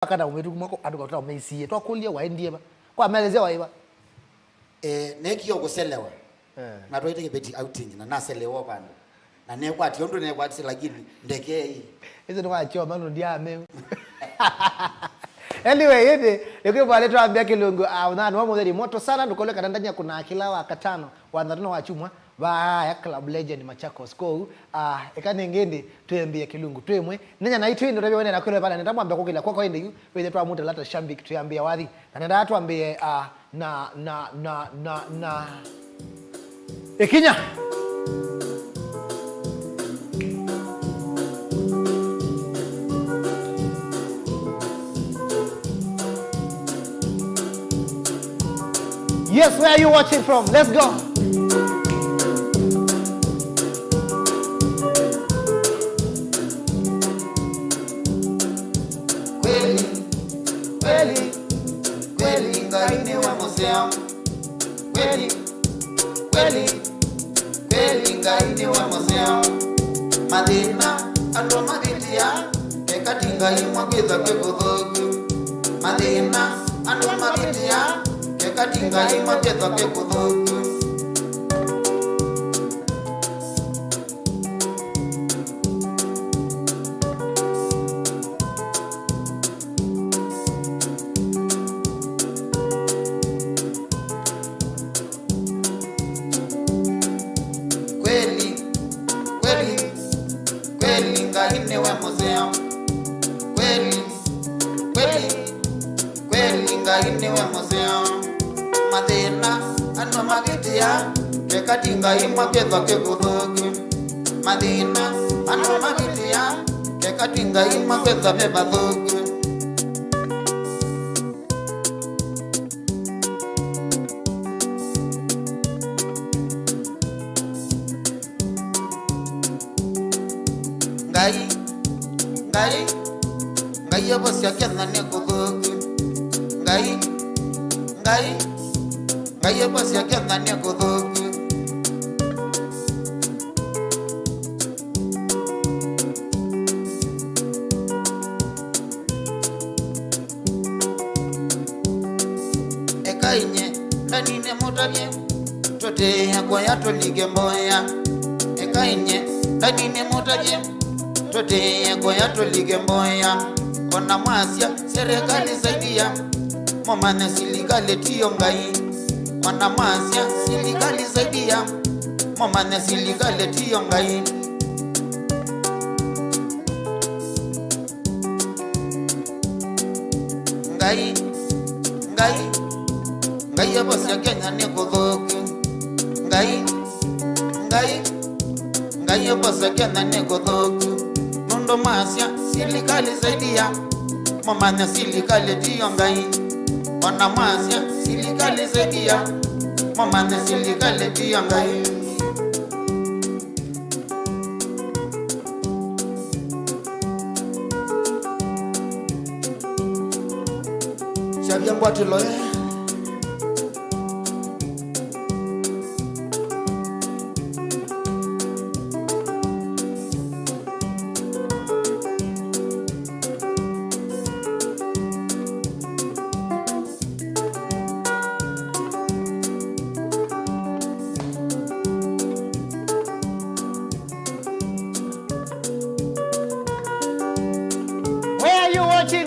Akada umetu mwako aduka umeisiye to kulia waendie ba kwa maelezea waiba neki yokuselewa na toite kibeti outing na naselewa bana na nekwati yondo nekwati lakini ndeke hii hizo ndo acho mano ndia ame anyway yede yeke bale tu ambia kilungu na no mo moto sana ndukole kadandanya kuna akila wa katano wanatano wa chumwa ba ya Club Legend Machakos ko ekane ngende tuembie kilungu twemwe nenya na itu ndo tabye na kule pala ndamwambia ko kila kwa ende yu weze twa muta lata shambik tuambia wathi na nenda tuambie na ekinya Yes, where are you watching from? Let's go. Kweli ngaine wa museo. Kweli ngaine wa museo. Madina ando maditia ekatinga imwa kweza kwekuthoku. Madina ando maditia ekatinga imwa kweza kwekuthoku. Kweli ngaine wa museo. Kweli ngaine wa museo. Madina ano magitia kekatinga imwa kweza kwekuthoku. Madina ano magitia kekatinga imwa kweza kwekuthoku. Ngai yobosia kena nekuthoku. Ngai yobosia kena nekuthoku. Ekainye ndanine mutabye tote yakwa yatolige mboya. Ekainye ndanine mutabye tote yakwa yatolige mboya. Ona mwasia serikali saidia momane silikale tiyo ngai. Ona mwasia silikali saidia momane silikale tiyo ngai. Ngai yobosia Kenya nekuthoku. Ngai yobosia Kenya nekuthoku. Mundo masia silikali saidia momane silikali tiyo ngai. Ona masia silikali saidia momane silikali tiyo ngai. Shabia ngwati loye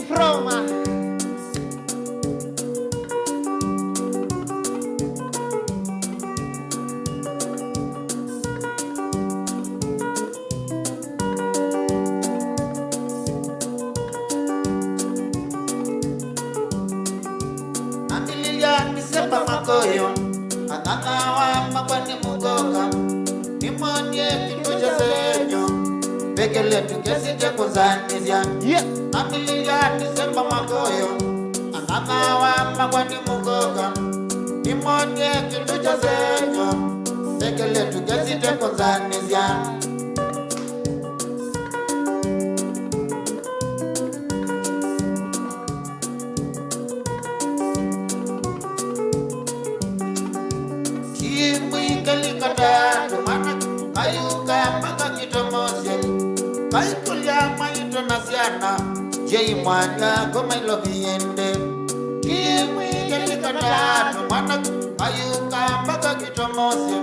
from Amililia Disemba makoyo ananawa makwani mugoka nimonye kituja senyo bekele tukesije kuzanizia. Yeah. Amililia Disemba makoyo ananawa makwani mugoka nimonye kituja senyo bekele tukesije kuzanizia. Ayuka maka kitomoze Kaikulia maito nasiana Jei mwanya koma ilobiende Kiemwi kelikata Tumana ayuka mpaka kitomose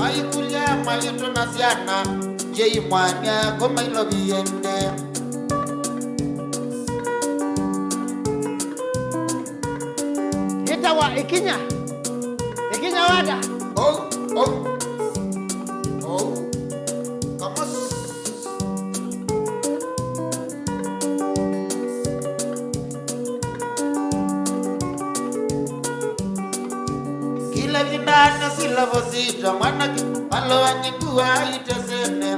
Ayikulia mayuto nasiana Jei mwanya koma ilobiende Itawa ikinya wada Oh Kamas Kila vinana sila vozita Mwanaki palo wanyikuwa itesene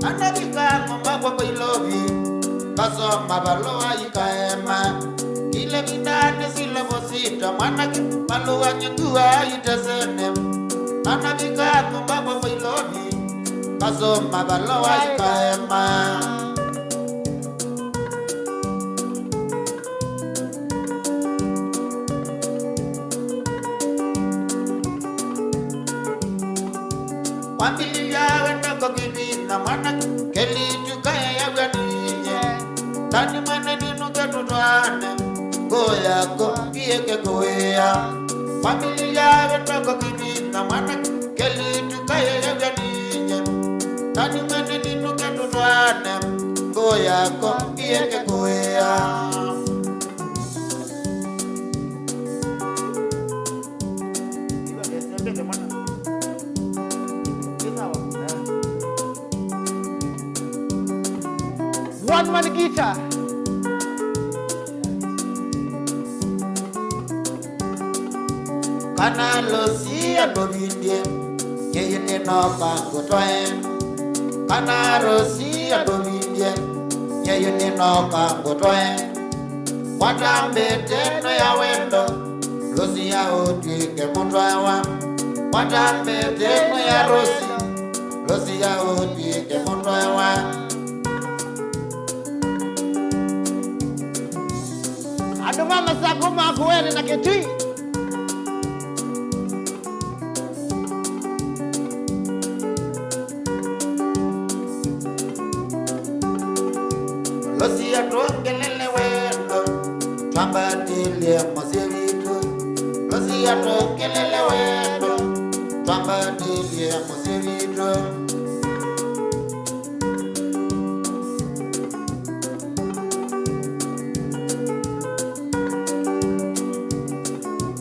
Anakika mbaba kwa ilovi Kaso mabaloa ikaema Kila vinana sila vozita Mwanaki palo wanyikuwa itesene Anakika mbaba kwa ilovi Kaso mabaloa ikaema Familia wenda kukibina mwana Keli tukaya ya ganiye Tani mwana ninuke tutwane Goya kieke goya Familia wenda kukibina mwana Keli tukaya ya ganiye Tani mwana ninuke tutwane Goya kieke goya One man guitar. Kana losia dobindie Yeyene no kango toen Kana losia dobindie Yeyene no kango toen Watambe teno ya wendo Losia otike mutwawa Watambe teno ya rosi Losia otike mutwawa Ado mama sakoma akuwele na ketui. Losia tongelele wendo Twambatilie mosevito Losia tongelele wendo Twambatilie mosevito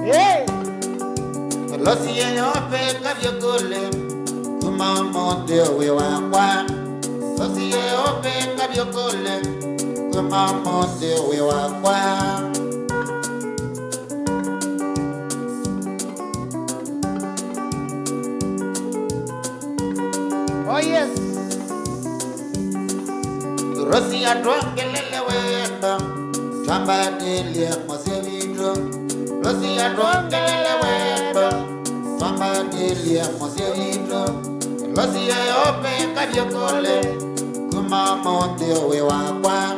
Hey! Losia yope kavyokole Kumamonde wewangwa Losia yope kavyokole Kumamonde wewangwa Oh yes. Losia tongelele wendo Twambatilie mosevito Losia tongelele wendo Twambatilie mosevito Losia yope kavyokole Kumamonde wewangwa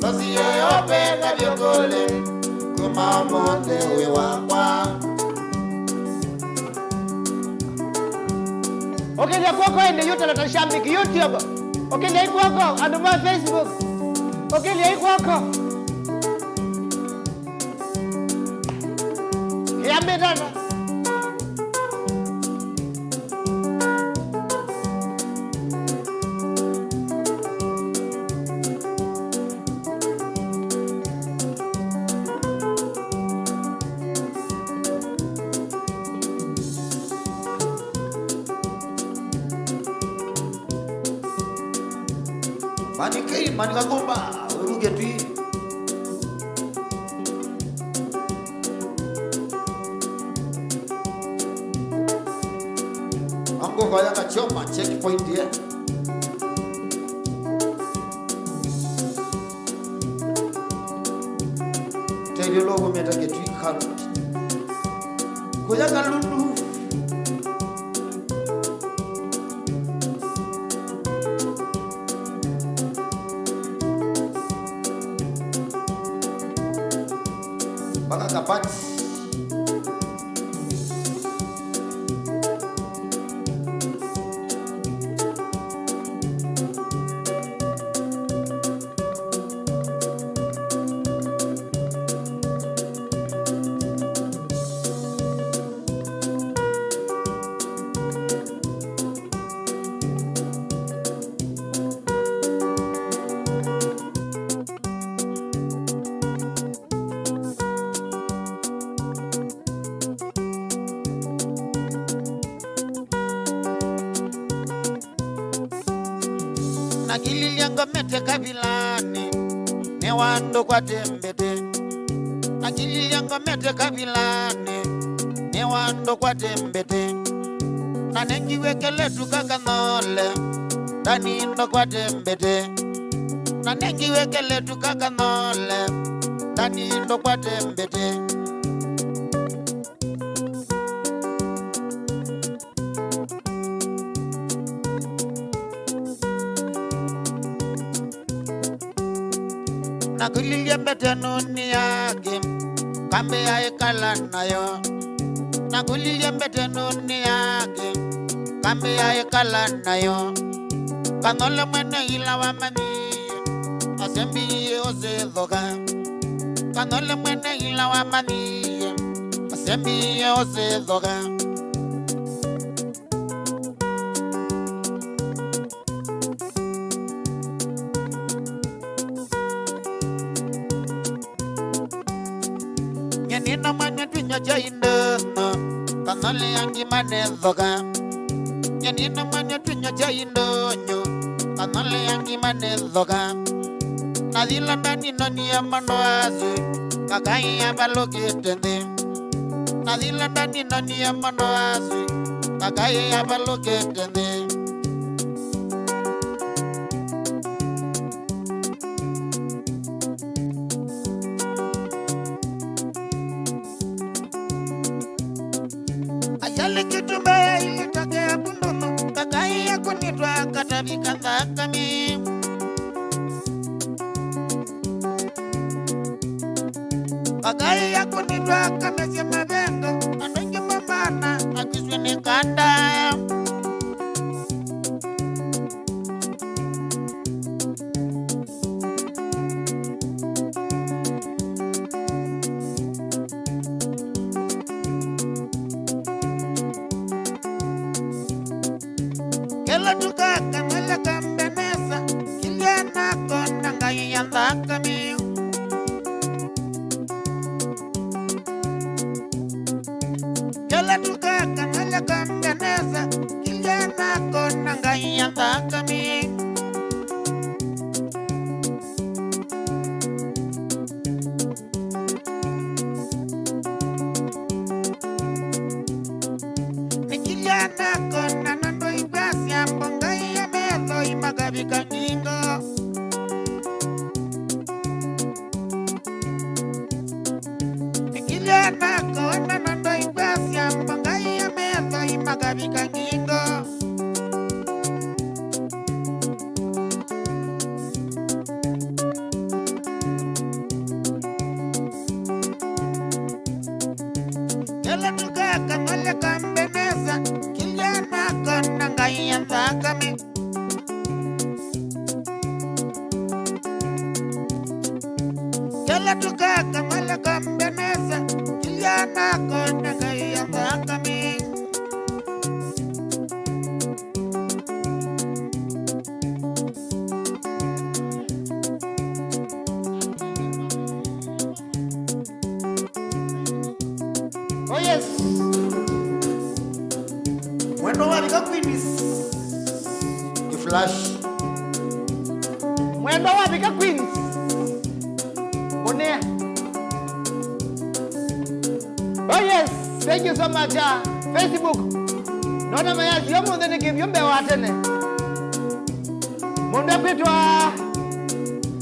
Losia yope kavyokole Kumamonde wewangwa Okay, ndio kwako ende yote na tashambiki YouTube. Okay, ndio kwako ando ma Facebook. Okay, ndio kwako. Yambe dada. Manikei manikagomba uruge tui Ango kaya kachoma checkpoint ya Tele logo meta ke tui kalu Kuya kalundu Baka kapat nakililia mete kabilani ne wando kwa tembete nakililia mete kabilani ne wando kwa tembete na nengi wekele tukakanole dani ndo kwa tembete na nengi wekele tukakanole dani ndo kwa tembete nakulilia mbete nuni yake kambe ya ekala nayo nakulilia mbete nuni yake kambe ya ekala nayo kanole mwene ila wa mani asembi ose dhoga kanole mwene ila wa mani asembi ose dhoga nina manya tunya jainda kanale yangi mane dhoga nina manya tunya jainda nyo kanale yangi mane dhoga nadila ndani noni ya mandoazi kakai ya baloke tende nadila ndani noni ya mandoazi kakai ya baloke tende Yale kitumbe ilitake ya bundono kakai ya kunitwa katabika thakami kakai ya kunitwa kamesya mabendo anwengi mambana akiswi ni kanda Kela tuka kamala kambenesa kiliana kona ngai yandakami Kela tuka kamala kambenesa kiliana kona ngai yandakami Nikiliana kona nando ibasya mpongai ya mezo imagabika ningo Nikiliana kona nando ibasya mpongai ya mezo imagabika ningo Kela tuka kamale kambenesa kiliana kona ngai yandakami Kela tuka kamale kambenesa kiliana kona ngai yandakami Oh yes. Mwendo wabika Queens. Flash Mwendo wabika Queens. Monea. Oh yes. Thank you so much. Facebook. Nona mayazi yomo ndene game yombe watene. Mwendo kwetwa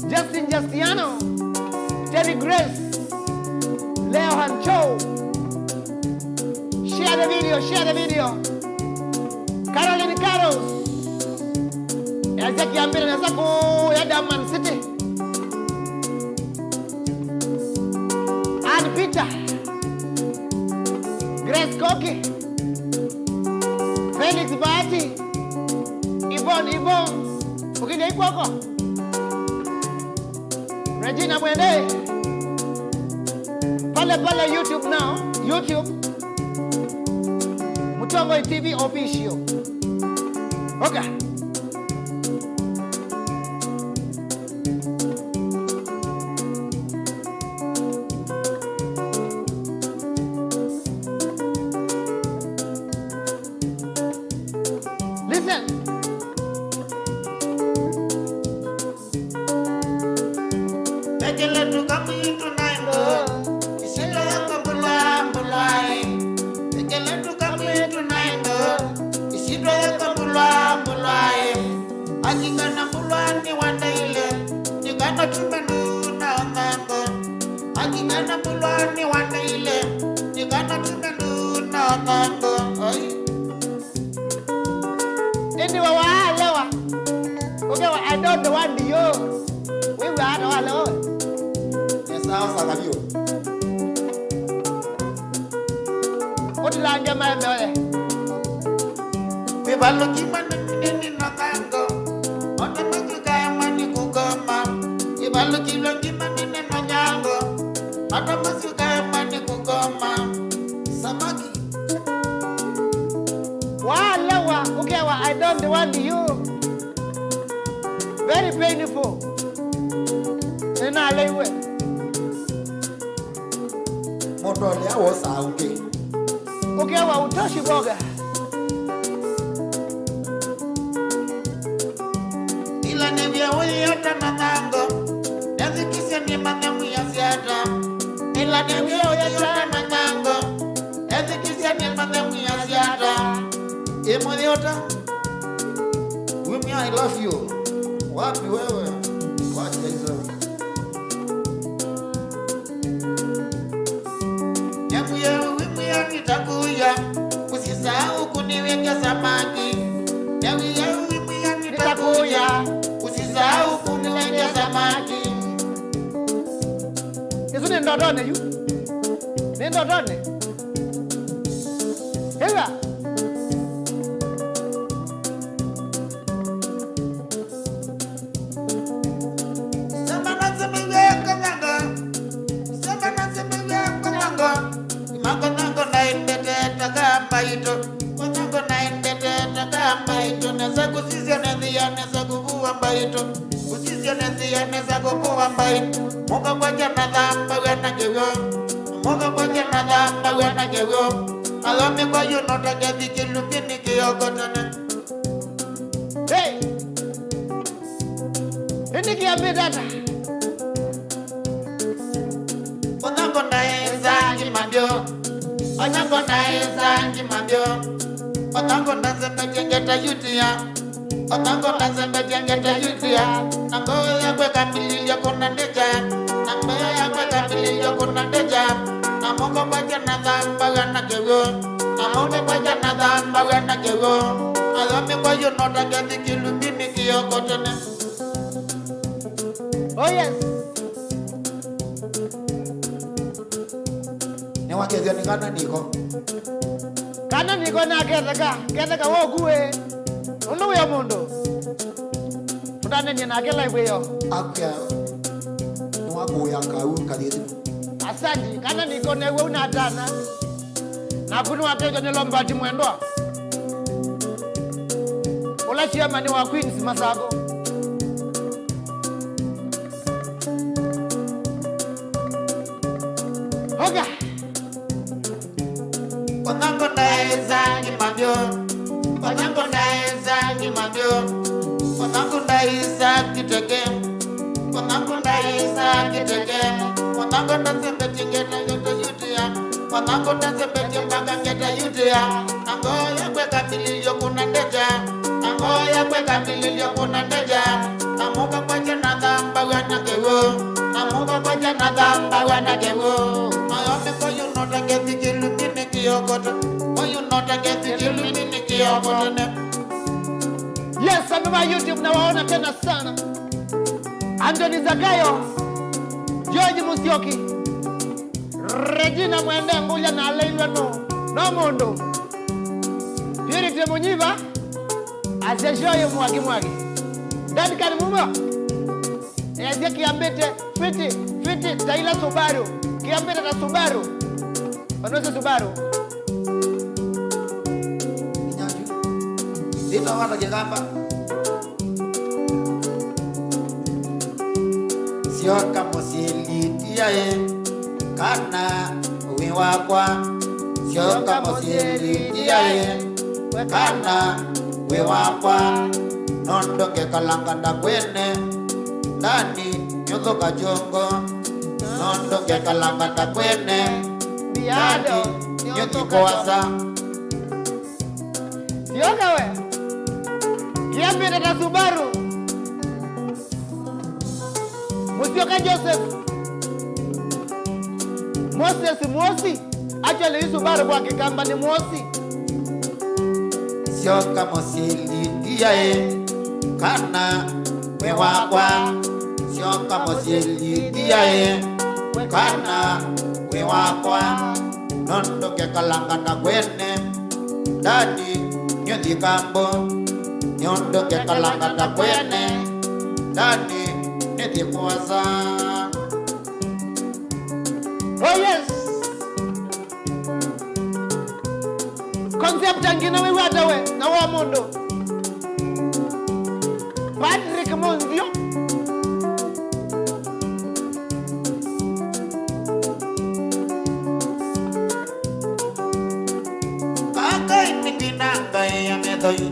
Justin Justiano, Terry Grace, Leo Hancho. Share the video. Caroline Caros. Yazaki ambele na zako ya Daman City. Ann Peter. Grace Koki. Felix Bahati. Yvonne. Ukija iko huko. Regina Mwende. Pale YouTube now. Mutomboy TV official. Okay. Listen. Akingana mulani wana ile nikana tumendu na nango ai Ini wawalewa Ukewa I don't want you Wewe hata walewa Nesao sakabio Utilanja maembe Bebalo kimana nini na nango Ona majuka ya mani kugoma Bebalo kilo kimana nini na nyango Ona majuka ya mani kugoma Samaki Walewa Ukewa I don't want you Very painful Nina lewe Motole ya wosa uke Ukewa utoshi boga Ila nevya uli yota na nango Nezi kisia ni mangamu ya siata Ila nevya uli yota na nango Nezi kisia ni mangamu ya siata Emo yota Wimi I love you Wapi wewe Wachi hizo Wimi ya nitakuya Usisahau kuniweka samaki Wimi ya nitakuya Usisahau kuniweka samaki Yesu ni ndodone yu Ni ndodone Hewa Samana semiweka nanga Samana semiweka nanga Imako nango na indete takamba ito Konyango na indete takamba ito Neza kusizia nezia neza kukuwa mbaito Kusizia nezia neza kukuwa mbaito Moga kwaja na dhamba wena kewo Moga kwaja na dhamba wena kewo Alome kwa yunota gezi kilumini kiyokotana Hey Ini kiambi data Onyango na eza njimambio Onyango na eza njimambio Onyango na zembe jengeta yutia Onyango na zembe jengeta yutia Nango ya kwe kamililio kuna ndeja Nango ya kwe kamililio kuna ndeja Namongo kwaja na dhamba wena kewo Namongo kwaja na dhamba wena kewo Alome kwa yunota gezi kilumini kiyokotana Oh yes Ni wakezia nikana niko Kana niko na ketheka wokuwe Unu ya mundu Mutane ni na kela iweyo Akia Ni wakuya kau kadiezi Asanji kana niko na iwe unatana Na kunu watejo nilombati mwendwa Ula chiama ni wa Queens Masako Hoga Onyango naeza njimambio Onyango naeza njimambio Onyango naeza kiteke Onyango naeza kiteke Onyango nasembe chingeta yote yutia Onyango nasembe chimbaka ngeta yutia Nango ya kweka mililio kuna ndeja Nango ya kweka mililio kuna ndeja Namuka kwaja na dhamba wena kewo Namuka kwaja na dhamba wena kewo Mayome kwa yunota gezi kilumini kiyokota Kwa yunota gezi kilumini kiyokota Yes, ameba YouTube na waona tena sana Anthony Zagayo George Musyoki Regina Mwende Mbuja na Leilwa no mundu Purity Munyiva Aseshoyo mwagi Dad Karimuma Eze kiambete fiti Taila Subaru Kiambete na Subaru Wanose Subaru Ito wata kikamba Sio kama sielitiae Kana uwi wakwa Sio kama sielitiae Kana uwi wakwa Nondoke kalanganda kwene Ndani nyuzo kachongo Nondoke kalanganda kwene Biado Nyuzo kwasa Yoga we Kiambete na Subaru Musyoka Joseph Moses Mosi. Actually, Subaru kwa Kikamba ni Mosi. Sio kama silidia kana wewakwa. Sio kama silidia kana wewakwa. Nondo ke kalanga na kwene dadi nyodi kambo. Nondo ke kalanga na kwene dadi nyodi kuwaza. Oh yes. Concept angina wewe adawe na wa mondo. Patrick Monzio. Kaka ini binanga ya medoi.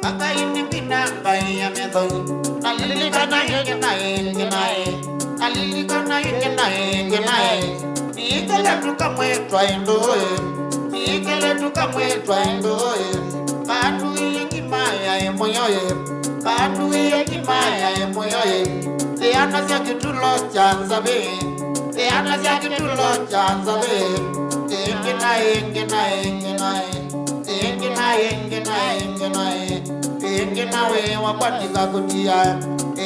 Kaka ini binanga ya medoi. Alili kana inginae. Alili kana inginae. Ikele tukamwetwa indoe. Ikele tukamwetwa indoe. Kadu ingimaya emoyoye. Kadu ingimaya emoyoye. Leana sia kitulo chanzabe. Leana sia kitulo chanzabe. Inginawe wakwandika kutia.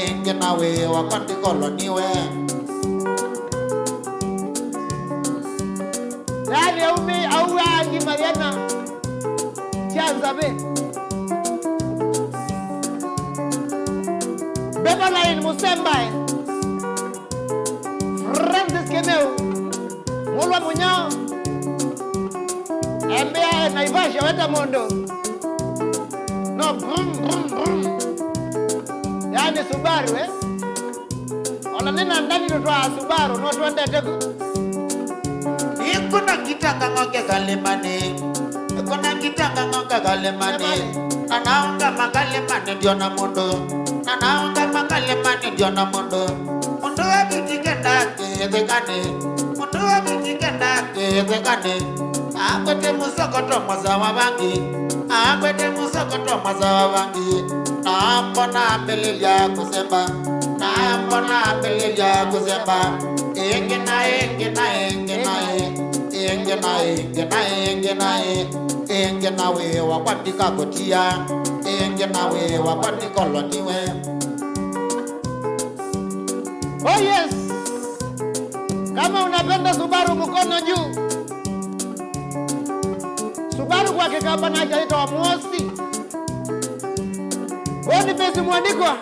Inginawe wakwandika koloniwe. Nani aume au angi Mariana Chanzabe. Beverline Musemba. Francis Kemeu. Mulwa Munyao. Mbea Naivasha weta mondo. No brum brum brum. Yani Subaru Ola nina ndani notwa Subaru notwa ndeteko. Kuna kitanga ngoke kalemane. Kuna kitanga ngoke kalemane. Nanaonga makalemane ndio na mondo. Nanaonga makalemane ndio na mondo. Mondo abitikenda kethekane. Mondo abitikenda kethekane. Akwete musokoto mazawa bangi. Akwete musokoto mazawa bangi. Nampona mbelelia kusemba. Nampona mbelelia kusemba. Inginawe wakwandika kutia. Inginawe wakwandika koloniwe. Oh yes. Kama unapenda Subaru mkono juu. Subaru kwa Kikamba na hajaitwa Mosi. Woni pesi mwandikwa.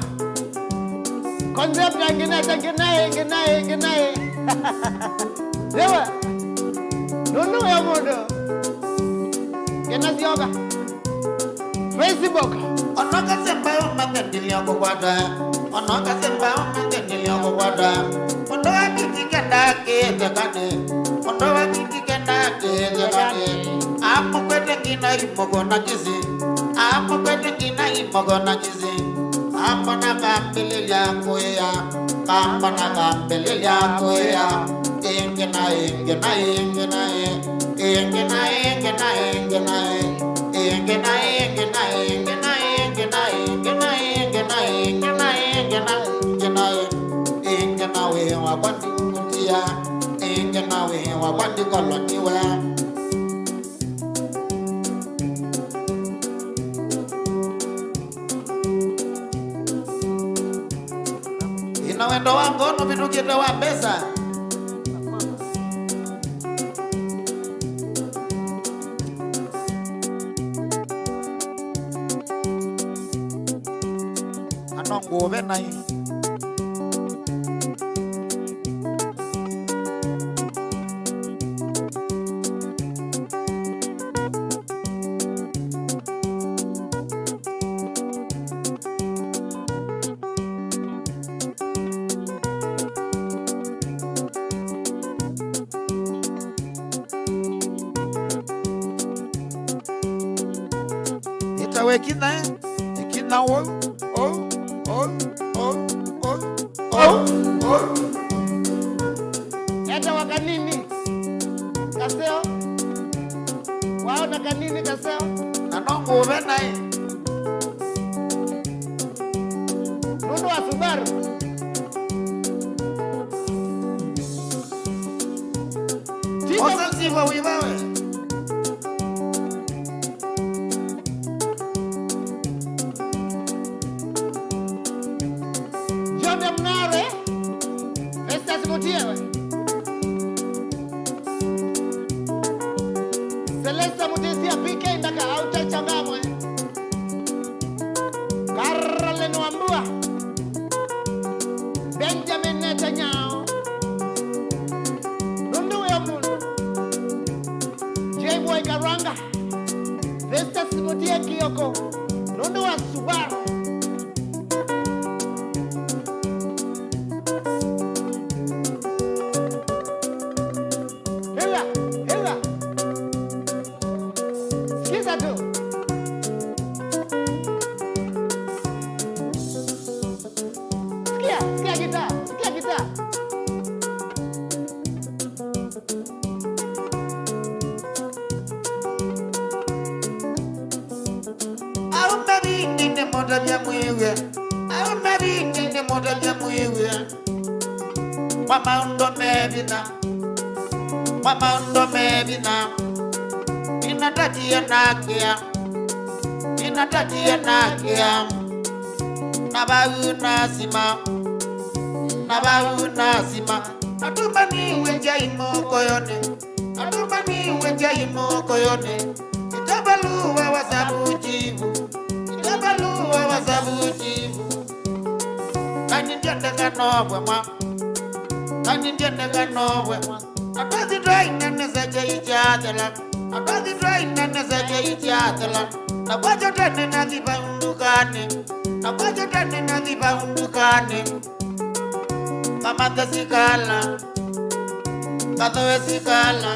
Concept inginae. Dewa. Nunu ya modo. Kena zioga. Facebook. Onoka semba umangendili yako kwada. Onoka semba umangendili yako kwada. Ondo wakitikenda kethekane. Ondo wakitikenda kethekane. Amu kwete ngina imogo na kizi. Amu kwete ngina imogo na kizi. Amu na kambili yako ya. Kamba na kambili yako ya. Inginae. Inginawe wakwandikutia. Inginawe wakwandikoloniwe. Inawendo wangu no bidukite wa pesa. Anongo benai. Ikina wo. Eta wakanini Kaseo. Waona kanini Kaseo. Anongo benai. Nunu wa Subaru. Osa siwa wibawe. Jombe Mnawe, Festus Mutiewe, Celesta Mutisia PK ndaka auta changamwe, Caroline Wambua, Benjamin Netanyahu, Nundu Yomundu, J-Boy Karanga, Festus Mutie Kioko, Nundu wa Subaru, Sikiza tu. Sikia gitaa. Au mari ninde moda bya mwiwe. Au mari ninde moda bya mwiwe. Mama ndo mebina. Inatatia nakia. Nabahu nasima. Atubani wenja imo koyone. Itabaluwa wasabu jivu. Kani ndiendeka nobwe mwa. Akazi dry nane zaje ichadela. Nabaja tane naziba undukane. Kamata sikala. Katowe sikala.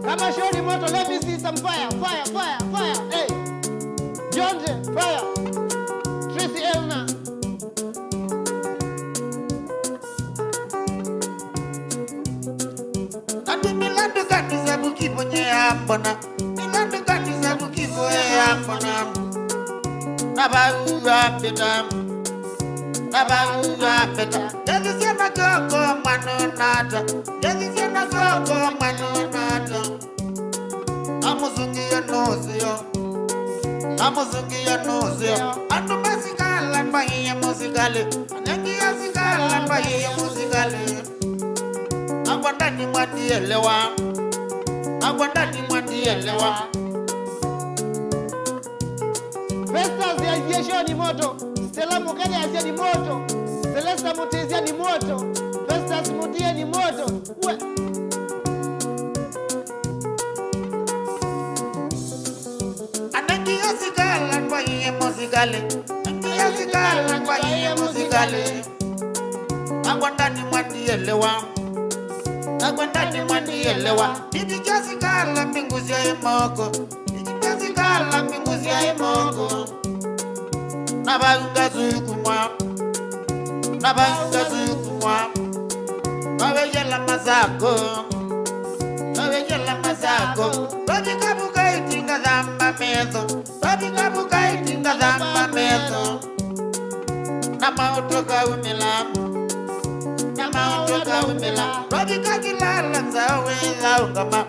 Kama shoni moto, let me see some fire. Hey, Jonte, fire. Tracy Elna. Ati milandu kanisa bukipo nye ambona. Nabahuwa peta. Jezi siena koko manonata. Amuzungia nozio. Anu masikala mbahiye musikale. Anyangia sikala mbahiye musikale. Agwandani mwatielewa. Festus ya shoni moto. Stella Mukade ya ni moto. Celesta Mutisia ni moto. Festus Mutie ni moto. Anangia sikala mbahiye musikale. Agwandani mwatielewa. Bibi jasikala mbinguzi ya imoko. Nabaunga zukumwa. Wawejela mazako. Robika buka itinga dhamba mezo. Nama utoka umila. Robika kilala zawela ungama.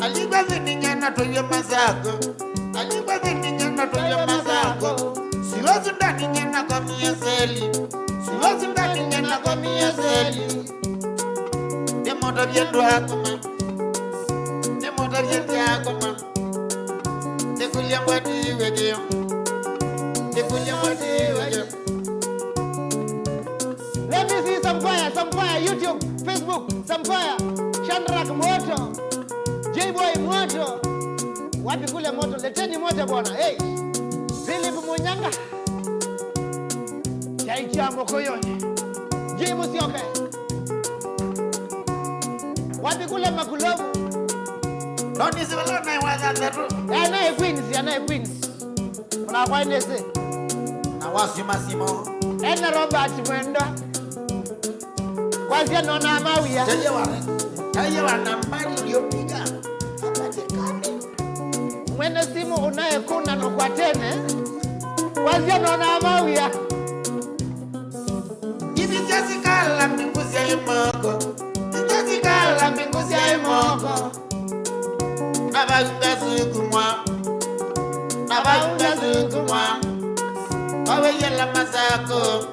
Aligwa zininyana toye mazako. Siwazi ndani nyana kwa miezeli. Demoda vyendu hakuma. Tekulia mwati wegeo. Let me see some fire. YouTube, Facebook, some fire. Shandrak moto. J-Boy moto. Wapi kule moto? Leteni moto bwana. Hey. Philip Munyanga. Chaichamo koyone. Jimu sioke. Wapi kule Makulobu? Noni siwala na iwazazeru. Anaye Queens. Kuna kwa inese. Na wasimasimo. Ena Robert Mwendo. Kwanzia nona mawia. Tayewa na mbali liyopiga. Mwene simu unayekuna nukwa tene. Kwanzia nona mawia. Hivi yela mazako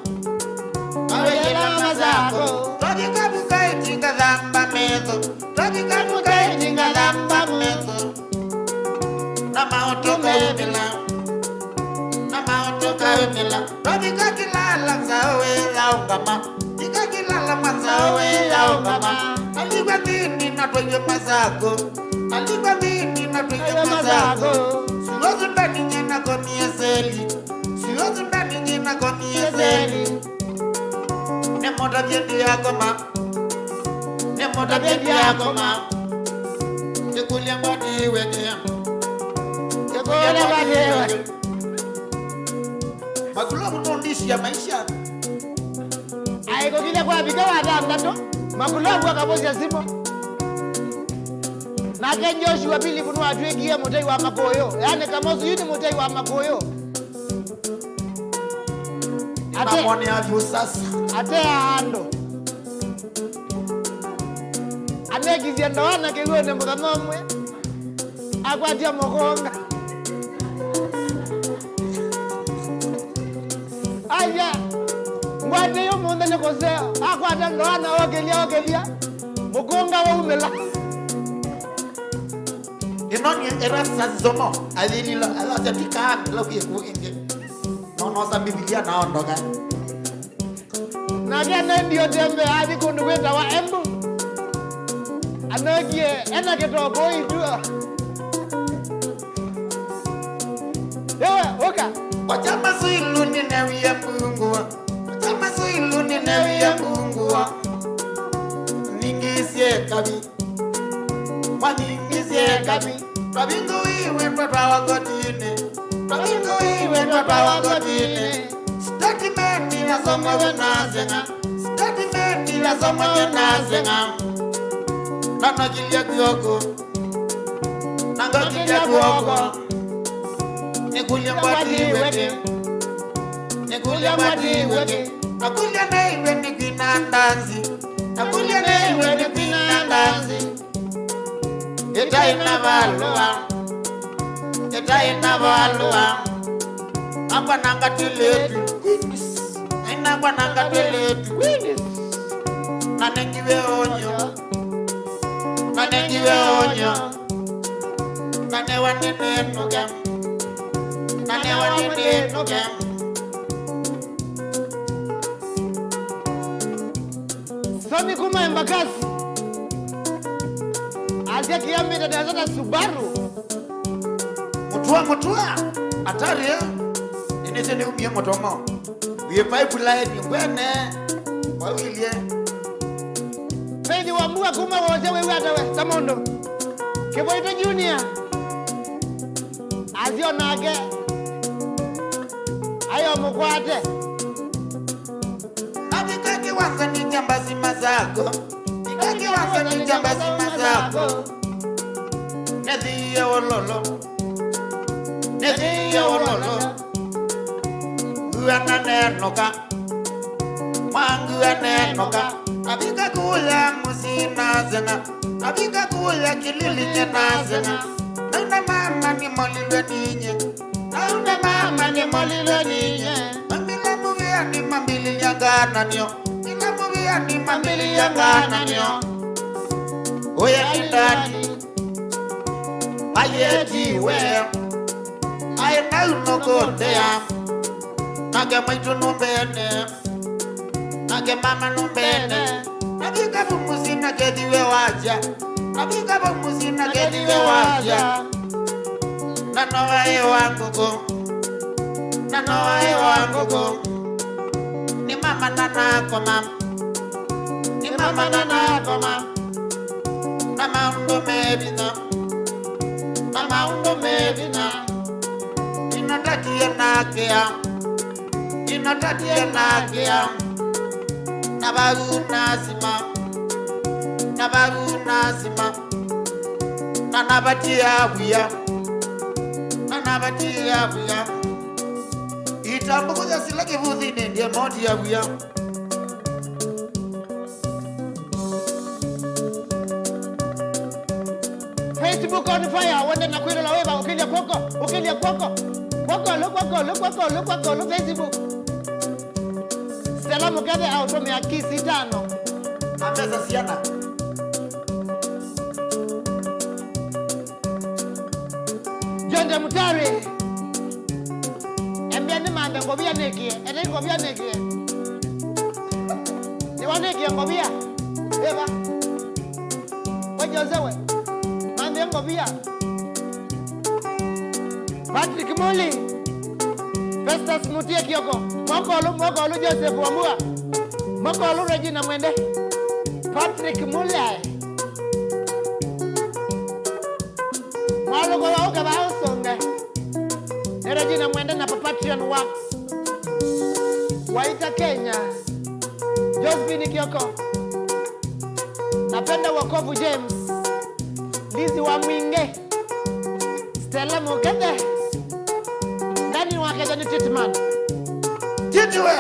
awela mazako Todika bukai tinga damba mezo Todika bukai tinga damba mezo Nama otoka umila Todika kilala zawe laungama Tika kilala mazawe laungama Aligwa dini na tuye mazako Aligwa dini na tuye mazako Silozu ndani njina koni ezeli Silozu ndani njina koni ezeli Nemoda biendi yako ma Nemoda biendi yako ma Yekulia mbadi wege Yekulia mbadi wege Makulabu nondishi ya maisha Aiko kile kwa bika wadamdato Makulabu wakaboja simo Na kenjoshi wapili kunu atuekia mutei wa makoyo Yani kamosu yuni mutei wa makoyo Imamoni avu sasa Ate ya ando Anekizia ndowana kegone mkamomwe Akwatia mokonga Aya Mwate yu mwende nyokosea Akwata ndowana okelia Mokonga wa umela Inoni erasa zomo Alililo Alasa tika Loki inge Nonosa Biblia na ondoka Nagene ndiyo tembe hadi kunduweta wa embu Anokie ena ketoko idua Ewe oka Wachama suilu ni newi ya mbungua Wachama suilu ni newi ya mbungua Ningisie kabi Waningisie kabi Rabingu iwe mpapa wakotine Rabingu iwe mpapa wakotine Statement ila soma wenazenga Statement ila soma wenazenga Nana kilia kuoko Nanga kilia kuoko Nikulia mbadi weke Nikulia mbadi weke Nakulia na iwe ni kwina ndanzi Nakulia na iwe ni kwina ndanzi Eta ina valua Apa nanga tiletu Ina kwa nanga tiletu Nanengiwe onyo Nanengiwe onyo Nanewa nene nugem Nanewa nene nugem Sami kuma embakasi Asia kiambi dadazata Subaru Mutua Atari ya Inese ni umye motomo Uye pipeline Kwene Wawilie Feidi wambua kuma wawaze wewe atawe Samondo Kiboito Junior Azio nage Ayo mukwate Abikaki wanza ni jambazi mazako Ikaki wanza ni jambazi mazako Nethiye wololo Nethiye wololo Uana nenoka Wangu anenoka Abika kula musina zenga Abika kula kilili jena zenga Nauna mama ni molilwe ninye Nauna mama ni molilwe ninye Mambila muvia ni mambili ya gana nyo Mila muvia ni mambili ya gana nyo Oya kindani Ayeti wea Aye na unokotea Nage maitu numbene Nage mama numbene Nabika bumuzi na gediwe waja Nabika bumuzi na gediwe waja Nanowae wangugo Nanowae wangugo Ni mama nanako mam Ni mama nanako mam Nama undo medina Nama undo medina Inatatia nakea Inatatia nakea Nabaru nasima Nabaru nasima Nanabatia buya Nanabatia buya Itambukuja sila kivuthi ndiye moti ya buya Facebook on fire wende na kwilo la weba ukilia kwoko Kwoko lo Facebook Stella Mukade automia kisi tano. Ambeza siana. Jonde Mutari. Embiani mande ngobia nekie. Ene ngobia nekie. Ni wanekie ngobia. Eba. Wajozewe. Mande ngobia. Patrick Muli. Festus Mutie Kioko. Mokolu Joseph Wambua. Mokolu Regina Mwende. Patrick Muli. Mwalugo wa uka ba usonge. Regina Mwende na Patrion Works. Waita Kenya. Josephine Kioko. Napenda Wokovu James. Lizi wa Mwinge. Stella Mukade. Ndani wake ni Titman. Titwe.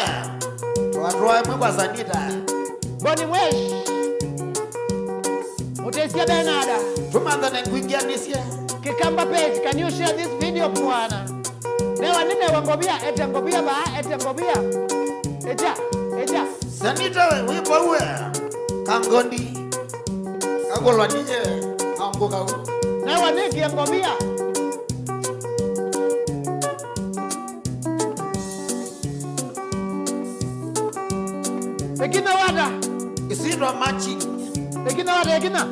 Tuwaroe mwa Zanita. Boni Mwesh. Mutesia Benada. Tumanda na kuingia nisia. Kikamba page, can you share this video bwana? Newa nine wangobia, ete ngobia ba, ete ngobia. Eja. Zanita wipo uwe. Kangondi. Kagolwa nije. Kangoka uwe. Newa niki ngobia. Ekina wada. Isidro machi. Ekina wada, ekina.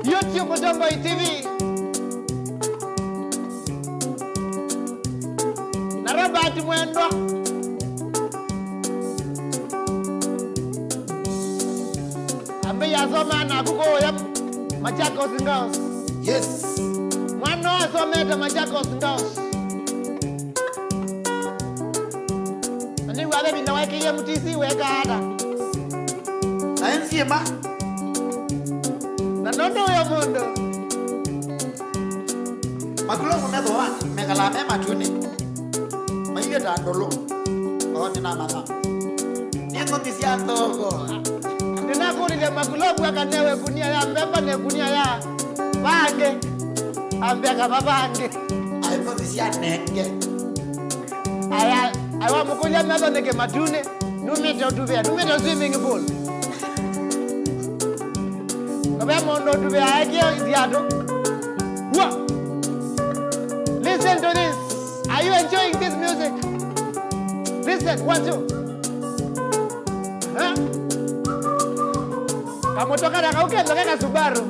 YouTube Mutombo TV. Na Robert Mwendo. Ambe yasoma na kuko ya Machakos Ngos. Yes. Mwano asometa Machakos Ngos. Ani wale binaweke ya MTC weka hata. Na NCMA. Na nondo ya mundo. Makulo mumedo wa megala mema tuni. Maiye dandolo. Oni na mama. Niko tisiando go. Nina kuri de makulo akanewe kunia ya mbemba ne kunia ya bange. Ambeka babange. Aiko tisianenge. Awa mukulia medo neke matune. Numito swimming pool. Listen to this. Are you enjoying this music? Listen, 1, 2. Huh? Kamotoka na kaukendo kaka Subaru.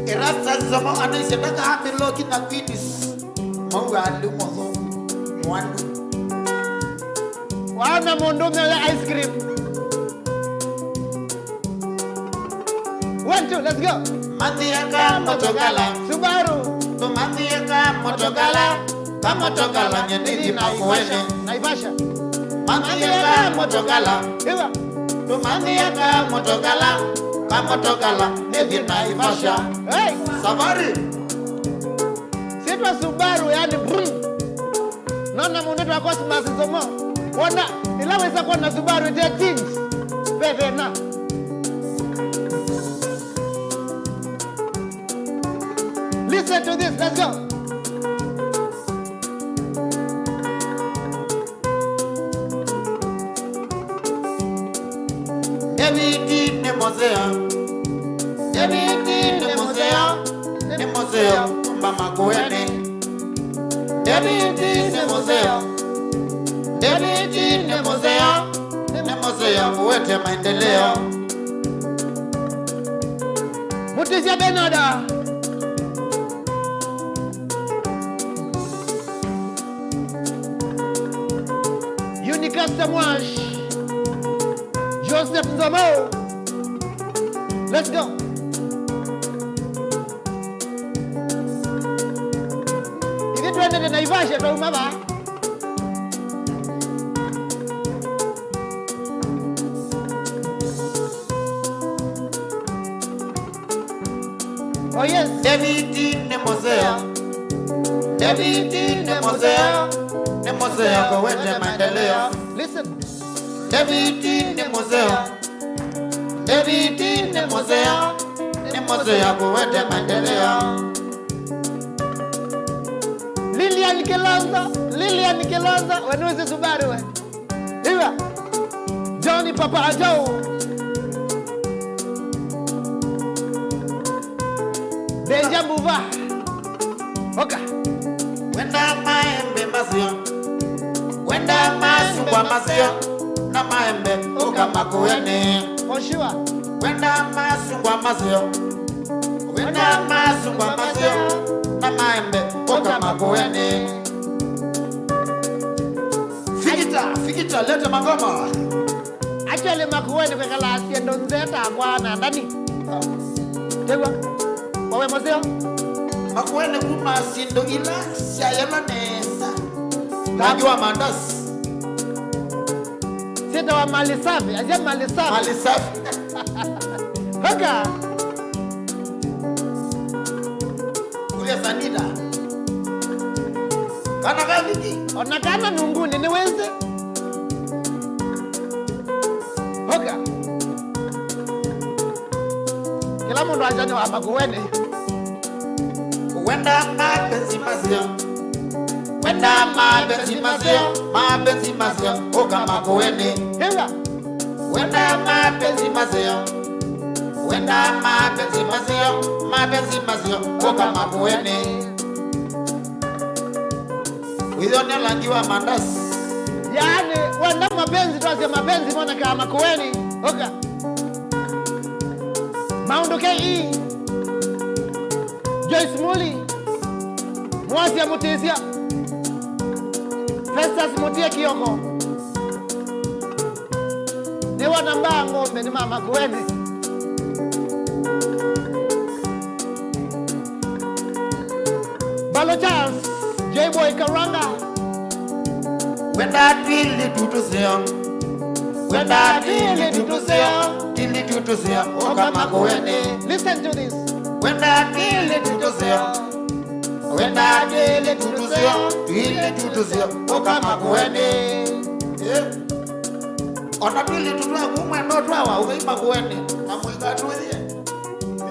Irasa zama anaise daga hamilo kina kwidis. Mungu alimuzo. Mwandu. Wana mondomi ya ice cream. 1, 2, let's go. Mandiaka motokala. Subaru. Mandiaka motokala. Kamotokala nyendidi na kuwene. Naivasha. Mandiaka motokala. Hiwa. Mandiaka motokala. Kamotokala nyendidi na Naivasha. Hey. Safari. Sitwa Subaru yani brum. Nona munetu wa Cosmas Zomo. Wanda ilaweza kuwa na Subaru ite things. Bebe na. Listen to this, let's go. David ne mozea. David ne mozea. Ne mozea mama kuene. David ne mozea. David ne mozea. Ne mozea kuwete maendeleo. Mutesia Benada. Custom Wash. Joseph Nzomo. Let's go. Hivi tuende Naivasha kwa umaba. Oh yes. David ne mozea. David ne mozea. Ne mozea kuwete maendeleo. Listen. David ne mozea. David ne mozea. Ne mozea kuwete maendeleo. Lilian Kilonzo, Wanuzi Subaru we. Hiva, Johnny Papa Joe. Deja Buva. Oka. Wenda maembe mazio. Wenda masungwa mazio. Na maembe oka makueni. For sure. Wenda masungwa mazio. Wenda masungwa mazio. Na maembe oka makueni. Fikita leta magoma. Actually makueni kwa kalasi ndo nzeta kwana ndani. Tegwa. Wawe mazio. Makueni kuma sindo ila siayela nesa. Najua mandasi. Sita wa mali safi, aje mali safi. Mali safi. Hoka. Kule sanida. Kana kaviki. Onakana nunguni ni wenze. Hoka. Kila mundu ajani wa makueni. Wenda mapenzi mazio. Wenda mapenzi mazio. Oka makueni. Hiva. Wenda mapenzi mazio. Wenda mapenzi mazio. Oka makueni. Widhoni alangiwa mandasi. Yani, wanda mapenzi tuwase mapenzi mwana kama makueni. Hoka. Maundu K.E. Joyce Muli. Mwasi ya Mutisia. Festus Mutie Kioko. Ni wanambaa ngombe ni mama kuweni. Balo Charles. J-Boy Karanga. Wenda dili tutuzio. Wenda dili tutuzio. Oka makueni. Listen to this. Wenda dili tutuzio. Wenda dili tutuzio. Oka makueni. Ona dili tutuzio kumwe no trawa. Uwe makueni. Na mwika tuwelie.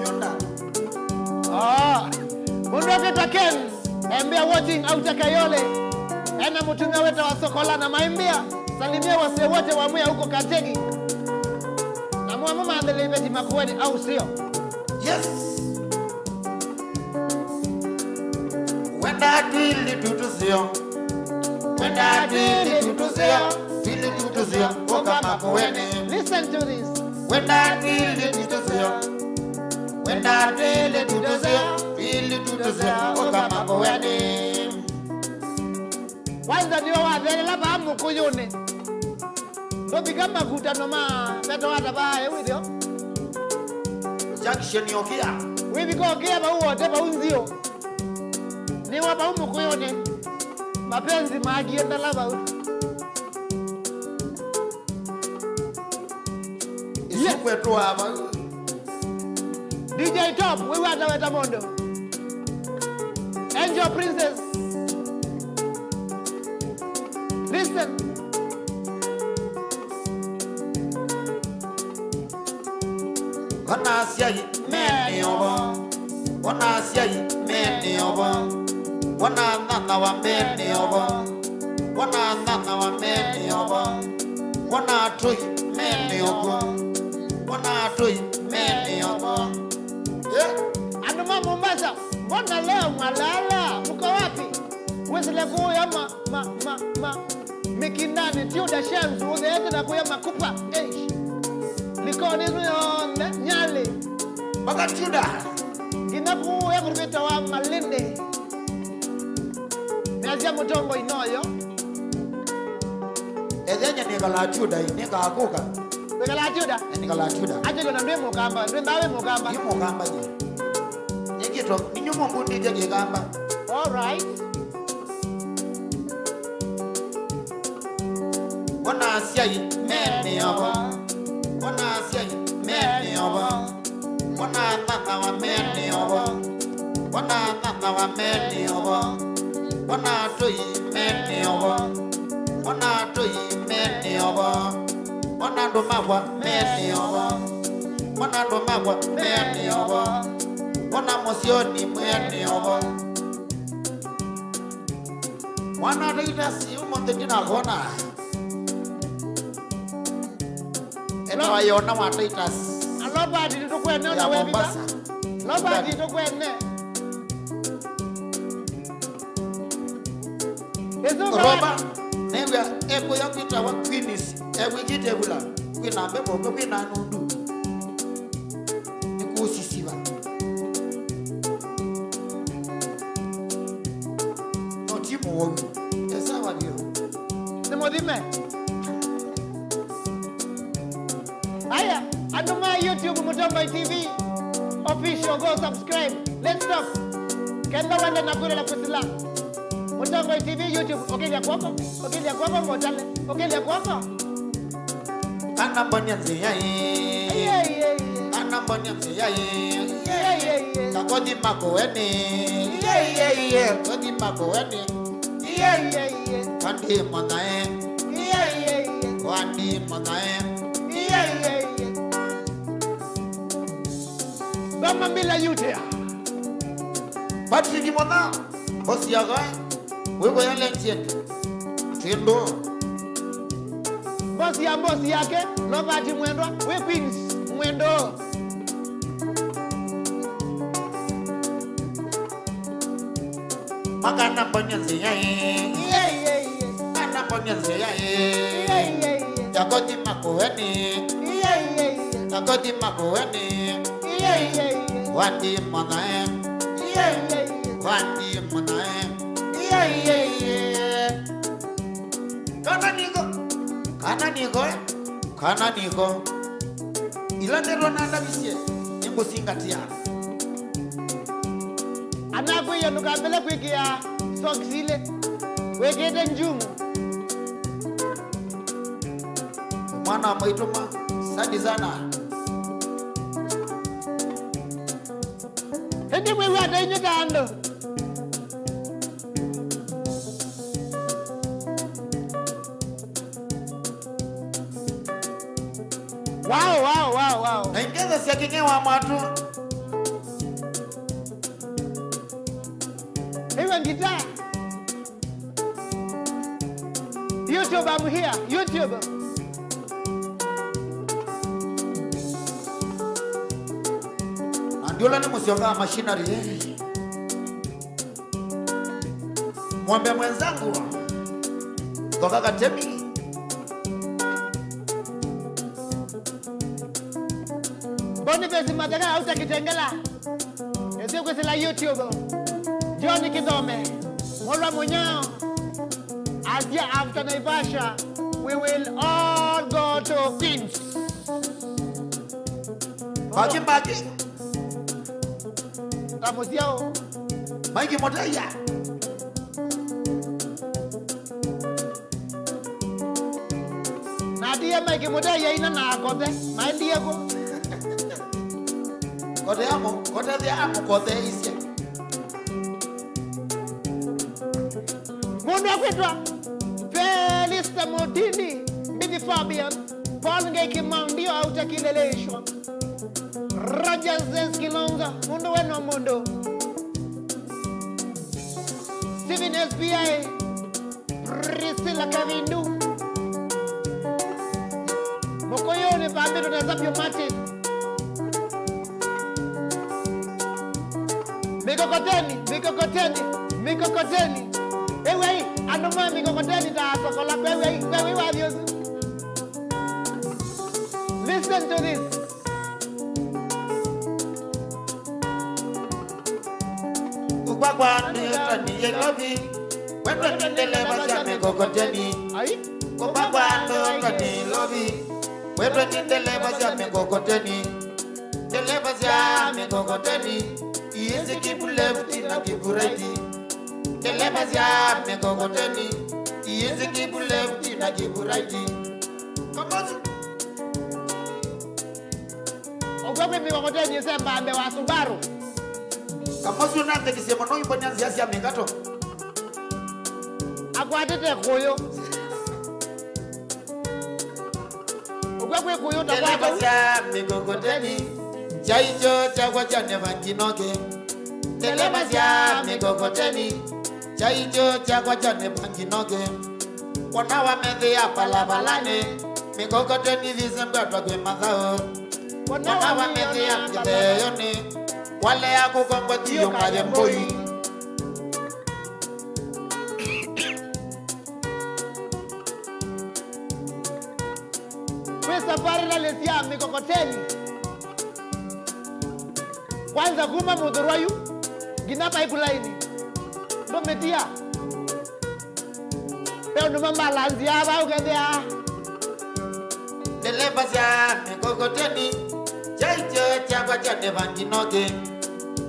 Yonda. Mundoke Taken. Embea watching Auta Kayole. Ena mutunga weta wa Sokola na Maimbia. Salimia wase wote wa mwea huko Kategi. Na mama andele ibeti makueni au sio? Yes. Wenda dili tutuzio. Wenda dili tutuzio. Oka makueni. Listen to this. Wenda dili tutuzio. Wenda dili tutuzio. Oka makueni. Kwanza ndio wazele laba hamu kuyune. Sobi kama kuta noma. Beto wata bae video. Junction yokia. Wivi kwa kia ba uwa teba unzio. Ni waba humu kuyune. Mapenzi maagienda laba uwa. Isukwe tu hapa. DJ Top, we wata weta mondo. Angel Princess. Listen. Wana siai meni obo. Wana siai meni obo. Wana nana wa meni obo. Wana nana wa meni obo. Wana toi meni obo. Wana toi meni obo. Anuma Mombasa, mbona leo mwalala? Mko wapi? Wesile kuya Mikindani, Tiuda Shams, uzeete na kuya makupa. Likoni zuyonde, nyali. Baka Tiuda. Inakuya kurubita wa Malinde. Niazia Mutombo inoyo. Ezenye nikala Tiuda, nikakuka. Wekala Tiuda? Nikala Tiuda. Ajilo na ndwe mukamba, ndwe ndawe mukamba. Yi mukamba nye. Nyekito, ninyumu mbundi je kamba. Alright. Wana siai meni obo. Wana siai meni obo. Wana nana wa meni obo. Wana nana wa meni obo. Wana toi meni obo. Wana toi meni obo. Wana ndo mabwa meni obo. Wana ndo mabwa meni obo. Wana mosioni meni obo. Mwana Titus umonte tina kona. Eno ayona mwana Titus. Alobadi tukwene na webika. Lobadi tukwene. Roba nenga eko yakita wa Queens. Ewe jitebula. Kwina mbebo kwina nundu. Nikusisiba. Esa wadio. Nimodime. Aya, aduma YouTube Mutomboy TV official, go subscribe. Let's talk. Kenda wanda nakule la kusila. Mutomboy TV YouTube, okeli ya kwako ngotale. Okeli ya kwako. Kana bonyanze yae. Kana bonyanze yae. Kakodi makoeni. Kodi makoeni. Wandi manae. Wandi manae. Bama mbila yutea. Patrick Mona. Bosi yaga. Wewe yale ntieti. Tindo. Bosi yake. Lobati mwendwa. We Queens mwendo. Makana bonyanze yae. Kana bonyanze yae. Yakodi makoeni. Yakodi makoeni. Wandi manae. Wandi manae. Kana niko. Ilande ronanda bisie. Nyimbo singatia. Anaku ya nukambele kwikia soksile. Wekete njumu. Mwana maituma. Sadi sana. Hindi mwewe ata inyo kando. Wow. Na ingeza siya kinyewa matu. Hiyo guitar. YouTube, I'm here. YouTube. Andiola ni musionga machinery. Mwambie mwenzangu. Toka Katemi. Boni pesi mataka hauta kitengela. Esi kwesila YouTube. Johnny Kidome. Mwalwa Munyao. Asia after Naivasha. We will all go to Queens. Baki. Tamusiao. Maiki Motaya. Nadia Mike Motaya ina na akote. Maindia ko. Kote amo kote isia. Mundu akwitwa Felista Modini, Bibi Fabian, Paul Ngeki Mandio auta kileleshwa. Rogers Zenski Longa, mundu weno mundu. Steven SBI, Priscilla Kavindu. Mokoyone Pambiru na Zapio Martin. Mikokoteni. Ewe, anuma mikokoteni ta sokola kwewe wadiosu. Listen to this. Ukwakwa ni yelovi. Wendo nindele basa mikokoteni. Ayi? Ukwakwa ni lovi. Wendo nindele basa mikokoteni. Dele basa mikokoteni. Iezi kipu lefti na kipu righti. Dele basa mikokoteni. Iezi kipu lefti na kipu righti. Kamozu. Ogwekwe mikokoteni yuse mbambe wa Subaru. Kamozu nante kisema no ipo nyanzi yasi ya mingato. Akwatete kuyo. Ogwekwe kuyo Dele takwata. basa mikokoteni. Chaicho chakwa cha nevanginoke. Dele basa mikokoteni. chaicho chakwa chane panginoge wana wamethia palabalani mikokoteni visembatwa kwe madhao wana wamethia kitheyoni wale ya kukongwa tiyo kaje mboi kwe safari na lesia mikokoteni kwanza kuma mudhurwayu gina pipeline ndo metia peo numa malanzi aba ukendea dereva ya mikokoteni chaicho chakwa chane panginoge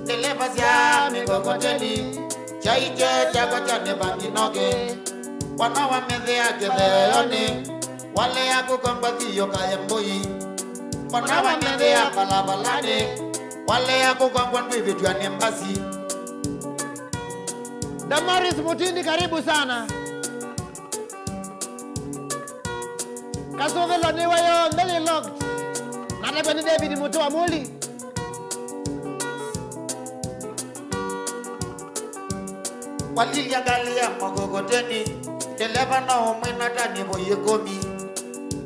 dereva ya mikokoteni chaicho chakwa chane panginoge wana wamethia kitheyoni wale ya kukongwa tiyo kaje mboi wana wamethia palabalani wale ya kukongwa ndwivitwa ni mbasi Damaris Mutindi karibu sana Kasovelo ni wayo mbele locked Nataka ni David Mutua Muli waliliangalia mokokoteni dereva na umwina tani boyekomi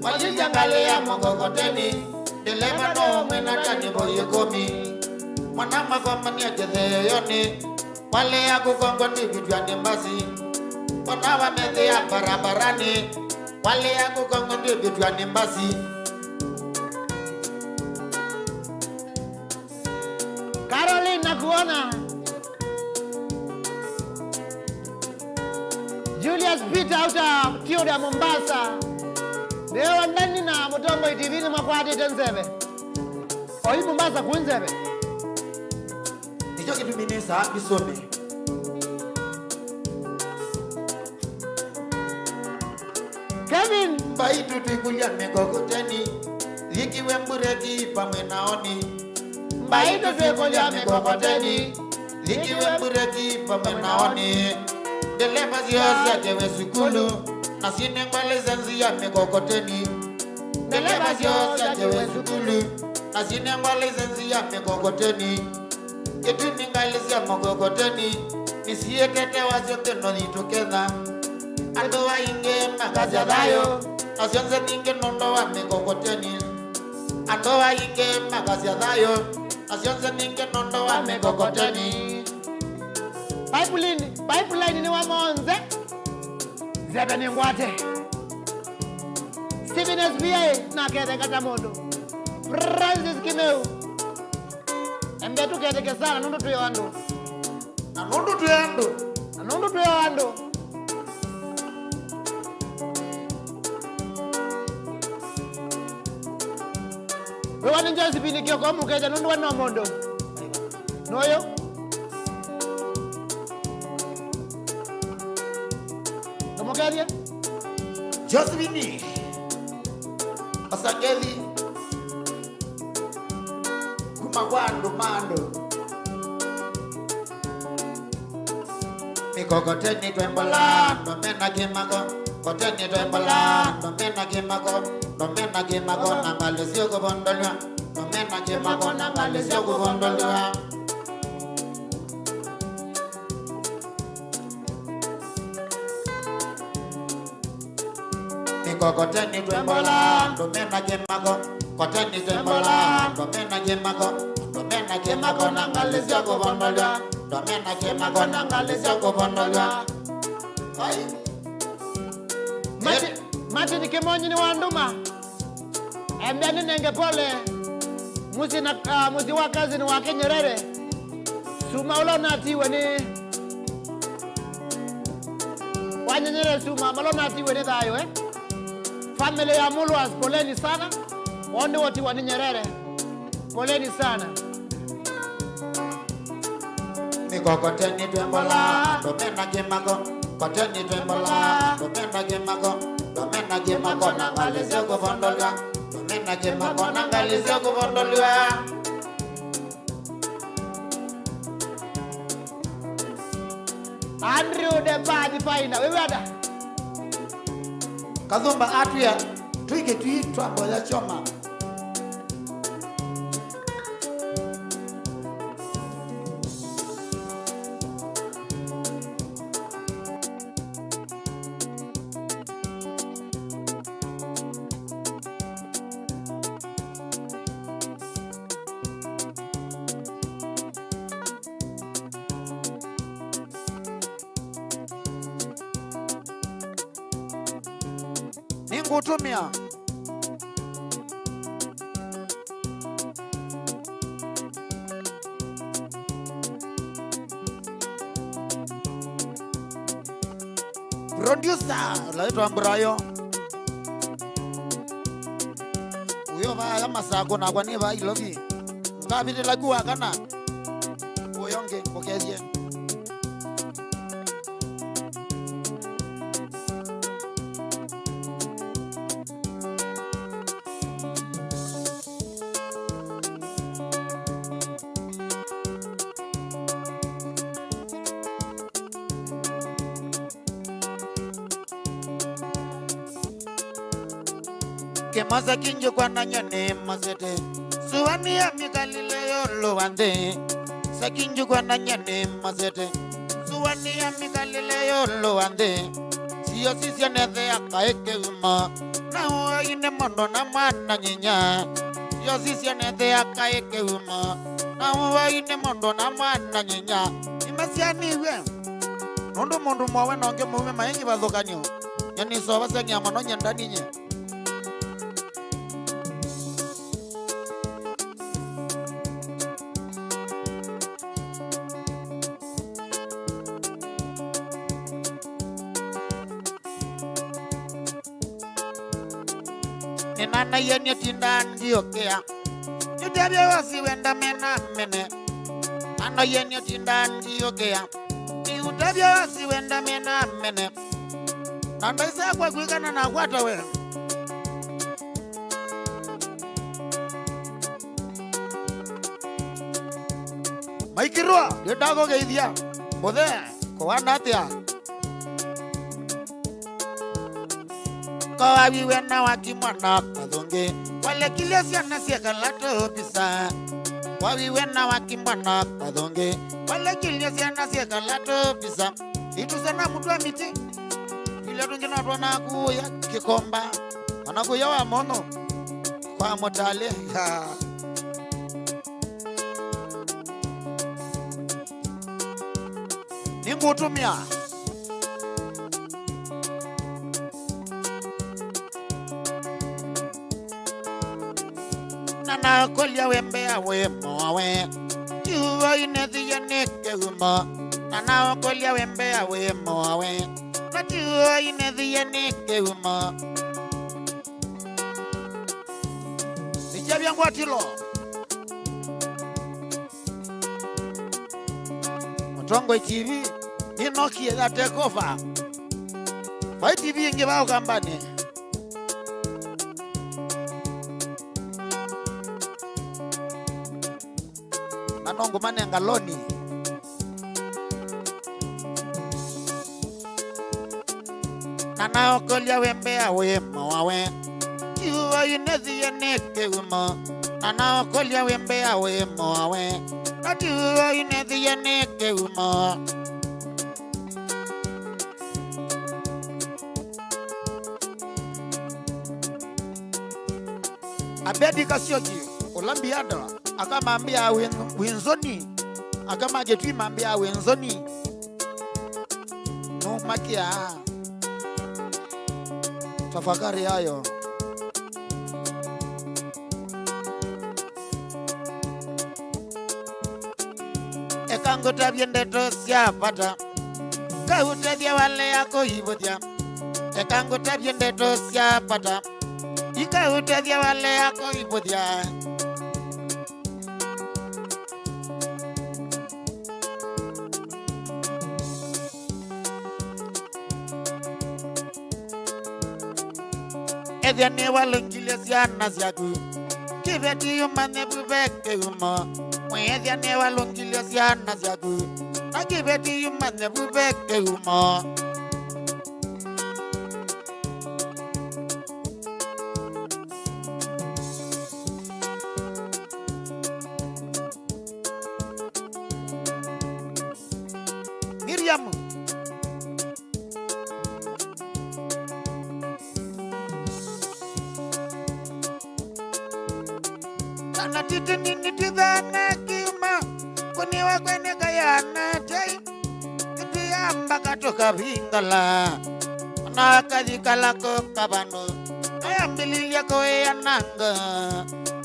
waliliangalia mokokoteni dereva na umwina tani boyekomi mwana magomani akitheyoni wale ya kukongwa ndivitwa ni mbasi wana wamethia barabarani wale ya kukongwa ndivitwa ni mbasi Caroline nakuona Julius Peter uta Tioda Mombasa leo ndani na Mutombo TV ni makwati tenzebe Oi Mombasa kunzebe nicho kitu minisa bisome Kevin baitu tuikulia mikokoteni likiwe mbureki pamwe naoni Baitu tuikulia mikokoteni likiwe mbureki pamwe naoni dereva ziosi ajewe sukulu na sine ngwa lisensi ya mikokoteni dereva ziosi ajewe sukulu na sine ngwa lisensi ya mikokoteni Ketuni ngalisi ya mokokoteni nisiye kete wasiote no nitokeza Ando wa inge magaza dayo Asionze ninge nondo wa mikokoteni Ando wa inge magaza dayo Asionze ninge nondo wa mikokoteni Pipeline ni wa Monze Zebe ni ngwate Steven SBA na kete katamondo Francis Kimeu Mbetu kete sana nundu tuyo ando Na nundu tuyando Nundu tuyo ando Wewa ninja sipini kio kwa mukeja nundu wano mondo Noyo Tomokeria Josephine Asangeli Kumagwando mando Mikokoteni twembola Domena gimago Koteni twembola Domena gimago Domena gimago Nangalesio kubondolwa Domena gimago Nangalesio kubondolwa Mikokoteni twembola Domena gimago Koteni twembola Domena gimago Domena gimago Nangalesio kubondolwa Domena gimago Nangalesio kubondolwa Ai Mati ni kimonyi ni wanduma Mbeni nenge pole Musi wa kazi ni wake Nyerere Suma ulo natiwe ni Wanye Nyerere suma malo natiwe ni dayo Family ya Mulwas poleni sana Wande wati wani Nyerere Poleni sana Mikokoteni twembola Domena gimago Koteni twembola Domena gimago Domena gimago Nangalesio kubondolwa Domena gimago Nangalesio kubondolwa Andrew de Padi Paina wewe ada Kazumba atuya Tuike tuitwa boya choma ningutumia producer laitwa Mbrayo uyo baya masako na kwa niba ilobi ngabite lagua kana uyonge pokezie Kemasa kinjo kwa nanyane mazete Suwani ya mikalile yolo wande Sakinjo kwa nanyane mazete Suwani ya mikalile yolo wande Siyo sisi ya nethe ya kaeke uma Na huwa ine mondo na mana nyinya Siyo sisi ya nethe ya kaeke uma Na huwa ine mondo na mana nyinya Imasi ya niwe Nondo mondo mwawe nonge mume maengi bathokanyo Yani soba sengi ya mano nyendani nye Nana yeni tindandi okea Yudabia wasi wenda mena mene Nana yeni tindandi okea Yudabia wasi wenda mena mene Nanda isa kwa kuikana na kwata we Maikirua Yudago geithia Muthe Kwa natia Kwa wena wakimwana kadonge Wale kilesi anasiaka lato pisa Kwa wena wakimwana kadonge Wale kilesi anasiaka lato pisa Itu sana mtu wa miti Ile tungina tuwana kuya kikomba Wanakuya wa mono Kwa motale Ningutumia Nana kolia wembe awe moawe Juwa inethi ya neke uma Nana kolia wembe awe moawe Na juwa inethi ya neke uma Nijabia ngwatilo Mtongo TV Inokie ya tekofa Kwa TV inge bao kambani Nanongo mane ngaloni Nana okolia wembe awe mawawe Juwa inethi ya neke uma Nana okolia wembe awe mawawe Na juwa inethi ya neke uma Abedi Kasioki Olambiada Akama ambia wenzoni Akama jetui mambia wenzoni No makia Tafakari hayo Ekango tabiende tosia pata Kautadia wale yako hivodia Ekango tabiende tosia pata Ikautadia wale yako hivodia Ediane walongile siana siaku Kibeti umane bubeke uma Ediane walongile siana siaku Kibeti umane bubeke uma Miriam Sana titi nini tidhana kima Kuniwa kwene kayana chai Kiti amba katoka vingala na kadikala ko kabando ayambililia ko yananga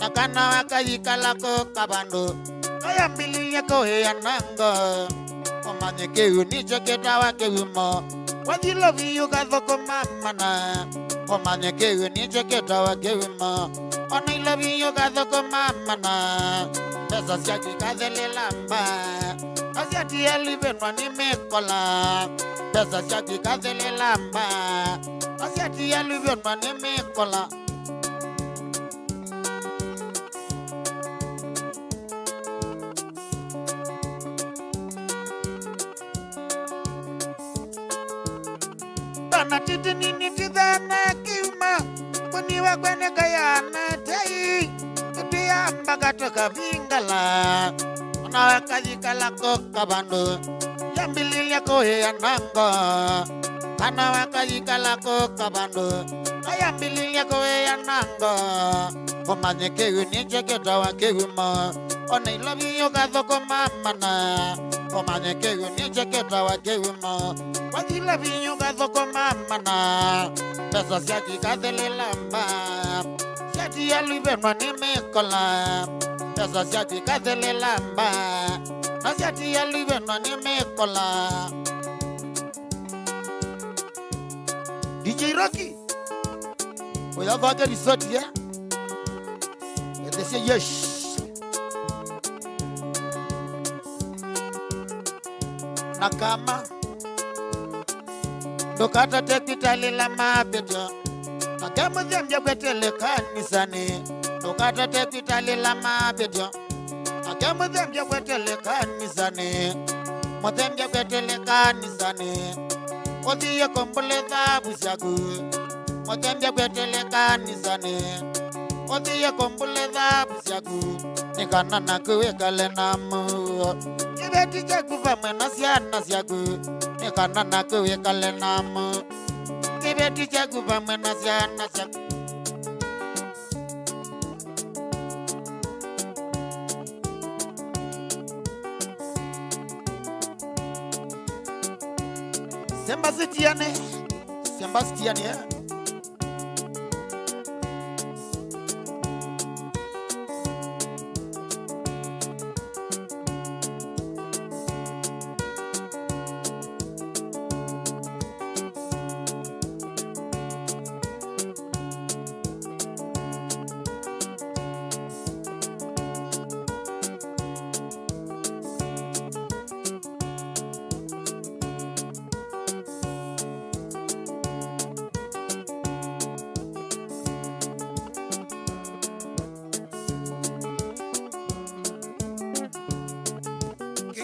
nakana wakadikala ko kabando ayambililia ko yananga omanye ke unicho ketawa ke umo wadilo biyo kadoko mamana omanye ke unicho ketawa ke umo onailo biyo kadoko mamana pesa siaki kadele lamba asiati elibenwa ni mekola pesa siaki kadele lamba asiati elibenwa ni mekola na titi nini tidana kiuma kuniwa kwene kayana tei kutia mpaka toka vingala na wakajikala koka bando yambililia kohe yananga kana wakajikala koka bando yambililia kohe yananga omanye kewe niche ketawa kewuma ona ilobi yoga thoko mamana omanye kewe niche ketawa kewuma wadila vinyo gathoko mamana pesa siaki kadele lamba siati ya luibenwa ni mekola pesa siaki kadele lamba na siati ya luibenwa ni mekola DJ Rocky oya vage risoti ya edese yesh nakama dokata tekitali la mabeto nakama zembya kwetele kanisani dokata tekitali la mabeto nakama zembya kwetele kanisani mozembya kwetele kanisani odiye kombole dhabu syaku mozembya kwetele kanisani odiye kombole dhabu syaku nikana nakuwe kale namu kibeti chakuva mwena siana syaku nikana nakuwe kale namu kibeti chakuva mwena siana syaku Semba sitiane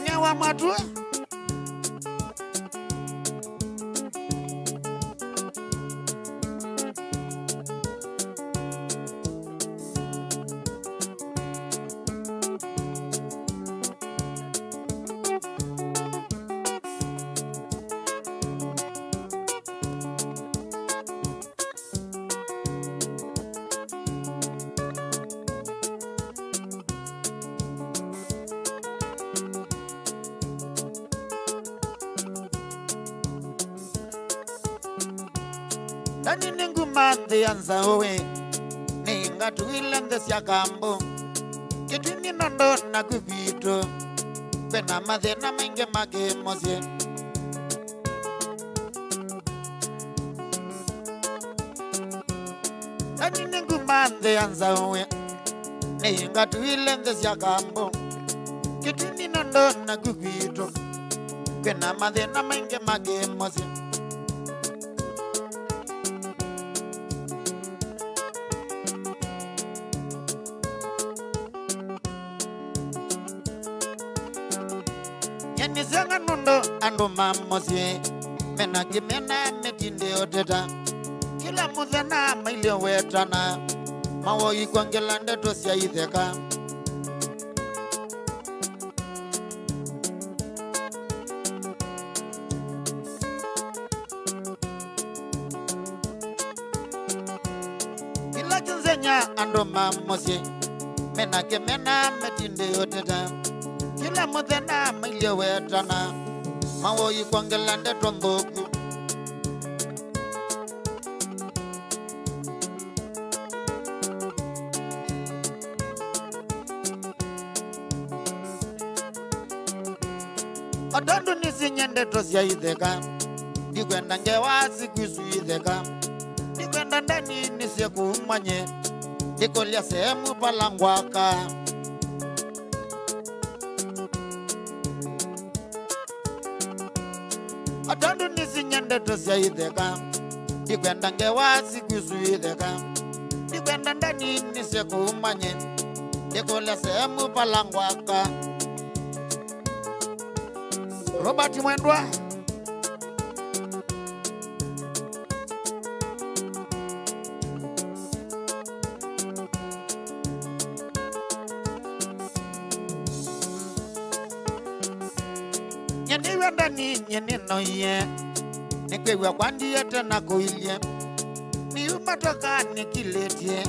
ya wa madua Dani ningu mande anza owe ninga tuilende sya kambo kitini nondo na kubito bena madhe na menge make mosye Dani ningu mande anza owe ninga tuilende sya kambo kitini nondo na kubito bena madhe na menge make mosye Nizanga nundo ando mamosye mena kimena metinde oteta kila mudhana mailio wetana mawo ikwangela ndeto sya itheka kila kinzenya ando mamosye mena kimena metinde oteta kila mudhana mailio wetana mawo ikwangela ndeto mboku Adandu nisinyende tosya itheka ndikwenda ngewasi kwisu itheka ndikwenda ndani nisyekumanye ndikolya sehemu palangwaka adandu nisinyende tosya itheka ndikwenda ngewasi kwisu itheka ndikwenda ndani nisyekumanye ndikolya sehemu palangwaka Robert Mwendwa Nyeni wenda ni nyeni noye Nikwewa kwandiye tena kuilie Ni umatoka nikiletie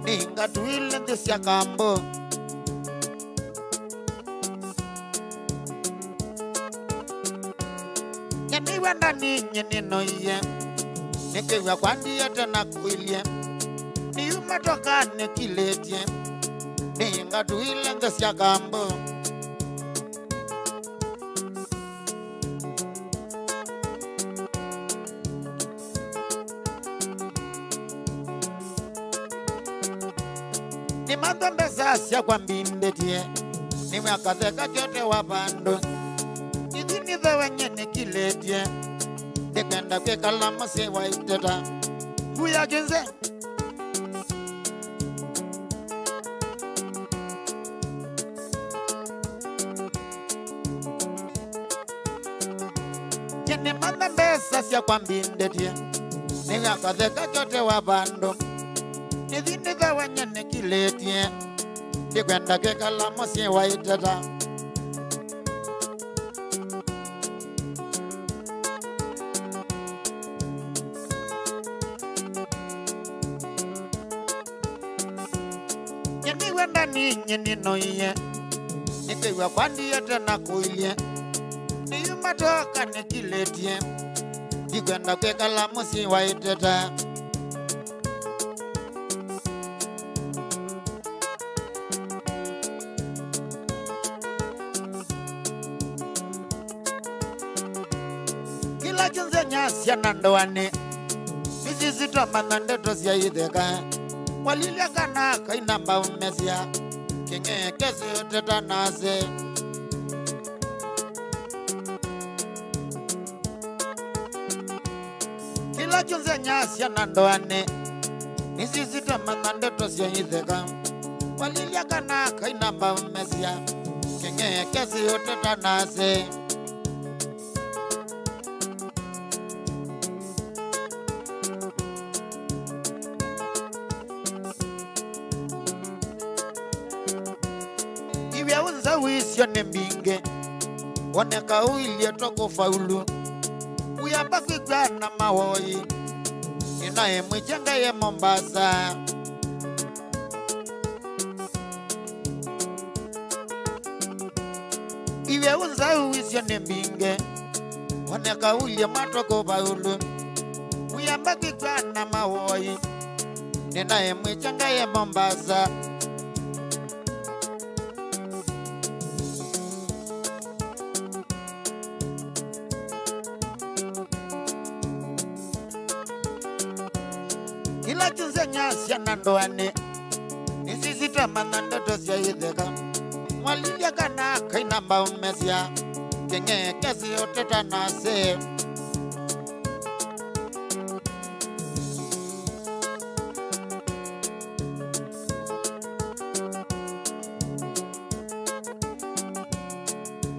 Ni ngatuile ndisya kambo Nyeni wenda ni nyeni noye Nikwewa kwandiye tena kuilie Ni umatoka nikiletie Ni ngatuile ndisya kambo Ni mandambe sasya kwa mbindetie Ni mwakazeka chote wapando Idini wenye nikiletie Ndikwenda kwe kalama sewa iteta Vuya jinze Ni mandambe sasya kwa mbindetie Ni mwakazeka chote wapando Idini wenye nikiletie Ndikwenda kwe kalama sewa iteta Nyeni wenda ni nyeni noye Nikwewa kwandiye tena kuilie Ni umatoka nikiletie Ndikwenda kwe kalama sewa iteta Kila jinze nyasya nandoane Nizizito manandeto sya itheka Walilia kana kainamba umesya Kenge kesi uteta nase Kila jinze nyasya nandoane Nizizito manandeto sya itheka Walilia kana kainamba umesya Kenge kesi uteta nase Iwe unza wisyo nembinge Woneka uilie toko faulu Uyamba kwigwana mawoi Inae mwijenga ye Mombasa Iwe unza wisyo nembinge Woneka uilie matoko faulu Uyamba kwigwana mawoi Inae mwijenga ye Mombasa Kila jinze nyasya nandoane Nisizita manandoto sya itheka Mwalilia kana kainamba umesya Kenge kesi uteta nase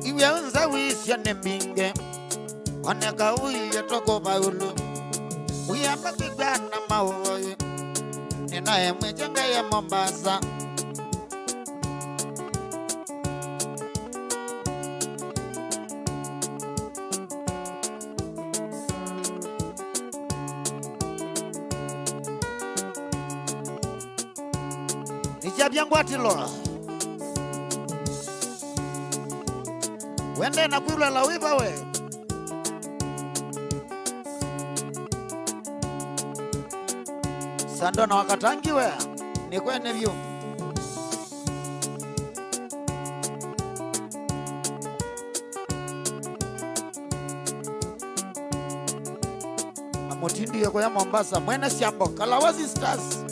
Iwe unza wisya nembinge Woneka uilie toko faulu Uyamba kwigwana mawoi Ninae mwijenga ye Mombasa Nichabyangwatilo Wende na kwilwa la wiva we Sando na wakatangiwe ni kwene vyu Amotindi yako ya Mombasa mwene siambo Kalawazi Stars.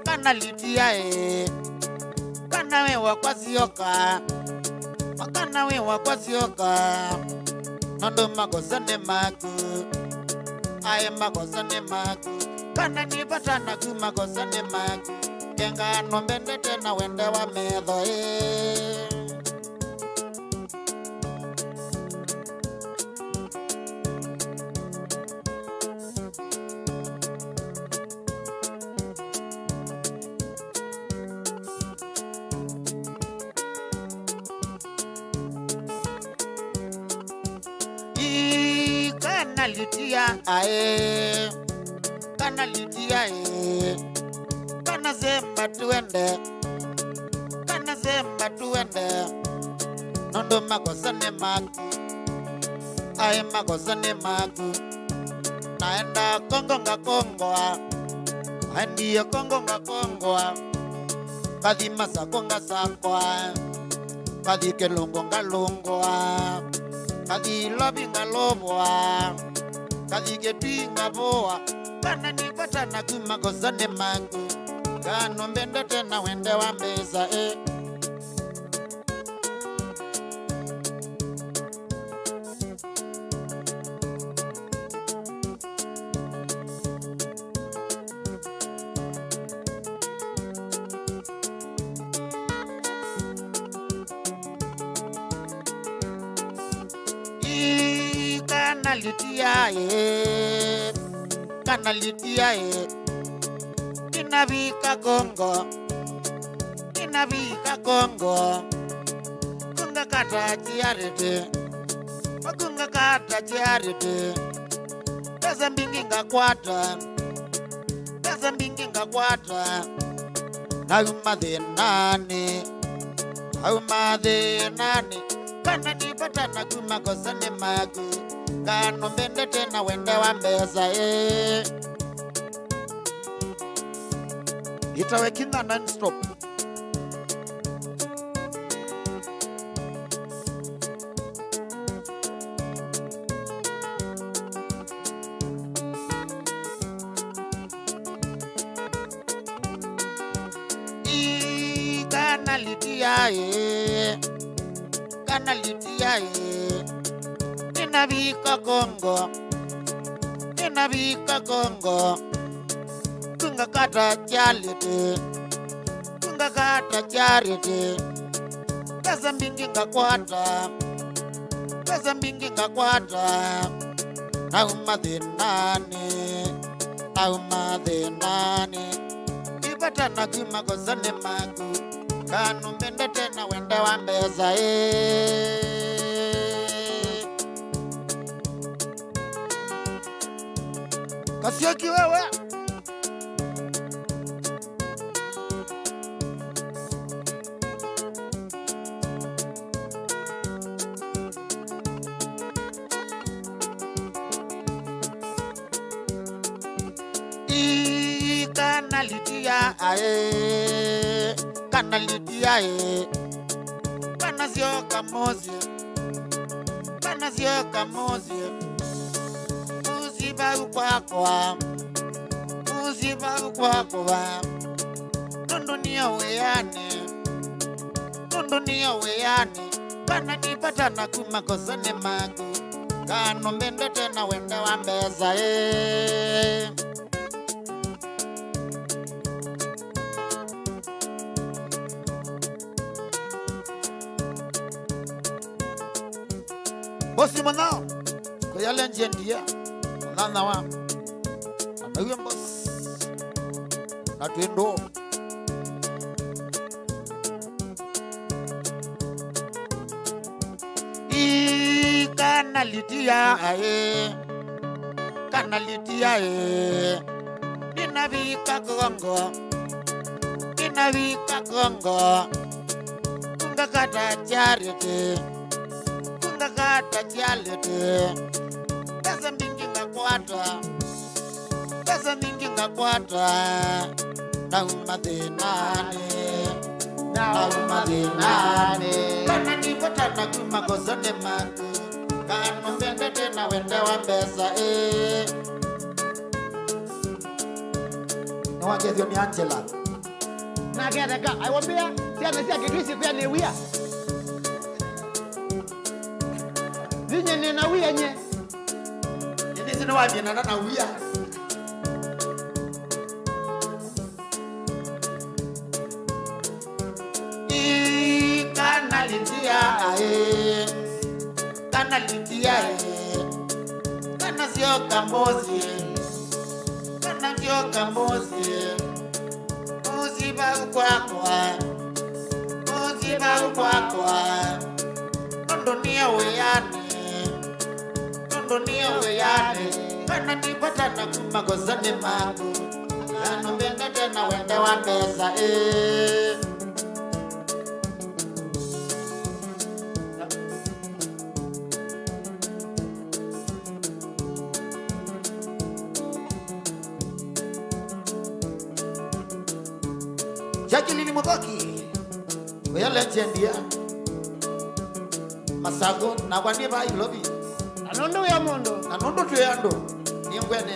Kana litia kana wewa kwa zioka makana wewa kwa zioka nondo magosane maku magosane maku kana nipata na magosane maku kenga nombende tena wende wa medho kana litia kana zemba tuende nondo magosane maku magosane maku naenda Kongo ngakongoa andiye Kongo ngakongoa kadhi masako ngasakwa kadhi kelongo ngalongoa kadhi lobi ngalobwa kadhi getinga boa kana nipata na magosane maku kano mbende tena wende wa mbeza kana litia inabika Kongo kunga kata chiarete pesa mbingi ngakwata aumadhe nani kana nipata na magosane maku kano mbende tena wende wa mbeza itawe kinga non-stop kana litia inabika Kongo kunga kata charity pesa mbingi ngakwata aumadhe nani ipata na magosane maku kano mbende tena wende wa mbeza Kasioki wewe kana litia kana sio kamozi kwakwa muziba kwakwa dunia weyani kana nipata na kumakosa ne mangu kano mbende tena wende wa mbeza bosi manao ko yale njendia nana wa anawe boss na twendo kanalitia ninavika gongo kungakata charity pesa mingi ngakwata naumadhinani kana nipatana kumakosa ne mangu kano mbende tena wende wa mbesa nawakethio ni Angela nageteka aiwambia siana cia kitwisi kwa ne wia zinye ne na wia nye ni zina wabia na wia kana sio kambozi muziba kwakwa dunia weyani kana nipata na kumakosa ne mangu kano mbende tena wende wa mbesa Jacqueline Mutoki Oya legendia Masago na waniba ilobi anondo ya mondo anondo tuyando niengwene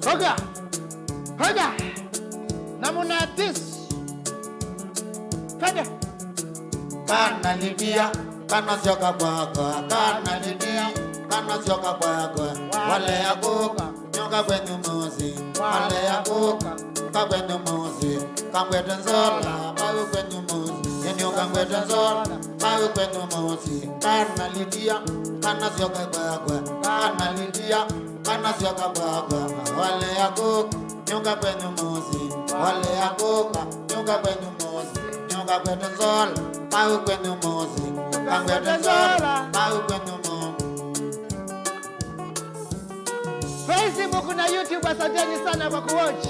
Hoga namuna this Kada kana libia kana syoka kwako kana libia kana syoka kwako wale yakoka nyoka kwenye mozi wale yakoka kagwendo mozi kangwendo nzola bawe kwenye mozi yenyo kangwendo nzola bawe kwenye mozi kana lidia kana syoka kwako kana lidia kana syoka kwako wale yakoka nyoka kwenye mozi wale yakoka nyoka kwenye mozi nyoka kwenye nzola bawe kwenye mozi kangwendo nzola bawe kwenye mozi Facebook na YouTube asanteni sana kwa kuwatch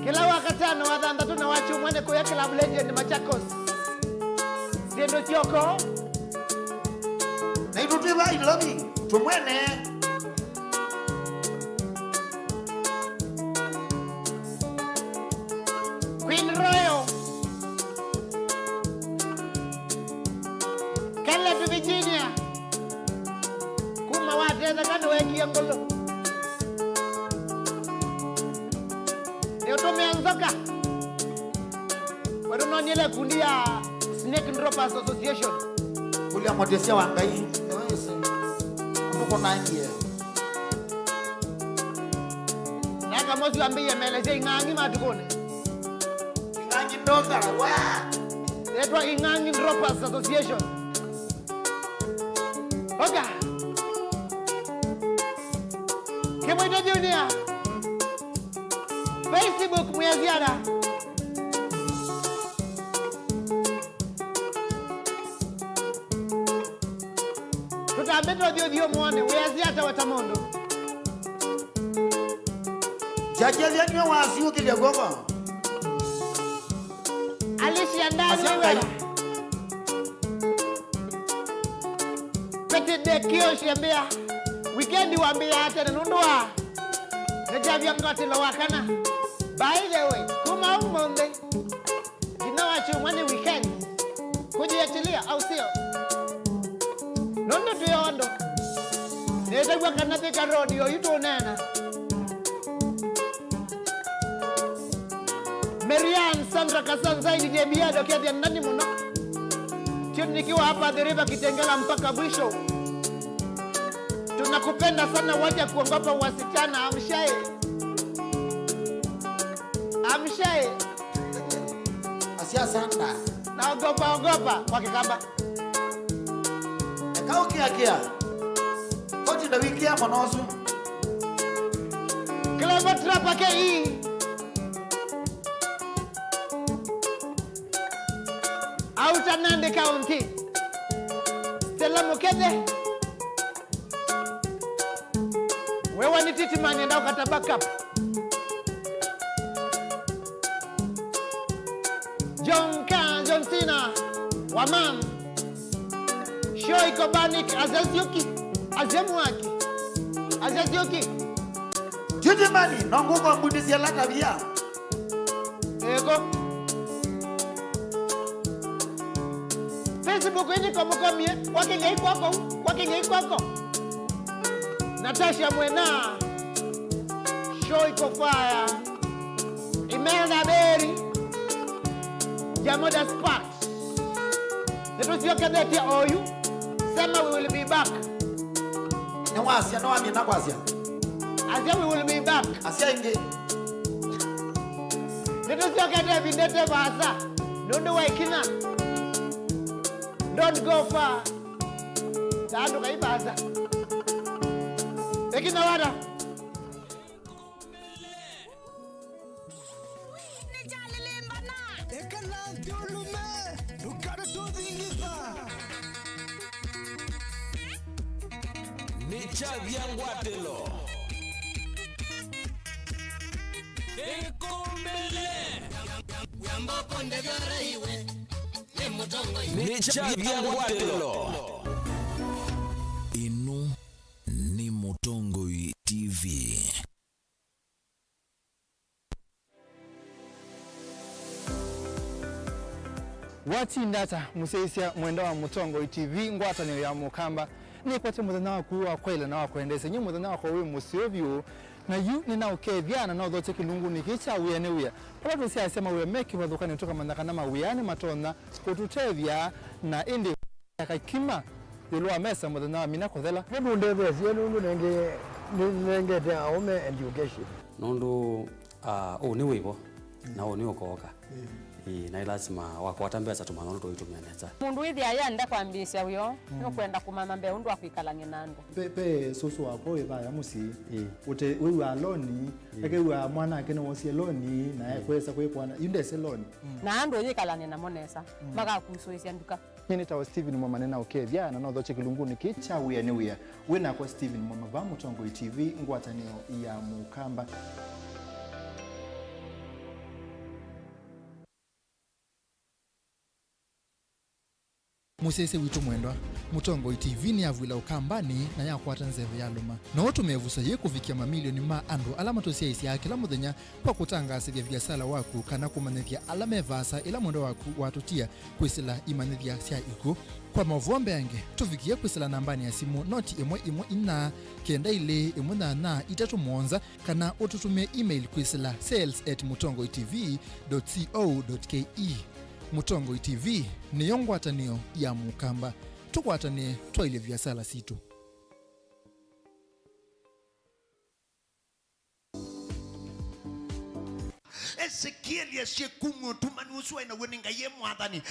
kila wakatano wadhanda tuna wachu mwane kuya Club Legend Machakos Siendo Choko na itutiba ilobi tumwene Queen Royal Kala to Virginia Kuma wateza kano weki ya kolo Tumeanzoka wadu nonyele kundi ya Snake Droppers Association kulia motesia wangai tuko nangie naka mozi wambie meleze ingangi matukone ingangi ndoka wa etwa Ingangi Droppers Association Oga Kemwito Junior Facebook mweziara Tutabeto dio muone weziata watamondo Jajelia niwe wasiu kilia gogo Alicia ndani wewe Pete de kioshi ambia Weekendi wambia hata nunua Najavya mkati la wakana By the way, kuma Monday Ginawachu mwani weekend Kujiachilia au sio Nondo tuyo ondo kwa Kanathika Road yo ito nena. Marian Sandra Kasanza ili jebiado kia nani muno. Tio nikiwa hapa The River Kitengela mpaka mwisho. Tunakupenda sana, wacha kuongopa wasichana. Amshae. Asia sanda. Naogopa kwa Kikamba. Ekao kia. Koti na wiki ya monosu. Clever Trapper KE. Outer Nandi County. Stella Mukede. Wewe ni titi mani ndio kata backup. John Cena. Waman. Shoi Kobanik Azazioki. Azemwaki. Azazioki. Titi mani nongo kwa mbudisi ya lata via. Ego. Facebook ini komukomie. Wakingei kwako. Natasha Mwena. Shoi Kofaya. Imelda Berry. Jamoda Sparks. Netusio kadeti oyu. Sema we will be back. Asia no ami na kwasia. Asia we will be back. Asia inge. Netusio kadeti bindete basa. Nundu waikina. Don't go far. Tando kaibasa. Ekina wada. Chaviangwatelo ni Chaviangwatelo. Inu ni Mutongoi TV. Wati ndata museisia mwendo wa Mutongoi TV ngwata ni ya Mukamba ni kwate muthana waku wa kwela na wakwendese nyu muthana wako wi musiovyo na yu ni na ukethiana na uthoche kilungu ni kicha wiyane wiya pala tusi asema wiya meki wathuka ni toka mandaka na mawiyane matona kututethia na indi yakakima yulwa mesa muthana wa mina kuthela hebu ndevesi nundu nenge te aume education nundu ni wibo na ni ukoka na lazima wakwata mbesa tumanono tuitumia neza mundu ithi ayanda kwambisha uyo no kwenda kumama mbe undu akwikalanye nando pe soso wako ibaya musi ute wewe aloni eke wewe mwana akene wosi aloni na kwesa kwepwana yunde seloni na ando yikalanye na monesa maka kusoisia nduka Nini tawa Steven Mwama na ukethia na nothoche kilunguni kicha wiyane wiya wina kwa Steven Mwama va Mutongoi TV ngwatanio ya Mukamba. Musese witu mwendwa Mutongoi TV ni avwila ukambani na yakwata nzeve ya luma na otumevusa ye kufikia mamilioni ma andu alama tosia isi ya kila muthenya kwa kutangasa vya viasala waku kana kumanethia alama evasa ila mwendo waku watutia kwisila imanethia sia iku kwa mavombe yange tufikie kwisila nambani ya simu noti imwe ina kenda ile na itatu mwonza kana ututumia email kwisila sales@mutongoitv.co.ke. Mutongoi TV ni yongwatanio ya Mukamba tukwatane twaile viasala situ. Ezekiel yeshekumu tumanusu ina weninga ye mwadhani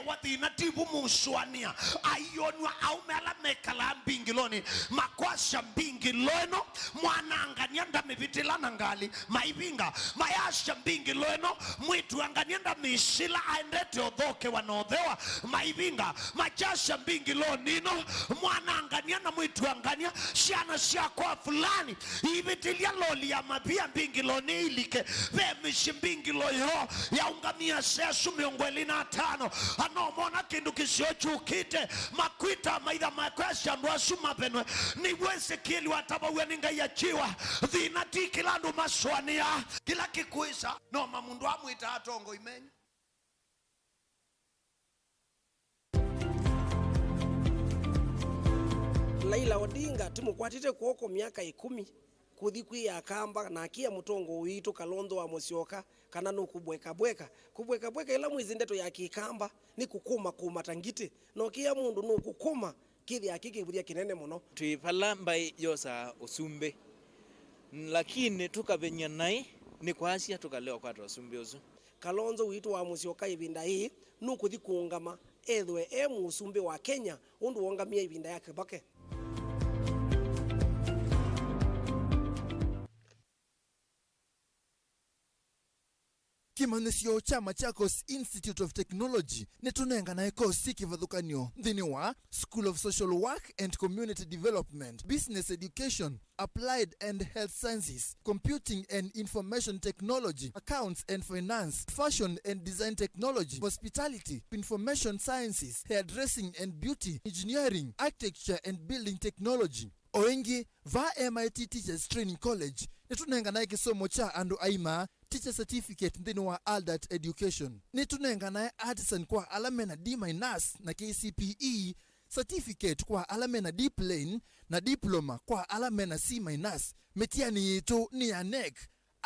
wati inatibu muswania ayonwa aumela mekala mbingiloni makwasha mbingilono mwananga nyanda mivitilana ngali maibinga mayasha mbingilono mwitu anganyenda mishila aendete odhoke wanaodhewa maibinga majasha mbingilonino mwananga nyanda mwitu anganya shiana shakwa fulani ibitilia loli ya mabia mbingiloni ilike vemishi mbingilo yo ya ungamia sesu miongweli na tano anomona kindu kisiyochukite makwita maitha makwesha nduasuma benwe ni Ezekieli wataba weninga yachiwa dhina tikilandu maswania kila kikuisa no mamundu amwita atongo imeni. Raila Odinga tumukwatite kuoko miaka 10 kuthi kwia kamba na akia mutongo witu Kalonzo wa Musyoka kana no kubweka ila mwizi ndeto ya kikamba ni kukuma tangiti no kia mundu no kukuma kithi akikivuria kinene muno twipala mbai yosa usumbe lakini tukavenya nai ni kwasia tukaleo kwa usumbe uzu Kalonzo witu wa Musyoka ibinda hii nukuthi kuungama ethwe musumbe wa Kenya undu wongamia ibinda yake bake. Kimanisio cha Machakos Institute of Technology netunenga na ekosi kivathukanio nthini wa School of Social Work and Community Development, Business Education, Applied and Health Sciences, Computing and Information Technology, Accounts and Finance, Fashion and Design Technology, Hospitality, Information Sciences, Hairdressing and Beauty, Engineering, Architecture and Building Technology. Oengi va MIT Teachers Training College netunenga na kisomo cha andu aima teacher certificate nthini wa adult education. Netunenga na artisan kwa alamena D- na KCPE certificate kwa alamena D plain na diploma kwa alamena C-. Metiani yetu ni ya NEC,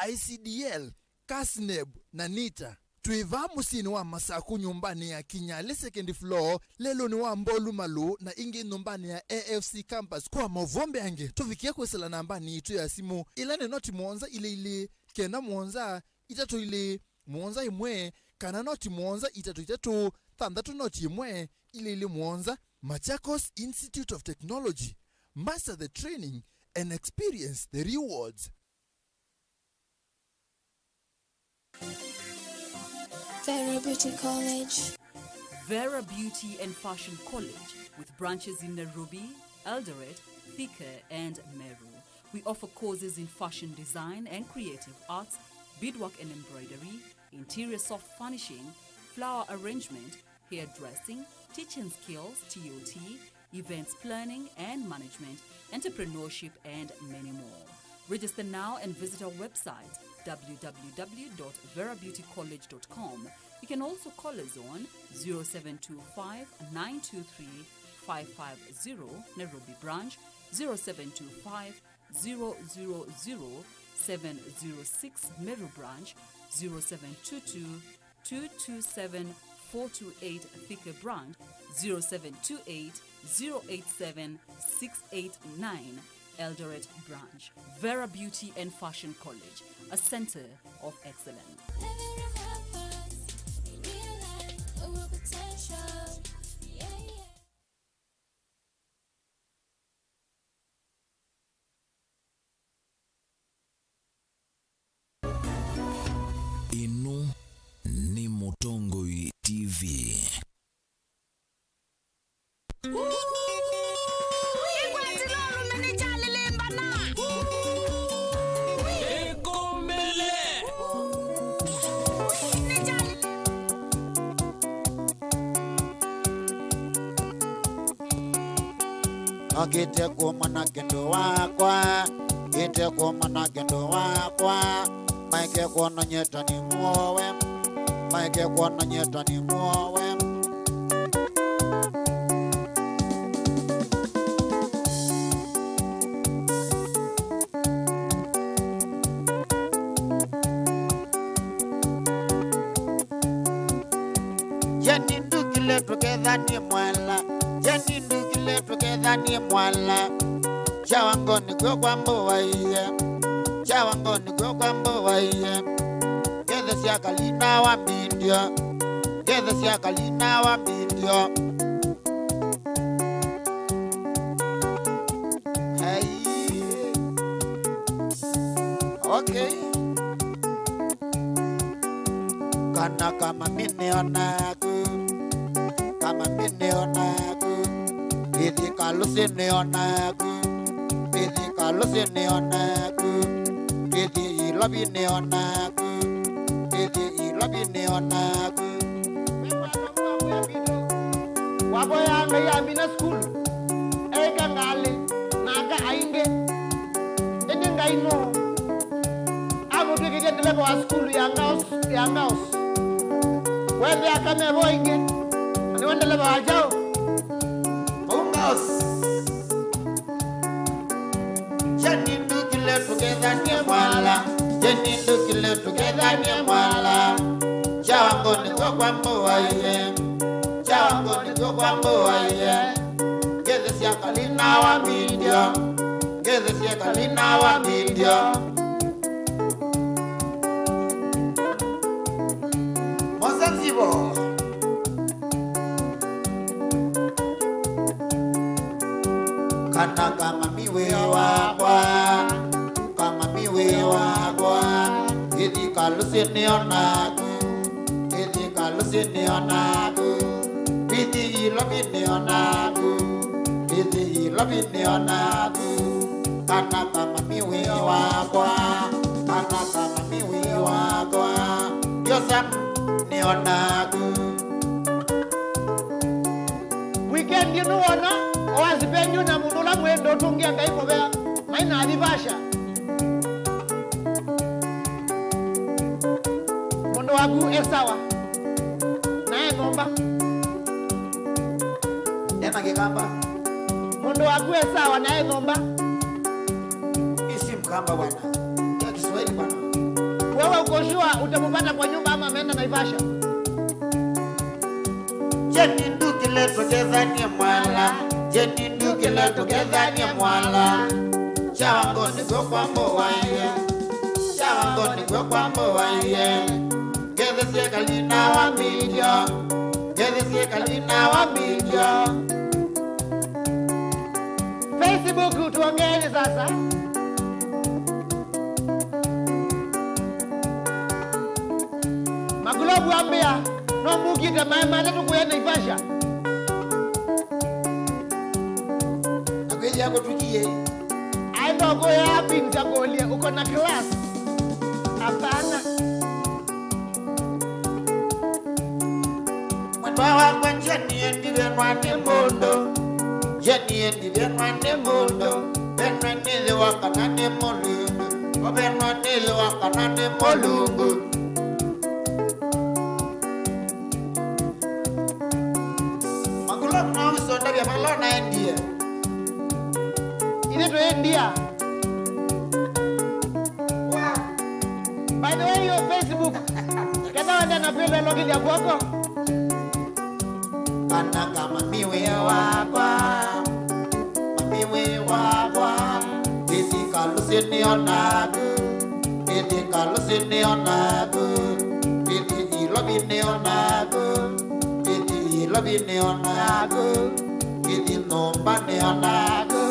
ICDL, KASNEB na NITA. Tuiva musini wa Masaku nyumbani ya Kinyale second floor, lelo ni wa Mbolu Malu na ingi nyumbani ya AFC campus. Kwa mavombe yange tufikia kwesela nambani itu ya simu ilane noti muonza ile kena muonza itatu ile muonza imwe kana noti muonza itatu thandatu noti imwe ile muonza. Machakos Institute of Technology, master the training and experience the rewards. Vera Beauty College. Vera Beauty and Fashion College with branches in Nairobi, Eldoret, Thika and Meru. We offer courses in fashion design and creative arts, beadwork and embroidery, interior soft furnishing, flower arrangement, hairdressing, teaching skills, TOT, events planning and management, entrepreneurship and many more. Register now and visit our website www.verabeautycollege.com. You can also call us on 0725 923 550 Nairobi branch, 0725 000 706 Meru branch, 0722 227 428 Thika branch, 0728 087 689 Eldoret branch. Vera Beauty and Fashion College, a center of excellence. Inu ni Mutongoi TV. Gite kumana kendo wakwa, gite kumana kendo wakwa, maike kuona nyeta ni muowe, maike kuona nyeta ni muowe. Jeni ndukile together ni mwala, jeni ndukile together ni mwala. Chawangoni kwa kwambo waiye, chawangoni kwa kwambo waiye. Gede siya kalina wa mbindio, gede siya kalina wa mbindio. Hey, okay. Kana kama mineonaku, kama mineonaku, idi kalusineonaku, idi kalusineonaku, idi ilabineonaku, idi ilabineonaku. Wabo yanga ya mina school eka ngale naga ainge ende ngaino abo kike ndele kwa school ya ngaos wende akame boinge ani wendele ba jao ngaos tukethanie mwala jeni ndukile tukethanie mwala chawango niko kwa mboa iye chawango niko kwa mboa iye geze sia kalina wa media geze sia kalina wa media Mozanzibo kana kama miwe wakwa kama miwe wakwa idi kalusini onaku idi kalusini onaku idi ilobini onaku idi ilobini onaku kana kama miwe wakwa kana kama miwe wakwa yosam ni onaku weekend you know ona owazipenyu na mundu la mwendo tungia ngaipo bea maina alivasha mundu wagu esawa nae ngomba tena kikamba mundu wagu esawa nae ngomba isi mkamba bwana ya Kiswahili bwana wewe ukoshua utamupata kwa nyumba ama ameenda Naivasha jeni ndukile tukethanie mwala jeni ndukile tukethanie mwala chawango niko kwa mboa iye chawango niko kwa mboa iye geze sie kalina wa media geze sie kalina wa media Facebook tuongeeni sasa Magulobu ambia no mukite maemane tukuye Naivasha akweli yako tukie aendo go ya pinja golie uko na class hapana mwendwa wangu jeni ndiwe mwane mundo jeni ndiwe mwane mundo benwe nile wakanane molungu obenwa nile wakanane molungu Sonda malona India. Ile to India. Wow. By the way, your Facebook. Kada wanda na pele login ya kwako. Kana kama miwe wakwa. Miwe wakwa. Iti kalusini onaku. Iti kalusini onaku. Iti ilobini onaku. Iti ilobini onaku. Idi nomba neonago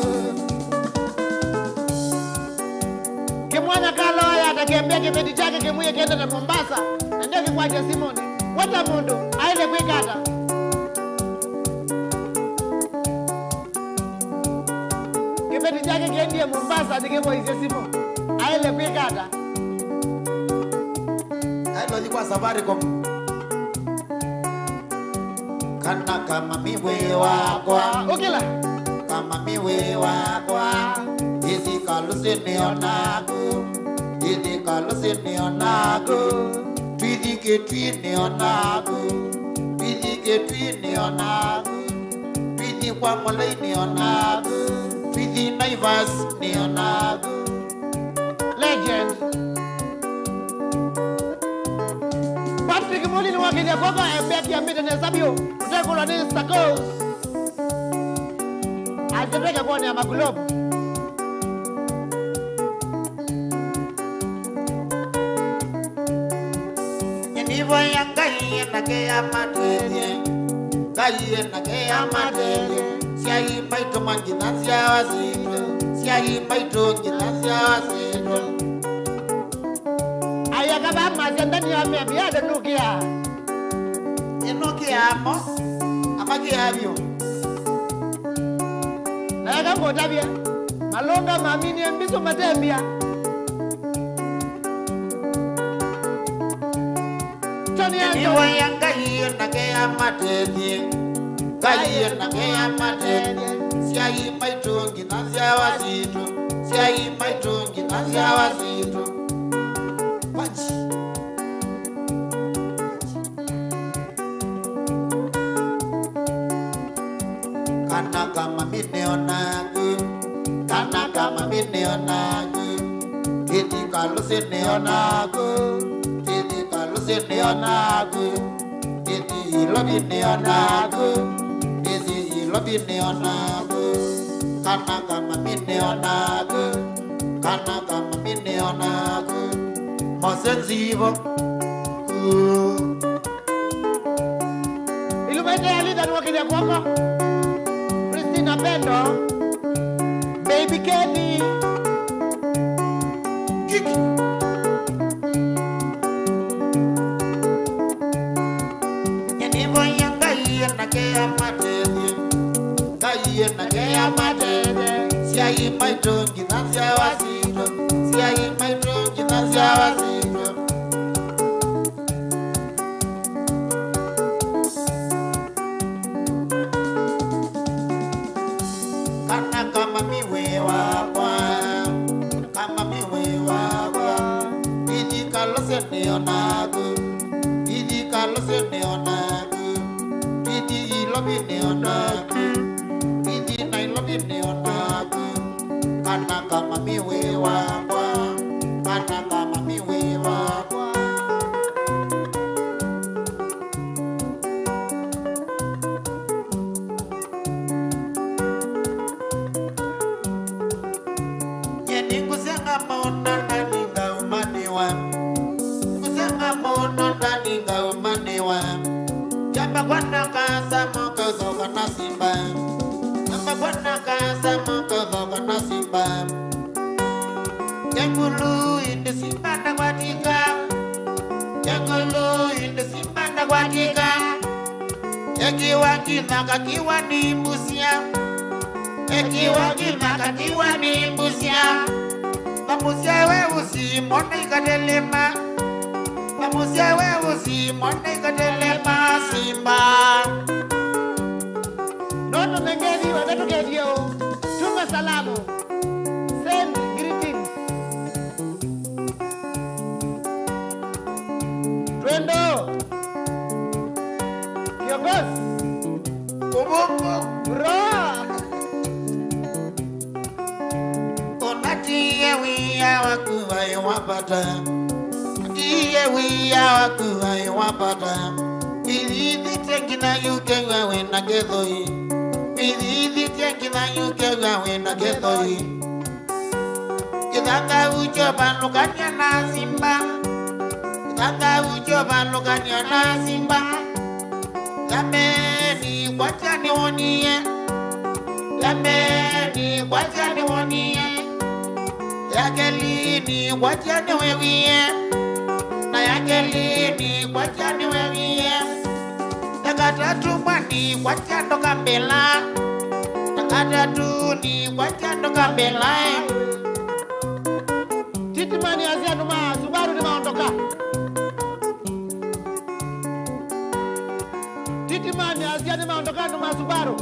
Kimwana kaloya atakiambia kipindi chake kimuye kienda na Mombasa na ndio kikwacha Simoni wata mundu aile kwikata kipindi chake kiendie Mombasa nikimbo ize Simoni aile kwikata ailo likuwa Safaricom kana kama miwe wakwa ukila kama miwe wakwa isi kalusini onaku isi kalusini onaku twidhike twini onaku twidhike twini onaku twidhi kwa Molaini onaku twidhi Naivas ni onaku legend Patrick Molini wakija kwako embeki ambite na sabio utekula ni Stakos azipeka kwa ni ya Magulobu Nivo ya ngai na ke ya matele ngai na ke ya matele siai maito mangina sia wasito siai maito ngina sia wasito aya kaba mazendani ya mimi ya nukia enokia mo amaki avyo na kama tabia malonga mamini mbiso matembia Nivo ya ngai na ke ya matele ngai na ke ya matele siai maito ngina sia wasito siai maito ngina sia wasito Panchi kana kama mineonagu kana kama mineonagu Titi kalusini onaku, titi kalusini onaku, titi ilobini onaku, titi ilobini onaku, kanaka mamini onaku, kanaka mamini onaku, mosenzivo. Ilumete alida ni wakili ya kwako Christina Pendo Baby Kenny Kiki Yenivo yanga iye na kea matete Kaiye na kea matete Siya imaito kinazia wasito Siya imaito kinazia wasito Kama miwe wakwa, kama miwe wakwa, idi kalose neonagu, idi kalose neonagu, idi ilobi neonagu, idi nailobi neonagu, kana kama miwe wakwa, kana kama miwe wakwa. Yamba kwana kasa moko zoga na simba. Yamba kwana kasa moko zoga na simba. Yangulu indi simba na kwatika. Yangulu indi simba na kwatika. Ekiwa kinaka kiwa ni mbusia. Ekiwa kinaka kiwa ni mbusia. Mamusia we usi mone ikadelema. Mamusia we usi mone ikadelema simba. Nono mengeni wabetu kedio Tuma salamu Send greetings Twendo Kiongozi Kubungu Bro Onatiye wiya wakuwa iwapata. Iye wiya wakuwa iwapata. Ididi tengina yuke wawe na gedoi. Ididi tengina yuke wawe na gedoi. Kitanga ucho banukanya na simba. Kitanga ucho banukanya na simba. Yameni kwachani woniye. Yameni kwachani woniye. Yakelini kwachani wewiye. Na yakelini kwachani wewiye. Takatatu mwani kwachando kambela. Takatatu ni kwachando kambela. Titimani azia numa Subaru ni maondoka Titimani azia ni maondoka numa Subaru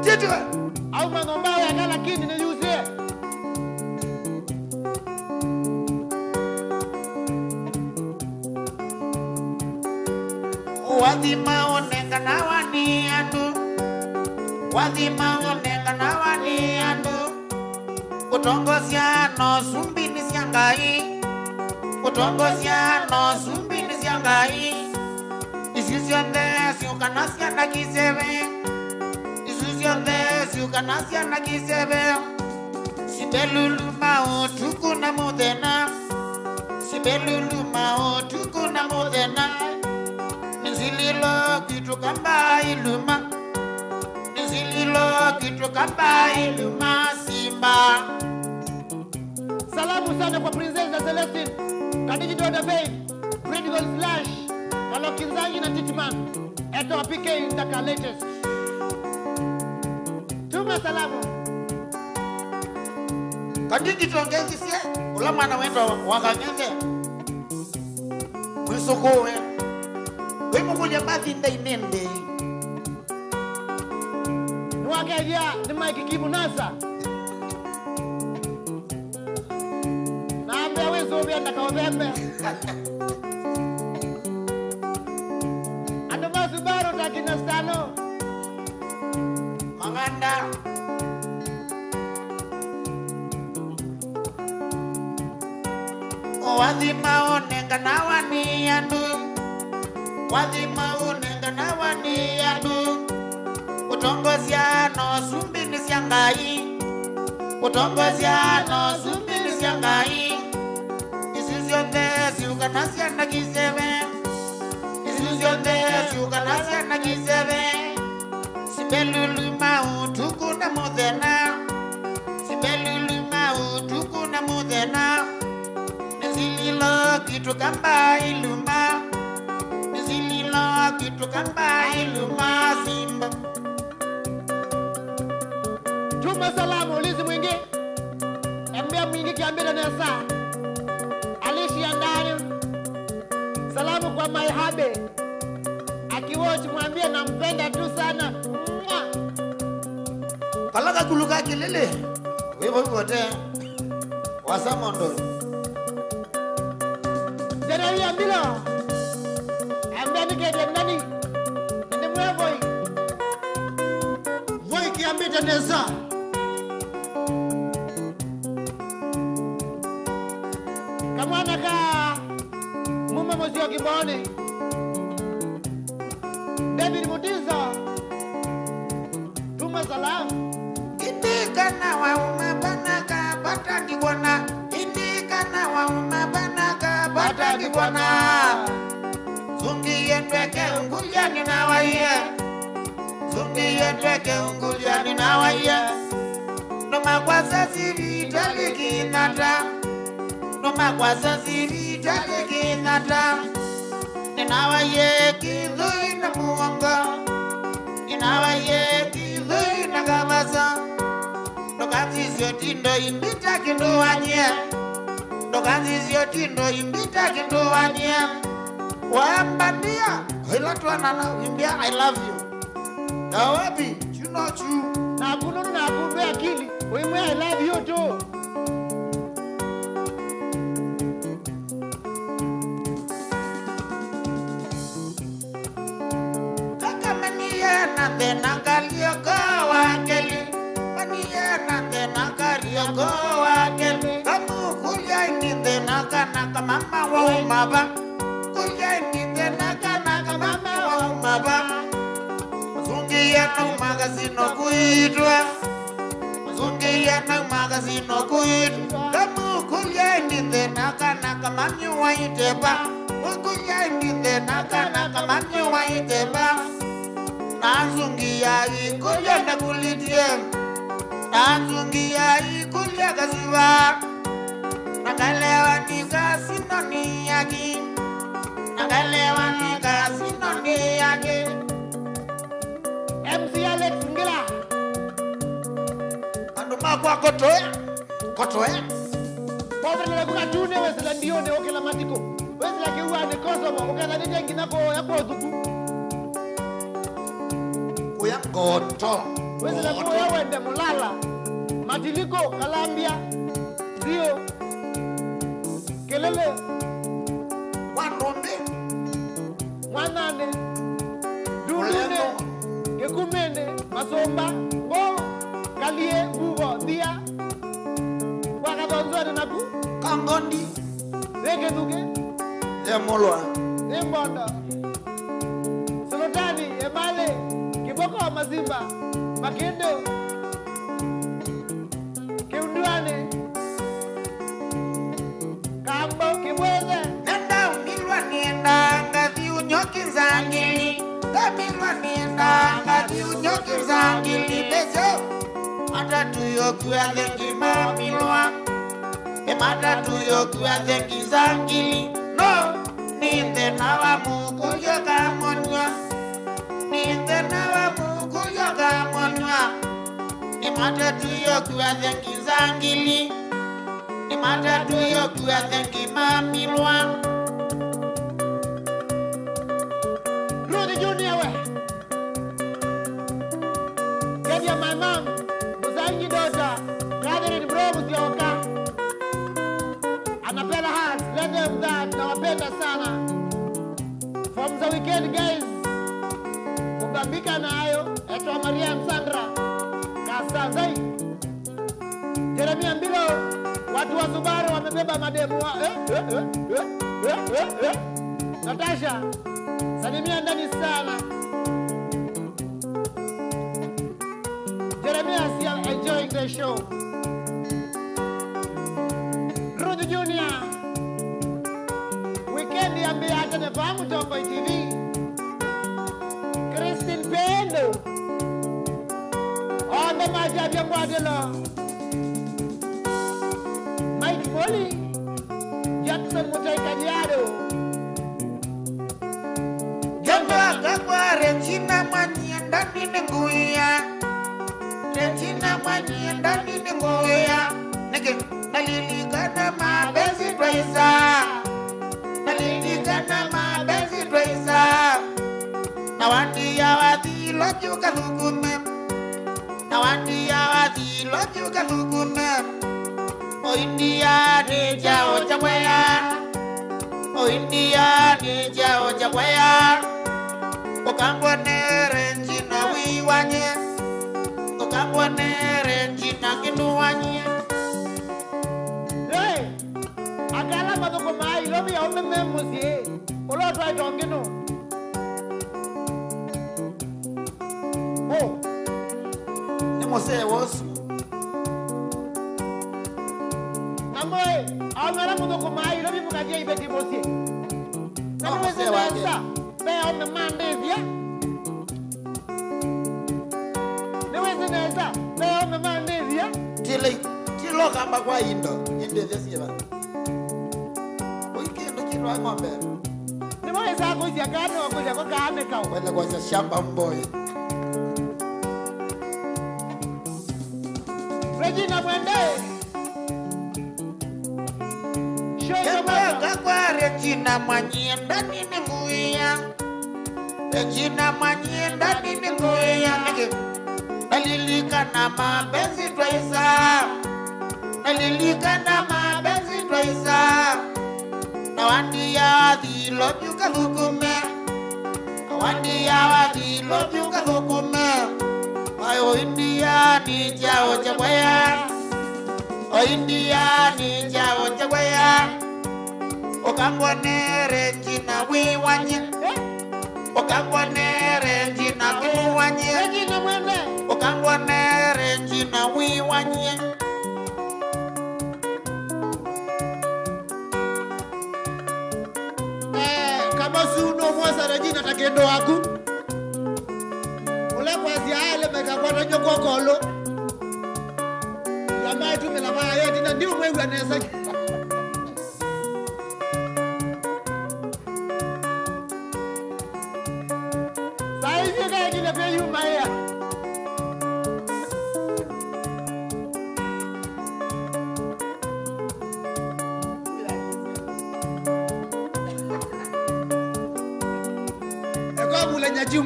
Titima au mangombawe ya kala kini niliuzie Wadima onenga na wani andu. Wadima onenga na wani andu. Kutongozia no sumbi ni siangai. Kutongozia no sumbi ni siangai. Isusionde siukanasia na kisebe. Isusionde siukanasia na kisebe. Sibeluluma otuku na mudena. Sibeluluma otuku na mudena. Nizililo kitu kamba iluma. Nizililo kitu kamba iluma simba. Salamu sana kwa Princess Celestine Kadiji Doda Bay Critical Slash Kalokinzangi na Titiman Eto wapike indaka latest Tuma salamu Kadiji tuongezi siya ulama na wendo wakanyenge Mwisokowe Wimo kuja bathi nda inende Nuwakedia ni Mike Kimunasa Naambia wezo ubienda kaozembe Adoma Subaru takina stano Manganda wadhima onenga na waniandu wadhima onenga na waniandu utongoziano sumbini syangai utongoziano sumbini syangai isizionde siukanasya na kiseve isizionde siukanasya na kiseve sibeluluma utuku na mudhena sibeluluma utuku na mudhena nizililo kitu kamba iluma nizililo kitu kamba iluma simba. Tuma salamu ulizi mwingi embea mwingi kiambira nesa alishi ya ndani. Salamu kwa Maihabe akiwochi mwambie nampenda tu sana. Kalaka kuluka kilele wewe wote wasamondo Jeremy Ambilo embea nikede nani ni mwevoi voi kiambita nesa kamwana ka mume mozio kibone David Mutiso tuma salamu indikana wa umabanaka bataki bwana indikana wa umabanaka bataki bwana zungi yendweke unguliani na waiye zungi yendweke unguliani na waiye noma kwa sasi vitali kinata noma kwa sasi vitali kinata nina waiye kidhui na muongo nina waiye kidhui na kabasa ndokanzizyo tindo imbita kinduwanye ndokanzizyo tindo imbita kinduwanye wambandia hilatwanana wimbia I love you nawapi chinochu na kununu na kumbe akili wimwe I love you too. kaka maniye na tena kaliogo wakeli maniye na tena kaliogo wakeli kamu kulia ni tena kana kama mama wa umaba kulia ni tena kana kama mama wa umaba zungia na magazino kuitwa zungia na magazino kuitwa kamu kulia ni tena kana kama nyua iteba kulia ni tena kana kama nyua iteba nazungia ikulia na kulitie nazungia ikulia kaziva nakalewa nikasino ni yaki nakalewa nikasino ni yaki MC Alex Ngila anduma kwa kotoya pobre le kuna tune wesela ndione okela matiko wesela kiwa ni Kosovo okela nje nginako yako zuku uya ngoto wesela kwa wende mulala matiliko kalambia ndio kelele wanonde mwanane dulune kekumene masomba bo kalie bubo dia wakadonzone naku kangondi rege duke emolwa embondo Sultani Emale Kiboko Mazimba Makendo Kiunduane Kambo Kibweze nenda umilwa nienda ngazi unyoki zangili kamilwa nienda ngazi unyoki zangili bezo matatu yokuya zengi mamilwa matatu yokuya zengi zangili no ninde na wa mukuyo kamonwa ninde na wa mukuyo kamonwa matatu yokuya zengi zangili matatu yokuya zengi mamilwa Rudy Junior we Get your my mom Muzangi daughter Catherine Bro Muzioka Anapenda heart Let them that nawapenda sana From the weekend guys Kubambika na ayo Etwa Mariam Sandra Kasanzai Jeremy Ambilo Watu wa Subaru wame beba mademu wa Natasha, salimia ndani sana. Jeremiah is here enjoying the show. Ruth Junior, weekend ya Mbiata na Fahamu Tomboy TV. Christine Pendo, on the Maja Guadelo. Mike Molly, Jackson Mutai Kajiado. Regina Manienda Ninguya, Regina Manienda Ninguya, Nigga, Nalili Gana, my busy bracer, Nalili Gana, my busy bracer. Now, I the lot you can look now, I the lot you can look oh, India, Nija, Ojawaya, oh, India, Nija, Ojawaya. Okangwane renjina wiwanye, okangwane renjina kinuwanye. Hey, akala madoko mai lobi ya umeme musie, ulo twa itongino. Oh, ni mose wosu. Namoe, akala madoko mai lobi mukaje ibeti musie. Namoe se wansa. Bea on the Mandevia. The way Nessa, Bea on the Mandevia. Tilo kamba kwa indo, this year. We can't look in my bed. The more is I go to your garden or go to your garden. When there was a shambam boy. Regina Monday. Regina Manienda Ninguya, Regina Manienda Ninguya, Nalilika Nama Benzi Tracer, Nalilika Nama Benzi Tracer. Now, Andia, the love you can look me. Andia, the love you can look me. Oh, India, Ninja, Ojawaya. Oh, India, Ninja, Ojawaya. Okangwane Regina wiwanye, Okangwane Regina wiwanye, Regina mwende, Okangwane Regina wiwanye. Kama suno mwasa Regina takendo waku. Ule kwa ziaele meka kwa tojo kwa kolo. Yamai tu mela maa yeti na ndiu mwengu anesa.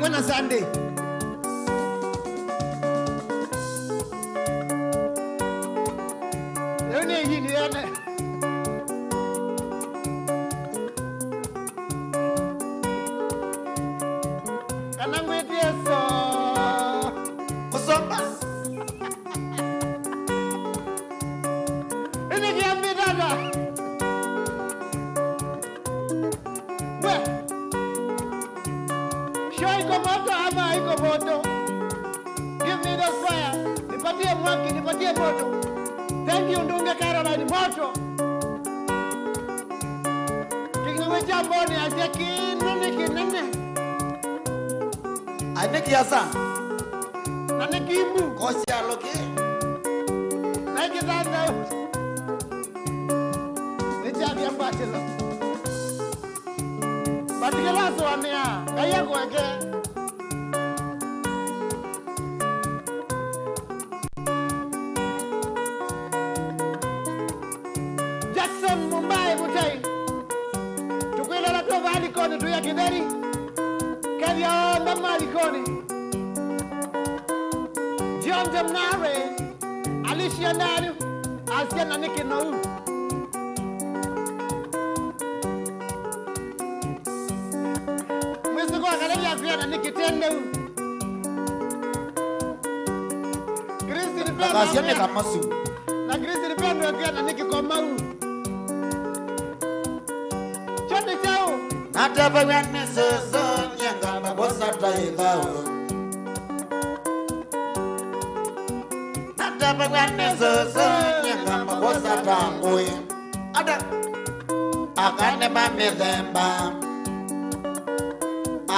Mwana Sunday. Leo ni hii ni yana. Kana ngwetieso. Kusomba. Ini kiambi dada. Moto. Give me the fire. Nipatie mwaki, nipatie moto. Thank you Ndunga Caroline moto. Kingwe jamboni asia kinene kinene. Aneki asa. Aneki imbu. Kosi aloke. Naki zanda. Nichabi ambatelo. Batikela so amea. Kaya kwake. Koni tu ya kideri Kevya onda malikoni John Jamnare Alicia Nanu Asia na Niki Nou Mwisi kwa kare ya kuya na Niki Tendeu Kristi ni pendo Kasi ya meka masu Na Kristi ni pendo ya kuya na Niki Komau Natapagane soso nyanga mabosa taigao. Natapagane soso nyanga mabosa tangui. Ada akane mamedemba.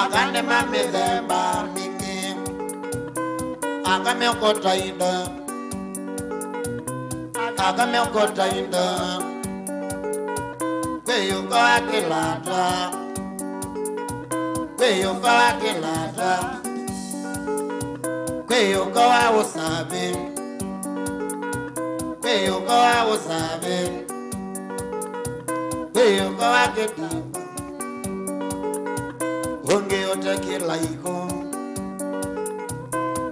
Akane mamedemba mingi. Akame okota inda. Akame okota inda. Kweyo kwa kilata. Kweyo kwa kilata. Kweyo kwa usabi. Kweyo kwa usabi. Kweyo kwa kitamba. Honge ote kila iko.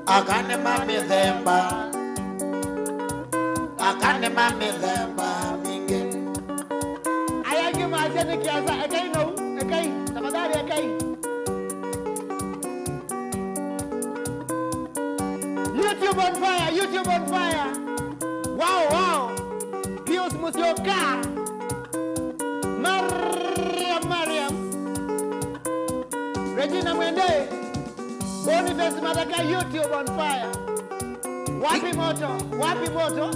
Akane mamedemba. Akane mamedemba mingi. Ayagi maasani kiasa ekai no ekai tafadhali ekai. YouTube on fire, YouTube on fire. Wow, wow. Pius Musyoka. Mariam. Regina Mwende. Boniface Madaka, YouTube on fire. Wapi moto? Wapi moto?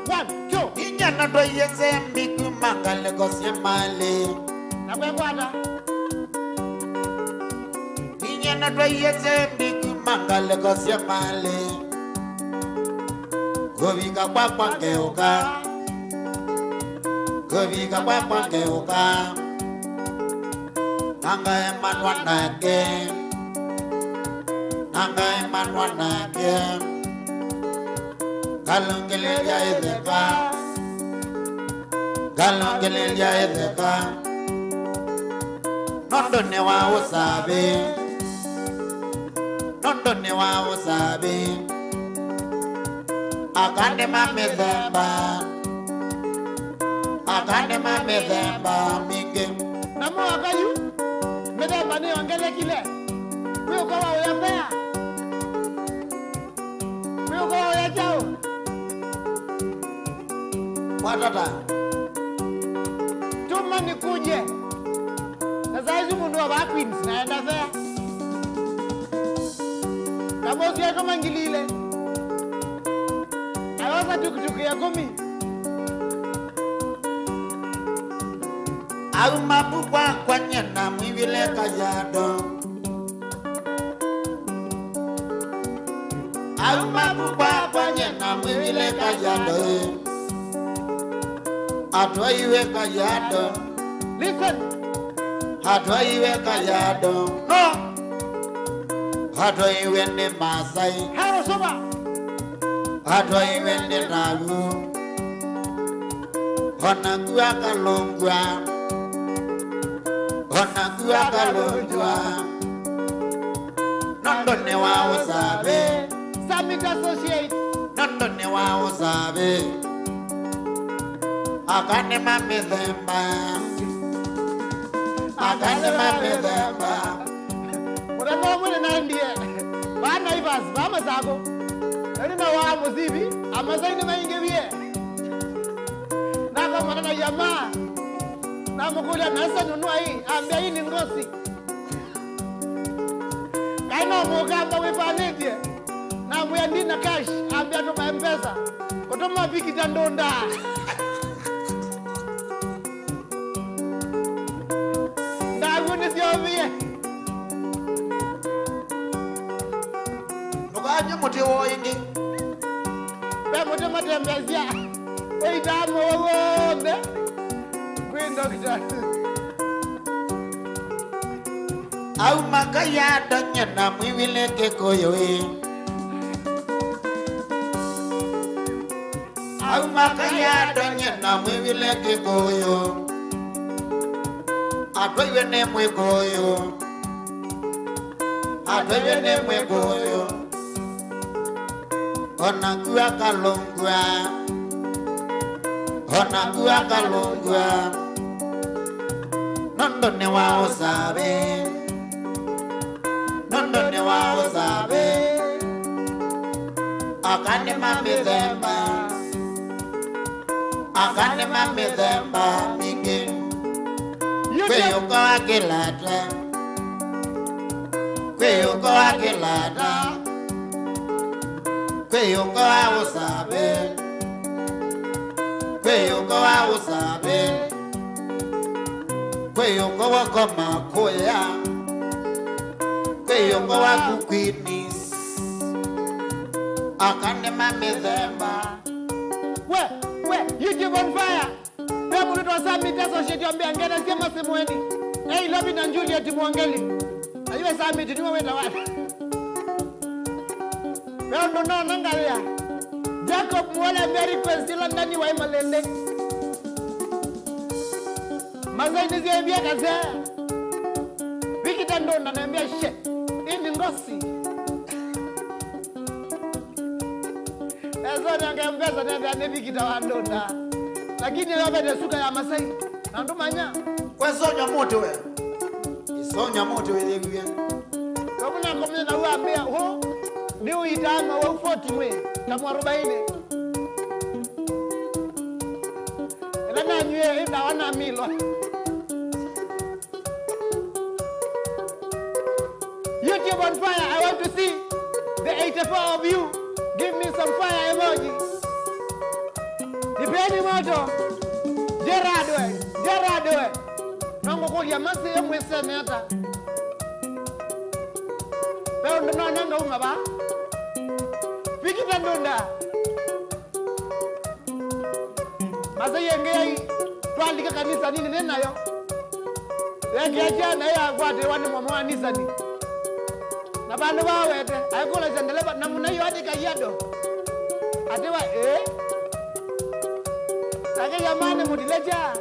1, 2. Inyana do yezembi kumangale kosye mali. Nakwengwata. Inyana do yezembi kumangale kosye mali. Govika kwa ngeuka. Govika kwa ngeuka. Nanga emanwa nage. Nanga emanwa nage. Galungelelia edeka. Galungelelia edeka. Nondo ne wa usabe. Nondo ne wa usabe. Akande mamedemba. Akande mamedemba mingi. Namo akayu. Medemba ni wangele kile. Kuyo kwa uyafea. Kuyo kwa uyajao. Watata. Tuma nikuje. Na saizi mundu wa Queens naenda fea. Kama usiya kama ngilile. Naweza tukutuku ya 10. Au mapukwa kwa nyena mwivile kajado. Au mapukwa kwa nyena mwivile kajado. Atwa iwe kajado. Listen. Atwa iwe kajado. No. Atwa iwe ni Masai. Haro soba. Atwa iwe ni Nagu. Honakua kalungwa. Honakua kalungwa. Nondo ne wa usabe. Summit Associate. Nondo ne wa usabe. Akane mamedemba. Akane mamedemba. Urembo mwene na ndiye. Bana ibas, bama zako. Nani na wa muzibi, amazaini maingebie. Nako mwana na jamaa. Na mkulia nasa nunua hii, ambia hii ni ngosi. Kaina mugamba wepanetie. Na muyandina cash, ambia tuma M-Pesa. Kutuma viki tandonda. Ndaguni siovie. Nukanyo muti woingi. Pe muti matembezia. Weitamo wawombe. Queen Doctor. Au makaya donyana mwivile kekoyoe. Au makaya donyana mwivile kekoyo. Atwa iwe ne mwekoyo. Atwa iwe ne mwekoyo. Onakua kalungwa. Onakua kalungwa. Nondo ne wa usabe. Nondo ne wa usabe. Akane mamedemba. Akane mamedemba mingi. Kweyuko akilata. Kweyuko akilata. Kweyuko ausabe. Kweyuko ausabe. Kweyuko wako makoya. Kweyuko wako kwinis. Akane mamizemba. YouTube on fire. Wewe mtu wa Summit Associate ambia ngena sema semweni. Hey, Lobby na Juliet Mwangeli. Ayuwa Summit ni wenda wapi? Wewe ndo nangalia. Jacob Mwala Mary Kwestila ndani wa Malende. Mazaini ziambia kaze. Wiki tando ananiambia she. Ini ngosi. Ezo ngembeza nenda nebiki tawandonda. Lakini leo bado suka ya Masai. Na ndo manya. Kwesonya moto wewe. Isonya moto wewe hivi. Kama na na uambia ho ni uitama wa 40 mwe kama 40. Nana nywe ina wana milo. YouTube on fire. I want to see the 84 of you. Give me some fire emoji. Nipeni moto. Gerard we. Nango kwa ya masi ya mwese hata. Pero ndo nanga unga ba. Fikita ndonda. Masa yengei twandika kanisa nini nenayo. Yengea jana ya kwate wani mwamuanisa ni. Na bandu bawete ayikola sendeleba namuna yo adika yado. Atewa Sake yamane mutileja.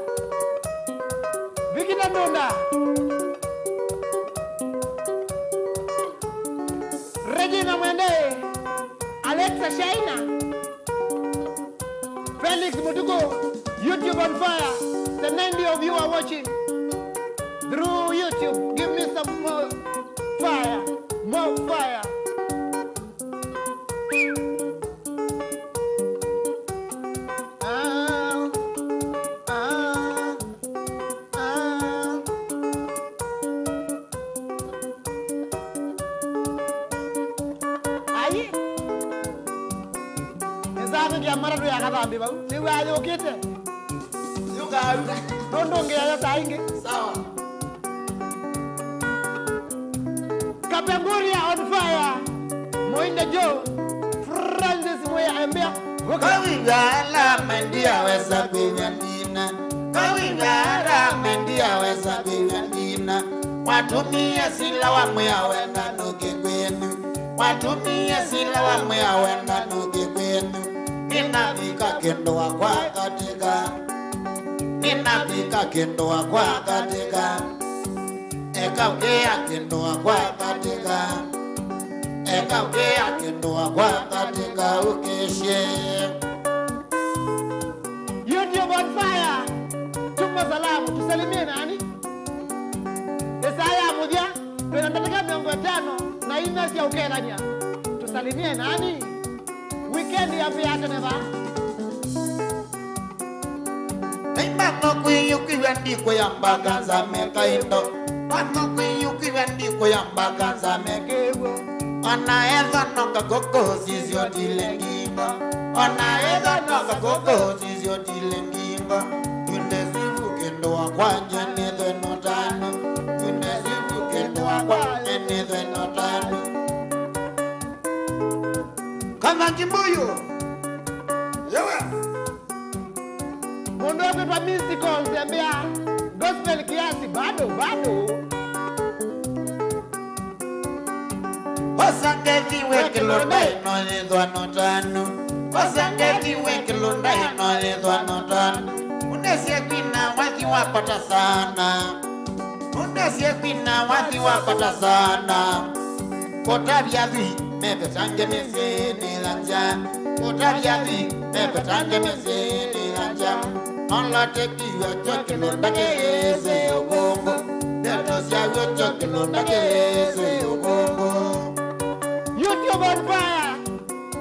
Vikita ndonda. Regina Mwende. Alexa Shaina. Felix Mutuko. YouTube on fire. The 90 of you are watching through YouTube. Give me some more fire. More fire. Maradu ya kadhambi bau. Siwa ayo kite. Yuka ayo. Tondonge ya sainge. Sawa. Kapenguria on fire. Moinde Joe. Francis Moya ambia. Kawigala mendia weza binyandina. Kawigala mendia weza binyandina. Watumie sila wa mwea wenda nuke kwenu. Watumie sila wa mwea wenda nuke kwenu. Ninapika kendo wa kwa katika. Ninapika kendo wa kwa katika. Eka ukea kendo wa kwa katika. Eka ukea kendo wa kwa katika ukeshe. YouTube on fire. Tuma salamu. Tusalimie nani? Esaya Mudia. Tunataka miongo 5 na email ya ukelanya. Tusalimie nani? Weekend ya viatu neva. Mano kuyuki wendi kuyamba kanza mekaindo. Mano kuyuki wendi kuyamba kanza mekewo. Ona eza noka koko zizio tilengingo. Ona eza noka koko zizio tilengingo. Tunesifu kendo wa kwanya nidwe notano. Tunesifu kendo wa kwanya nidwe notano. Kama Kimbuyu. Yewe. Mundo kwa musical zembea gospel kiasi bado. Osangeti wekilonda ino lidwa notano. Osangeti wekilonda ino lidwa notano. Unesie kwina wathi wapata sana. Unesie kwina wathi wapata sana. Kota viazi mepe tange meseni lanja. Kota viazi mepe tange meseni lanja. Onla teki yocho kilonda kese ugongo. Detosia yocho kilonda kese ugongo. YouTube on fire.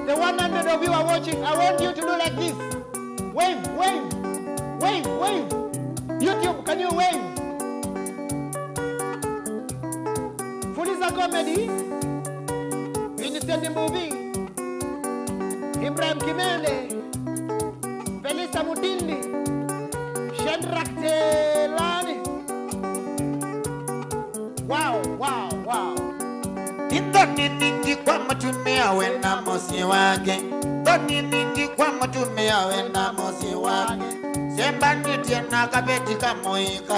The 100 of you are watching. I want you to do like this. Wave. YouTube, can you wave? Comedy, Vincent Movie, Ibrahim Kimele, Felisa Mutindi, Shedrak Telani. Wow, wow, wow. Ndoni ningi kwa matumia wena mosi wake. Ndoni ningi kwa matumia wena mosi wake. Semba nitiena kabeti kamoika.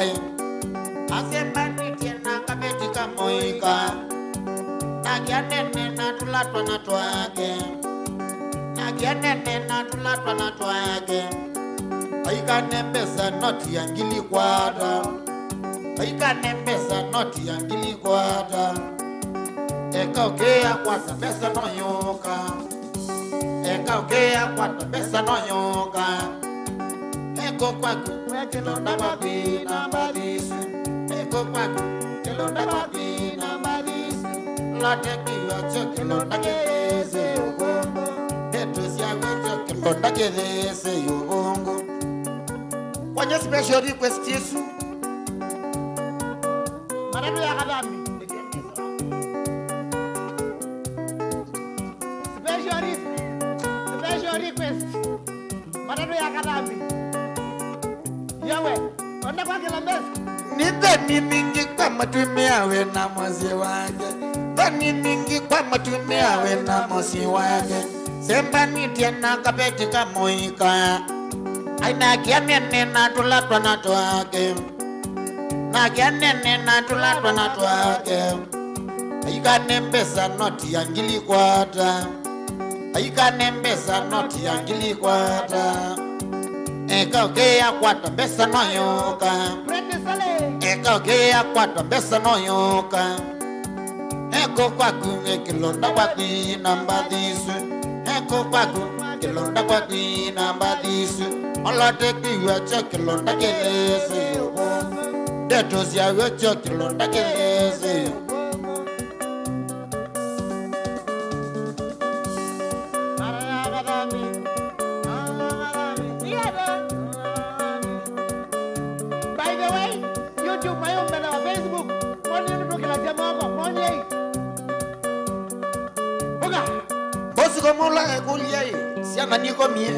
Asemba nitiena kabeti kamoika. Nagianene na tulatwa na twake. Nagianene na tulatwa na twake. Aikanembesa noti yangili kwata. Aikanembesa noti yangili kwata. Eka okea kwa pesa no yoka. Eka okea kwa pesa no yoka. Eko kwa kilonda babi na badisi. Eko kwa kilonda babi na badisi. Late kiwa cho kilonda keleze yobongo. Eto siya cho kilonda keleze yobongo. Wanya special request Yesu. Maneno ya kadhambi. Special request. Maneno ya kadhambi. Yawe, onda kwa kilambezi. Nidhani mingi kwa matumia wena mosi wake. Dhani mingi kwa matumia wena mosi wake. Semba nitiena kabeti kamoika. Aina kianene na tulatwa na twake. Na kianene na tulatwa na twake. Aikanembesa noti yangili kwata. Aikanembesa noti yangili kwata. Eka okea kwata mbesa no yoka. Eka okea kwata mbesa no yoka. Eko kwaku kilonda kwaku namba disu. Eko kwaku kilonda kwaku namba disu. Olate kiwa cho kilonda keleze yobongo. Deto siya cho kilonda keleze yobongo. Como la egulia siana niko mie.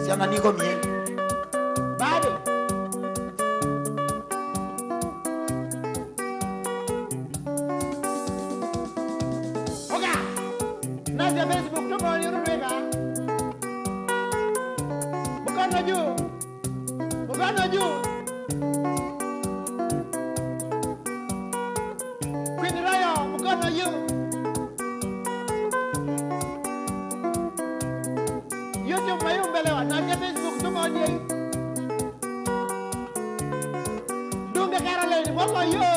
Siana niko mie. Bado. Oga. Naja Facebook tuko yurubeka. Mkono juu. Mkono juu. YouTube mayumbelewa na Facebook tumoje. Dunga Caroline wako yo.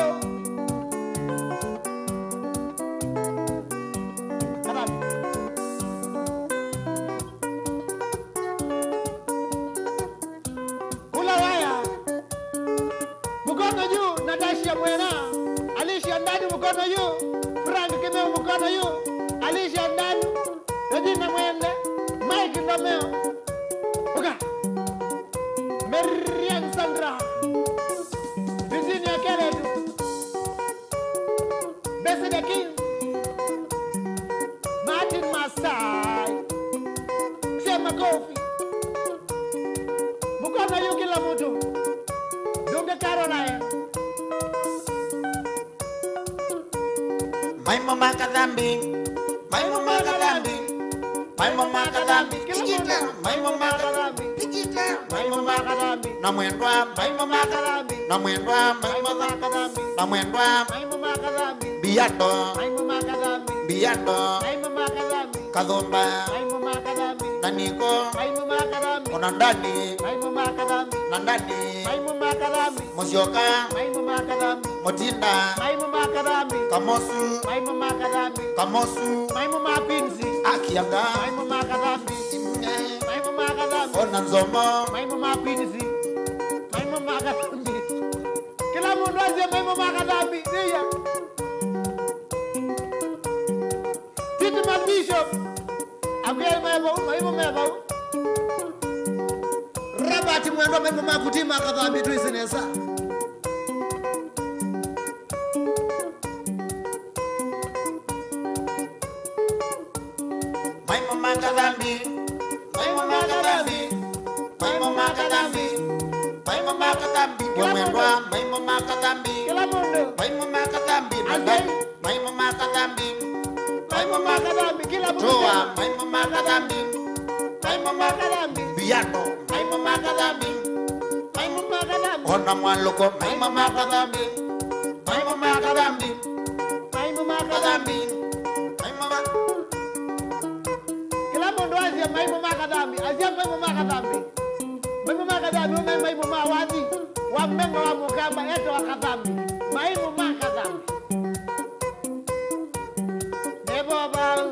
Kadam. Kula waya. Mkono juu Natasha Mwena. Alicia ndani mkono juu. Frank Kimeo mkono juu. Alicia ndani. Regina Mwende. Mike Ndameo. Oga. Marian Sandra. Virginia Kennedy. Bessie the King. Martin Masai. Sema Kofi. Mkono yu kila mtu. Dunga Caroline. My mama kadambi. My mama kadambi. My mama kadambi. Tikita. My mama kadambi. Tikita. My mama kadambi. Namwendwa. My mama kadambi. Namwendwa. My mama kadambi. Namwendwa. My mama kadambi. Biando. My mama kadambi. Biando. My mama kadambi. Kadhomba. My mama kadambi. Naniko. My mama kadambi. Onandani. My mama kadambi. Nandani. My mama kadambi. Mosioka. My mama kadambi. Motinda. My mama kadambi. Kamosu. My mama kadambi. Kamosu. My mama Pinzi. Akianga. My mama kadambi. My mama kadambi. Onanzomo. My mama Pinzi. My mama kadambi. Kila mundu aje my mama kadambi. Dia. Titi my bishop. Agwe my mama. Rabati mwendo my mama kutima kadambi tu isinesa. makadambi, maimo makadambi, maimo makadambi, maimo makadambi, kumendwa, maimo makadambi, maimo makadambi, maimo makadambi, maimo makadambi, kila mtu, maimo makadambi, maimo makadambi, piano, maimo makadambi, maimo makadambi, ona mwaluko, maimo makadambi, maimo makadambi, maimo makadambi, maimo makadambi. Kila mundu azia maimu makadambi, azia maimu makadambi. Maimu makadambi, maimu mawadi. Wa memba wa mukamba, eto wakadambi. Maimu makadambi. Nebobao.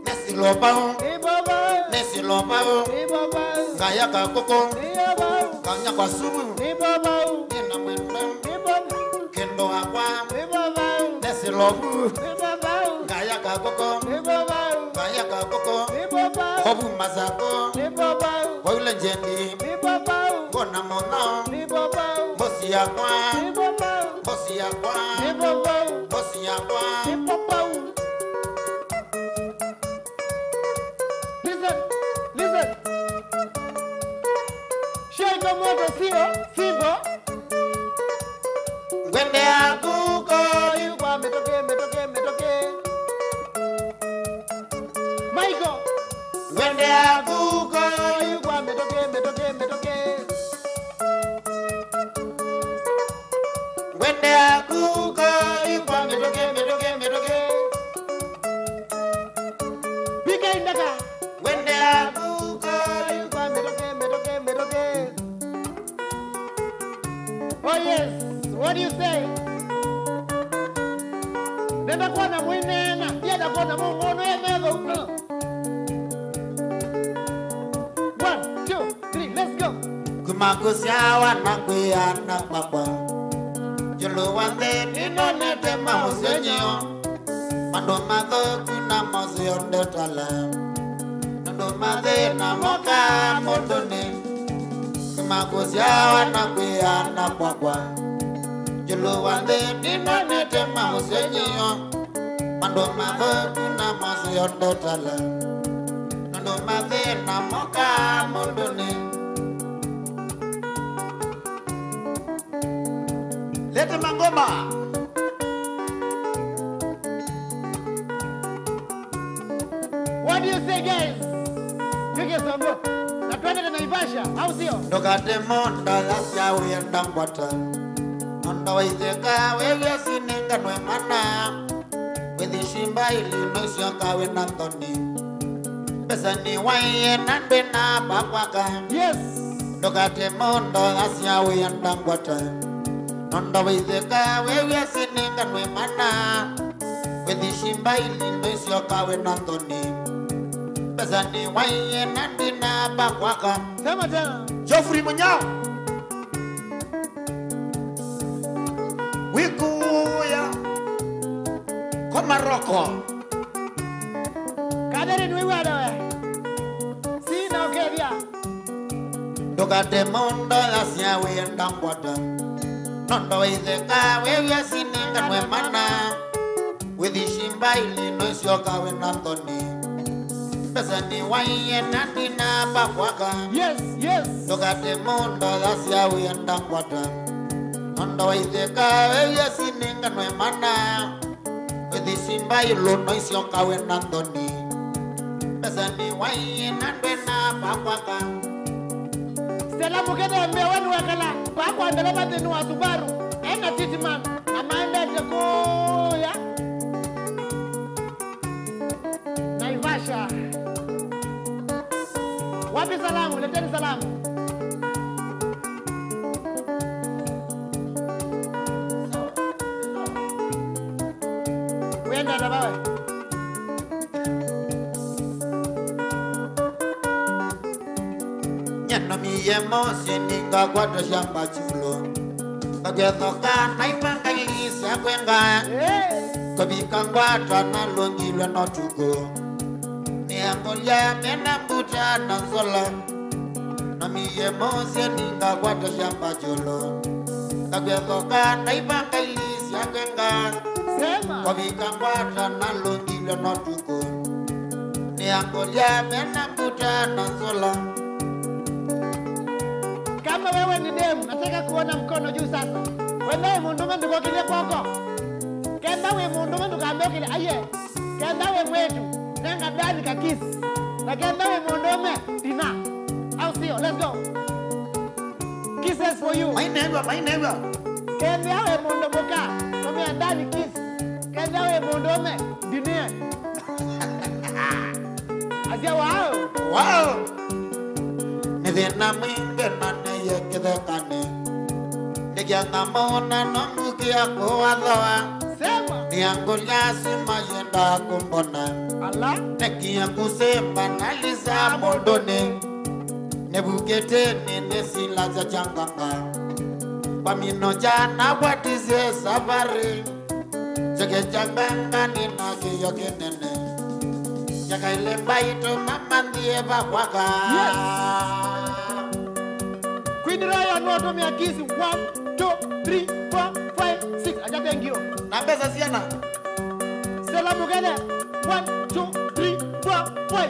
Nesilobao. Nebobao. Nesilobao. Nebobao. Gaya kakoko. Nebobao. Kanya kwa subu. Nebobao. Nina mwendo. Nebobao. Kendo akwa. Nebobao. Nesilobu. Nebobao. Gaya kakoko. Nebobao. Gaya kakoko. Nebobao. Hobu mazako. Nebobao. Waule jendi. Nebobao. Gona mono. Nebobao. Bosi yakwa. Nebobao. Bosi yakwa. Nebobao. Bosi yakwa. Nebobao. Listen, listen. Shake a motor, Sivo. Gwende akuko. Ilikuwa metoke. Michael. Gwende akuko. Ilikuwa metoke. Gwende akuko. Ilikuwa metoke. Pika indaka. Gwende akuko. Ilikuwa metoke. Oh yes, what do you say? Nenda kwa na mwinena, yenda kwa na mungono yemezo. 1, 2, 3, let's go. Kumakusia wanakuyana kwakwa. Julu wande ninonete mahusenyo. Mando madho kuna mozio ndetala. Mando madhe na moka motone. Kumakusia wanakuyana kwakwa. Julu wande ninonete mahusenyo. Mando madho kuna mozio ndetala. Mando madhe na moka motone. Lete mangoma. What do you say guys? Pige songo. Na twende na Naivasha, au sio? Ndokate monda lasya uyenda ngwata. Onda waitheka wewe sinenga nwe mana. Wethishimba ili noisyo kawe na thoni. Pesa ni waiye nandwe na bakwaka. Yes. Ndokate monda lasya uyenda ngwata. Onda waitheka wewe sinenga nwe mana. Wethishimba ili noisyo kawe na thoni. Pesa ni waiye nandwe na bakwaka. Sema tena. Geoffrey Munyao. Wikuya kwa Maroko. Kadere ni wewe adawe. Sina okevya. Ndokate mondo lasya wenda ngwata. Nondo waitheka wewe sinenga nwe mana. Withishimba ili noisyo kawe na thoni. Pesa ni waiye nandi na bakwaka. Yes, yes. Ndokate mondo lasya wenda ngwata. Nondo waitheka wewe sinenga nwe mana. Withishimba ilo noisyo kawe na thoni. Pesa ni waiye nandwe na bakwaka. Stella mukede mbe wanu wakala. Pakwa ndele batenu wa Subaru. Ena titiman. Amanda tekoya. Naivasha. Wapi salamu? Leteni salamu. Wenda na bawe. Nyana miye mosi ninga kwata shamba chulo. Kagethoka naipanga ilisa kwenga. Kabika ngwata na longilwe no tugo. Niangolia mena mbuta na zola. Na miye mosi ninga kwata shamba chulo. Kagethoka naipanga ilisa kwenga. Sema. Kabika ngwata na longilwe no tugo. niangolia mena mkutano nzula. Kama wewe ni demu, nataka kuona mkono juu sasa. Wewe mundume nduko kile kwako. Kenda we mundume ndukaambia kile aye. Kenda we mwetu, nenga dani kakisi. Na kenda we mundume dina. Au sio? Let's go. Kisses for you. My neighbor. Kenda we mundume ka. Kome ndani kiss. Kenda we mundume dina. Asia wow. Nidhina mwinge nane yekithekane. Nigianga maona nongukia kuwathoa. Sema. Niangulia sima yenda kumbona. Allah. Nekia kusema nalisa mondone. Nebukete nene sila za changanga. Pamino jana watize safari. Cheke changanga nina kiyo kinene. Chaka ile baito mama ndiye bakwaka. Yes. Queen Raya noto mi akisi 1, 2, 3, 4, 5, 6. Aja thank you. Na pesa siana. Sela mugene 1, 2, 3, 4, 5.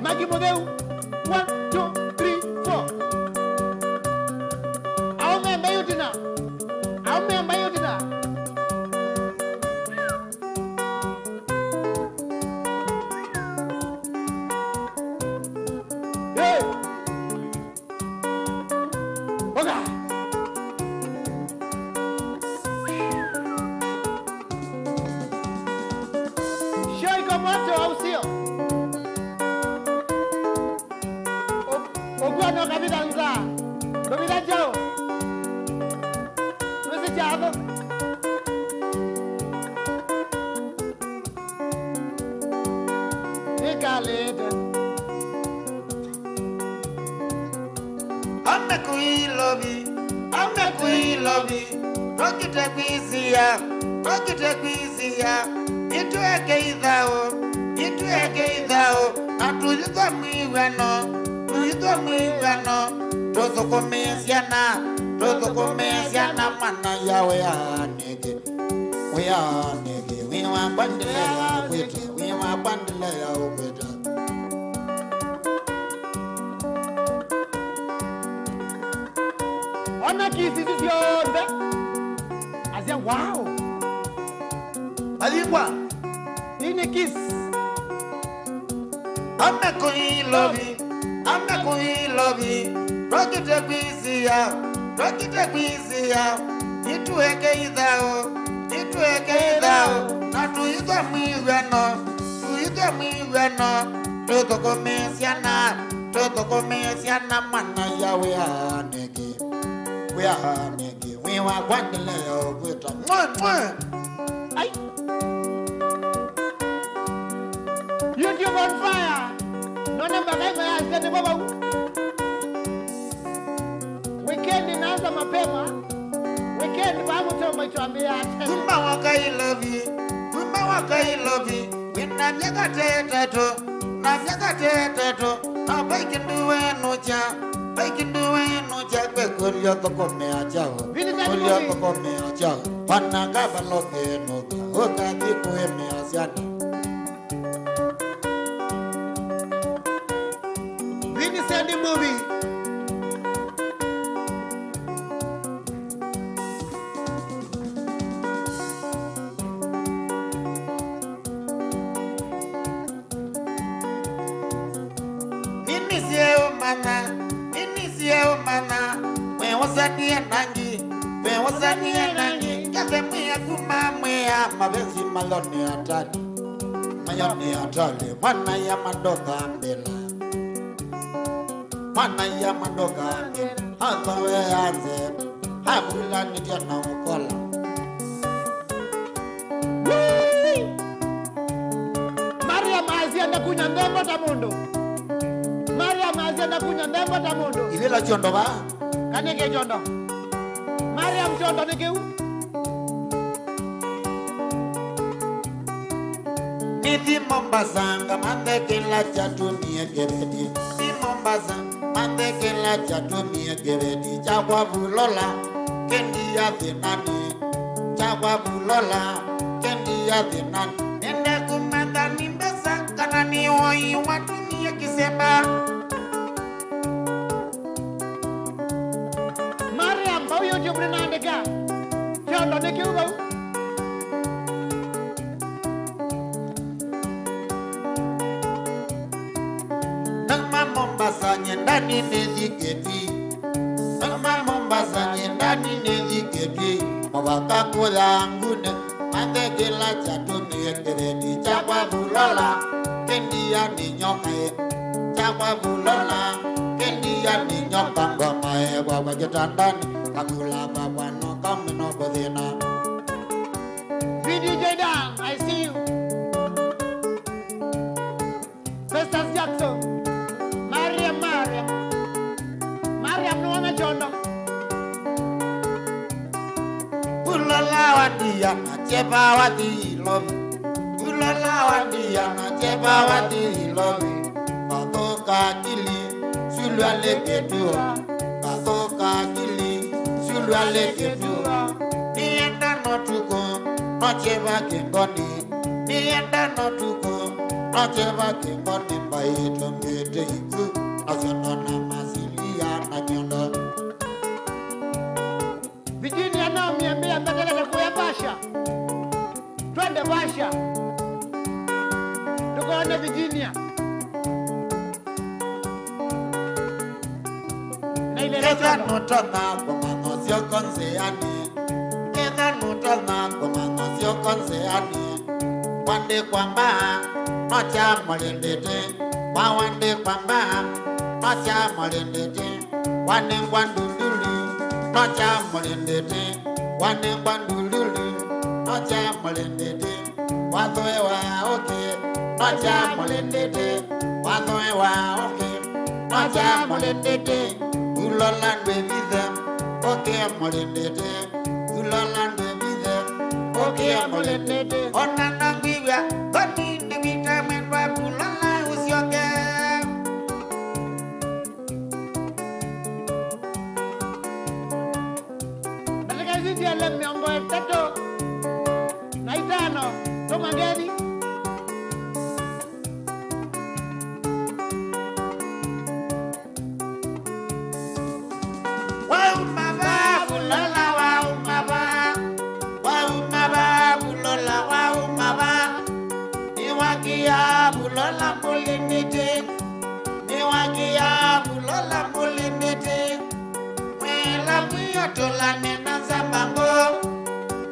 Magi modeu 1, 2, 3, 4. Aume mbayutina. Hey. Oga. Shoi komoto au sio? Ogua no kabida nza. Kabida jao. Wese jao. Nikalete. Ame kui lovi. Rokite kuisia. Itueke idhao. Atujitwa mwivano. Tozokomesiana mana ya weanege. Wiwa bandile ya ukweta. Ona kisi zionde. Azia wow. Alingwa. Ini kiss. Ame kui lovi. Rokite kuisia. Itueke idhao. Na tuitwa mwivano. Tozokomesiana mana ya weanege. Wiwa kwandile ya ukweta. Ay. YouTube on fire. Nona mbagai maya sende baba. Weekend inaanza mapema. Weekend babu tomba ituambia tena. Kumba wakai love. Wina miaka teteto. Na baikinduwe nucha kwe kurio tokomea chao. Pananga baloke nuka. Oka dikuwe measiana. Vini Sandy movie. Inisieo mana. Wewazania nangi. Kase mwea kumamwea. Mabezi maloni atali. Mana ya madoka mbela. Hata weanze. Habula nitia na ukola. Maria Mazia ndakunya ndembo tamundo. Ilela chondo ba. Kaneke chondo. Maria mchondo nikeu. Niti Mombasa ngamande kila chatumie geredi. Niti Mombasa mande kila chatumie geredi. Chakwa bulola kendi ya thinani. Nende kumanda ni Wani hoi watumie kisema Mariam bau yo jumre na ndeka chondo ne kiu bau Nama Mombasa nyendani neziketi Nama Mombasa nyendani neziketi Mawaka kula ngune Mandegela chatuni ekeredi Chakwa bulola Kendi ya ni nyoka Chakwa bulola Kendi ya ni nyoka Ngoma kwa wajetandani Kakula babano kamino kodhina VDJ Dan, I see you. Festus Jackson. Mariam no wana chondo. Ulala wadia na cheba wadi lobi Ulala wadia na cheba wadi lobi Bakoka kili Sulu aleketua Bakoka kili Sulu aleketua Nienda notuko Nocheba kingoni Nienda notuko Nocheba kingoni Mbaito mbete iku Nosono na masilia na nyondo Virginia nao miambia mbele kuya Basha. Twende Basha. Tukoone Virginia. Na ile Eza nutona kumano sio konseani Eza nutona kumano sio konseani Wande kwamba Nocha molendete Wawande kwamba Nocha molendete Wane kwandunduli Nocha molendete Wane kwandunduli Nocha molendete Wathoe wa oke Nocha molendete Wathoe wa oke Nocha molendete Uloland with them Okay molendete Uloland with them Okay molendete Onana biwa Goni ni vitamin wa Ulala usioke Nataka hizi ya miongo tatu na itano. Toma ngeni. Waumaba Ulala waumaba Waumaba Ulola waumaba Niwakia Ulola mulindete Niwakia Ulola mulindete Mwela wiyotola nena zambango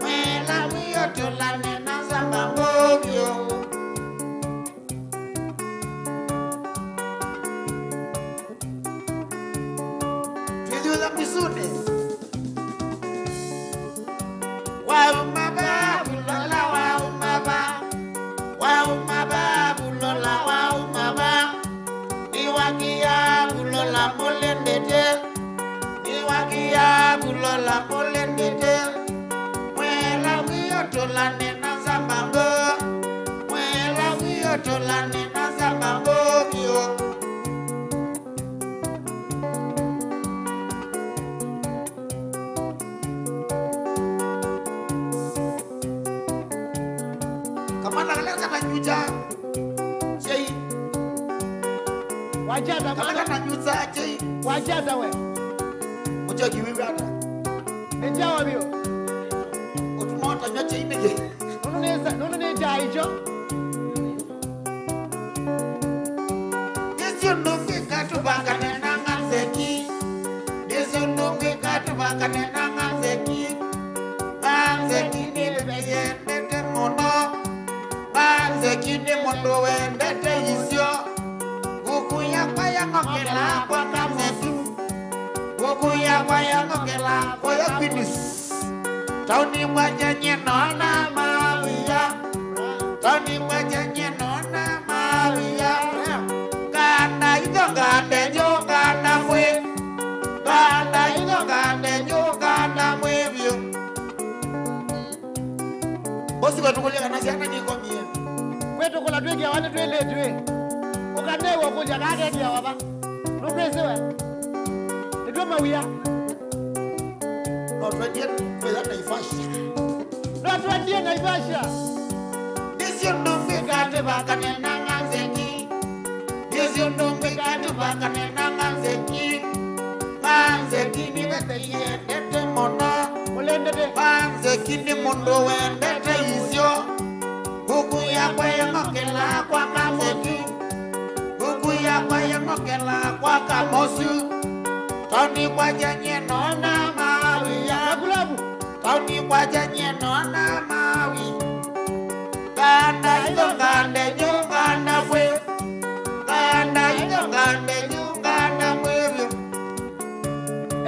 Mwela wiyotola nena zambango yo Tujuza misune Waumaba Ulola waumaba Waumaba Ulola waumaba Niwakia Ulola mulindete Niwakia Ulola mulindete Mwela wiyotola nena zambango Mwela wiyotola nena zambango yo Kamana kalaka na nyuja Chei Wajada Kalaka na nyuja chei Wajada we. Mucha kiwiwi hata Njawa bio. Utumota nyoche inege Nunu ni jaicho. Yesu nungi katubaka nena nganzeki Yesu nungi katubaka nena nganzeki Nganzeki ni beye ndete mono Nganzeki ni mondo wendete isyo Ukuya kwa ya ngokela kwa nganzeki Ukuya kwa ya ngokela kwa ya kwinis Tauni mwaja nyenona mawia Tauni mwaja nyenona mawia Ganda ito ganda nyo ganda mwe Ganda ito ganda nyo ganda mwe vyo Bosi kwa tukulia kanasi hata niko mie Wetu kula twegi ya wale tuende tuwe. Ukanewa kuja kage dia waba. Nukwesiwe. Nitwe mawia. No twendie kweza Naivasha No twendie Naivasha. Nisio ndumbi kate baka nena nganzeki Yesu ndumbe katu bakane na nganzeki. Nganzeki ni bete yendete mona. Ulendete. Nganzeki ni mondo wendete isyo. Buku ya kwa yengokela kwa nganzeki. Buku ya kwa yengokela kwa kamosu. Tony kwa janye nona mawi ya. Tony kwa janye nona mawi. Ganda ito gande nyunganda fwe. Ganda ito gande nyunganda mwevyo.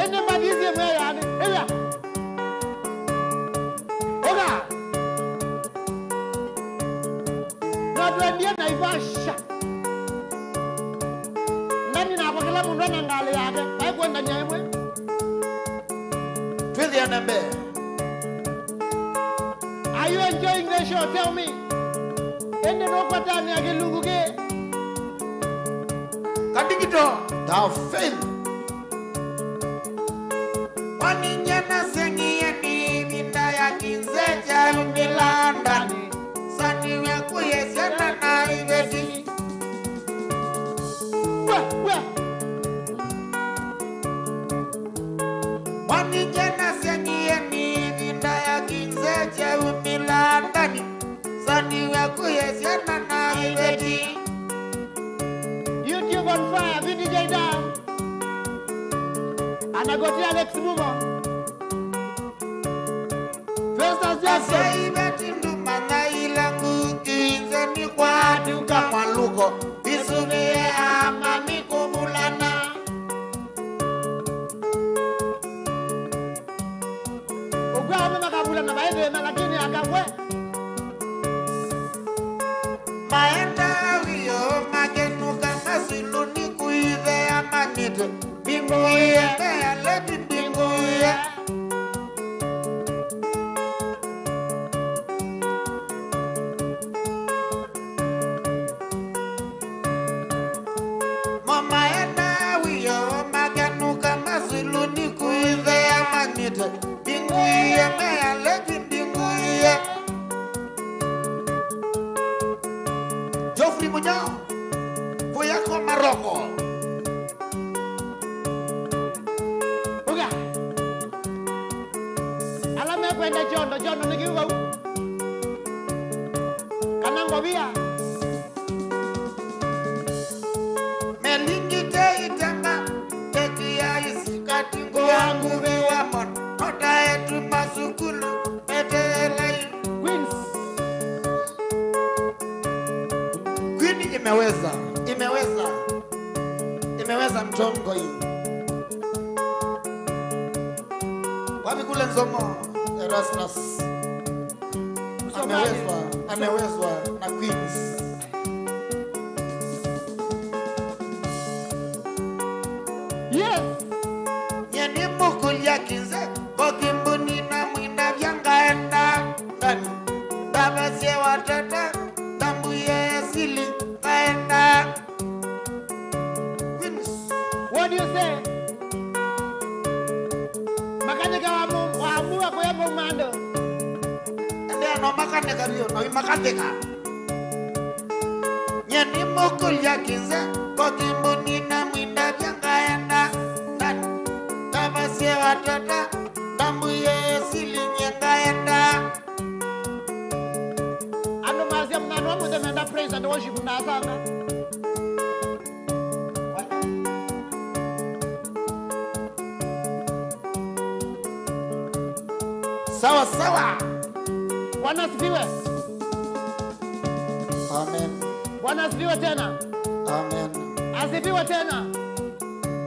Ene madizi mwe yani. Ewa. Oga. Nadwendia na Ivasha. Nani na apokela mundu anangale yake. Pai kwenda nyemwe. Twithi anembe. Are you enjoying the show? Tell me. Ende no kwatani akilungu ke. Kadigito. Thou fail. Wani nyana sengi ya ni minda ya kinzeja umilandani. Sani weku yesena na ibeti. Wani nyana sengi ya ni minda ya kinzeja umilandani. Sani weku yesena na ibeti. YouTube on fire, VDJ down. Anagotia Alex Mumo. Festus Jackson. Asaibeti ndumana ilangu kinzeni kwa duka kwa luko. Isubie ama mikubulana. Ogwa hame makabulana maende na lakini akabwe. Maenda wiyo magenuka masiluni kuive amanite. Binguye mealeti binguye. Mama enda wiyo magenuka masiluni kuive amanite. Binguye mealeti binguye. Geoffrey Munyao, Fuyako Maroko. Oga. Alame kwenda Jondo nikiuga u. Kanango bia. Melingite itanga, teki ya isikati ngoangu bewa mon. Nota etu masukulu, metelei. Queens. Queen imeweza mtongo hii. Wapi kule Nzomo, Erasmus. Amewezwa na Queens. Yes. Nyeni mukulia kinze, kokimbuni na mwina vyangaenda. Ndani, tabasie watata, tambuye sili, kaenda. What do you say? Makanika wa amua kwa yapo umando. Ende no makanika rio, no makanika. Nyeni mukulia kinze, kokimbuni na mwina vyangaenda. Ndani, tabasie watata, tambuye sili, nyengaenda. Ano mazia mnano wamu zemenda praise and worship na asanga. Sawa sawa. Bwana asifiwe. Amen. Bwana asifiwe tena. Amen. Asifiwe tena.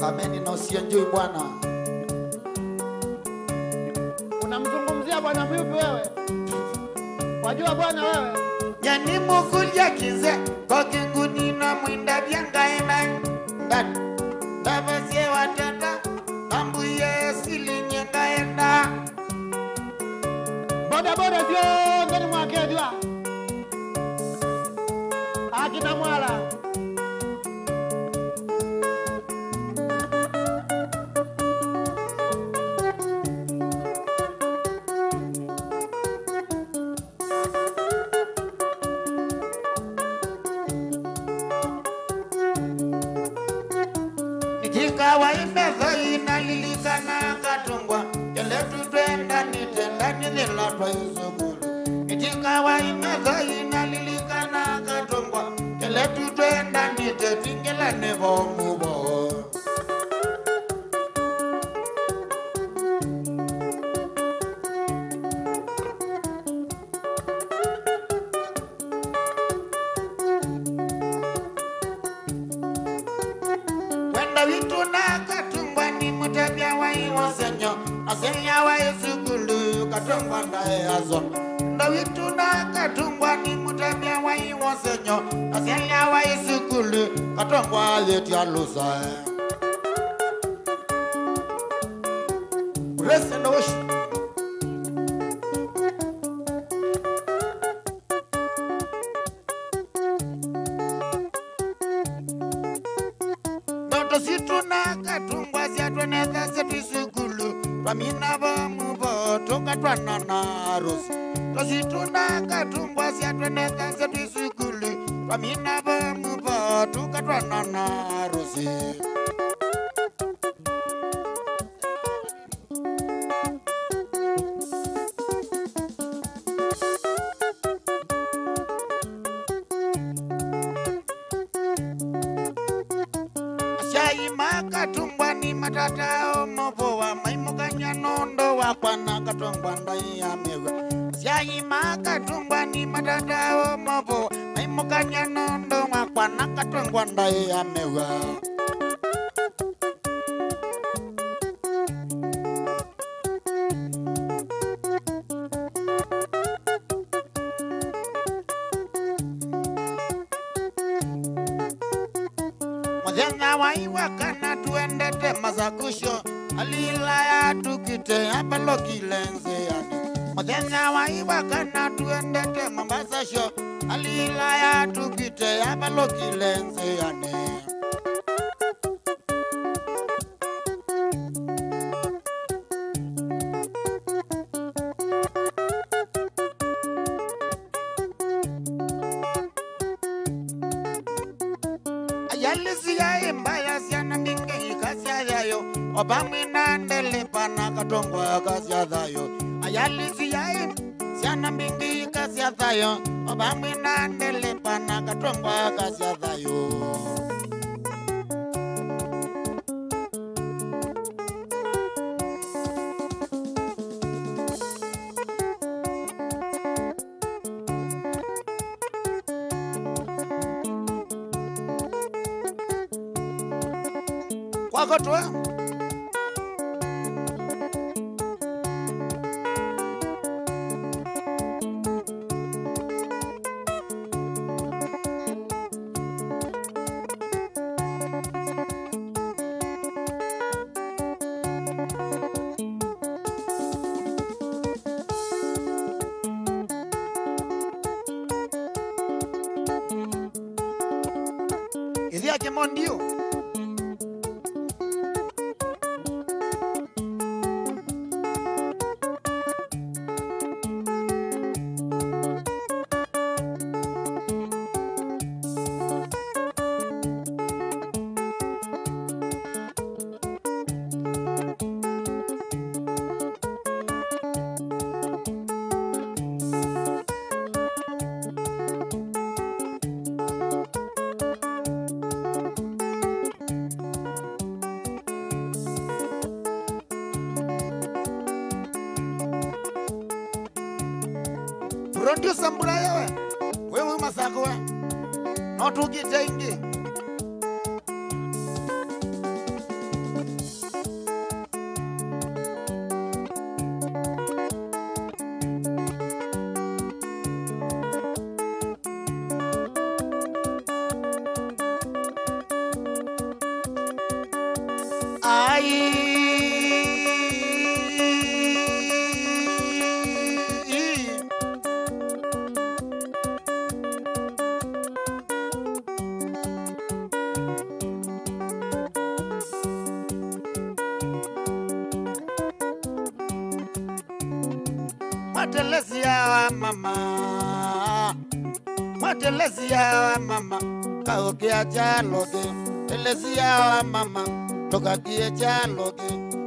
Amen. Na usienjoy Bwana. Unamzungumzia Bwana myupi wewe? Wajua Bwana wewe? Yani mukulia kinze, kokinguni na mwinda vyangaenda. Ndani, tabasie watata, tambuye sili, nyengaenda. Boda sio ngeni mwakejwa. Akina mwala. Itingawa imeza inalilikana katungwa Keletu twenda nitendani nilatwa yusugulu Itingawa imeza inalilikana katungwa Keletu twenda nitetingila nevo mubo Asenya wa isugulu katungwa ndae azo Ndawituna katungwa ni mutabia wa iwasenyo Asenya wa isugulu katungwa leti alusa Rest in the ocean Ndoto situna katungwa siatweneza setu isugulu Pamina ba mubo toka twana na rosi Tosituna katungwa siatweneza setu isugulu Pamina ba mubo toka twana na rosi Katungwa ni matata omoboa maimukanya nondo wakwana katungwa ndai ya mewa Siai makatungwa ni matata omoboa maimukanya nondo wakwana katungwa ndai ya mewa Mwenye waiwakana tuendete mazakusho Alila ya tukite apalo kilenze yani Mwenye waiwakana tuendete mambasasho Alila ya tukite apalo kilenze yani Obamina ndele pana katongwa kasya dayo Ayalisi yae siana mingi kasya dayo Obamina ndele pana katongwa kasya dayo Kwa kotwa Idhia kemondio Producer mbulaya we Wewe masako we Notukite ingi Matelezia wa mama kaogea jaloge Telezia wa mama tukagie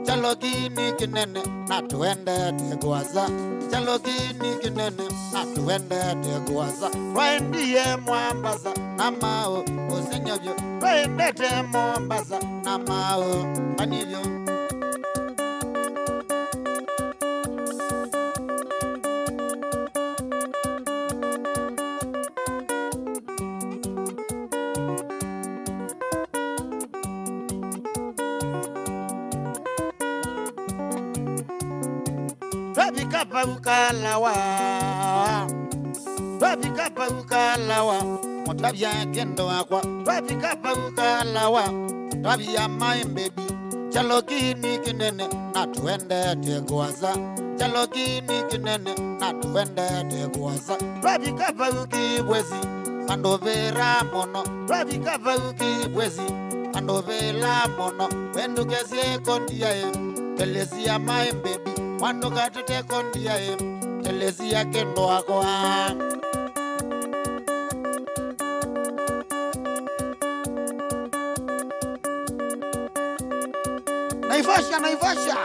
chalogi ni kinene na tuende tegwaza chalogi ni kinene na tuende tegwaza twendie Mombasa na mao usinyavyo twendete Mombasa na mao anivyo Twabika ukalawa Motabia kendo akwa Twabika ukalawa Twabia maimbebi Chalogini kinene na tuende tegwaza Chalogini kinene na tuende tegwaza Twabika ukibwezi Andovera mono Twabika ukibwezi Andovera mono Wendukezie kondiae Telesia maimbebi Wando katete kondiae Telesia kendo akwa Naivasha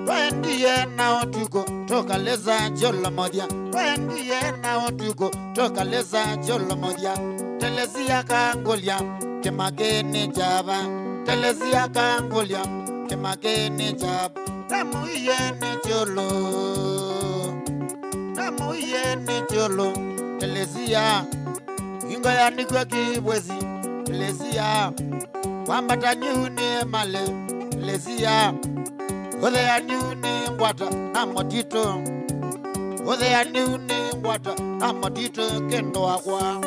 Twendie na otuko toka leza jolo moja Twendie na otuko toka leza jolo moja Telesia kangolia kemagene java Telesia kangolia kemagene java Namu yene jolo Telesia Ingo ya nikwe kibwezi Telesia Wambata nyuni male Telesia Ode ya nyuni ngwata na motito Ode ya nyuni ngwata na motito kendo wakwa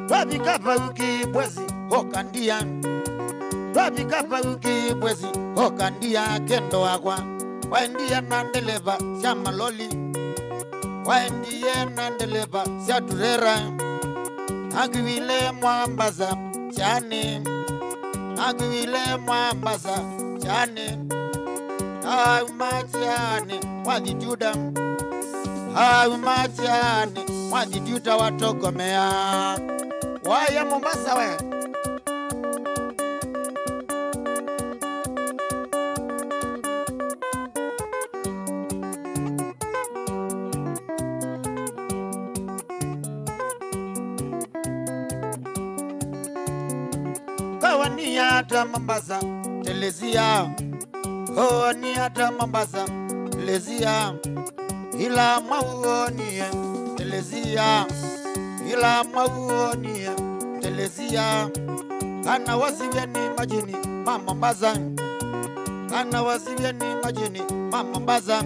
Twabika ukibwezi okandia Twabika ukibwezi okandia kendo akwa Waendia nandeleva sia maloli Waendia nandeleva sia turera Agwile Mombasa chane Agwile Mombasa chane Machane wadituda Machane wadituda watokomea Waya Mombasa we Kawani hata Mombasa Telesia Kawani hata Mombasa Telesia Ila mauonie Telesia Ila mauonie Telesia Kana wasiwe ni majini Mama mbaza Kana wasiwe ni majini Mama mbaza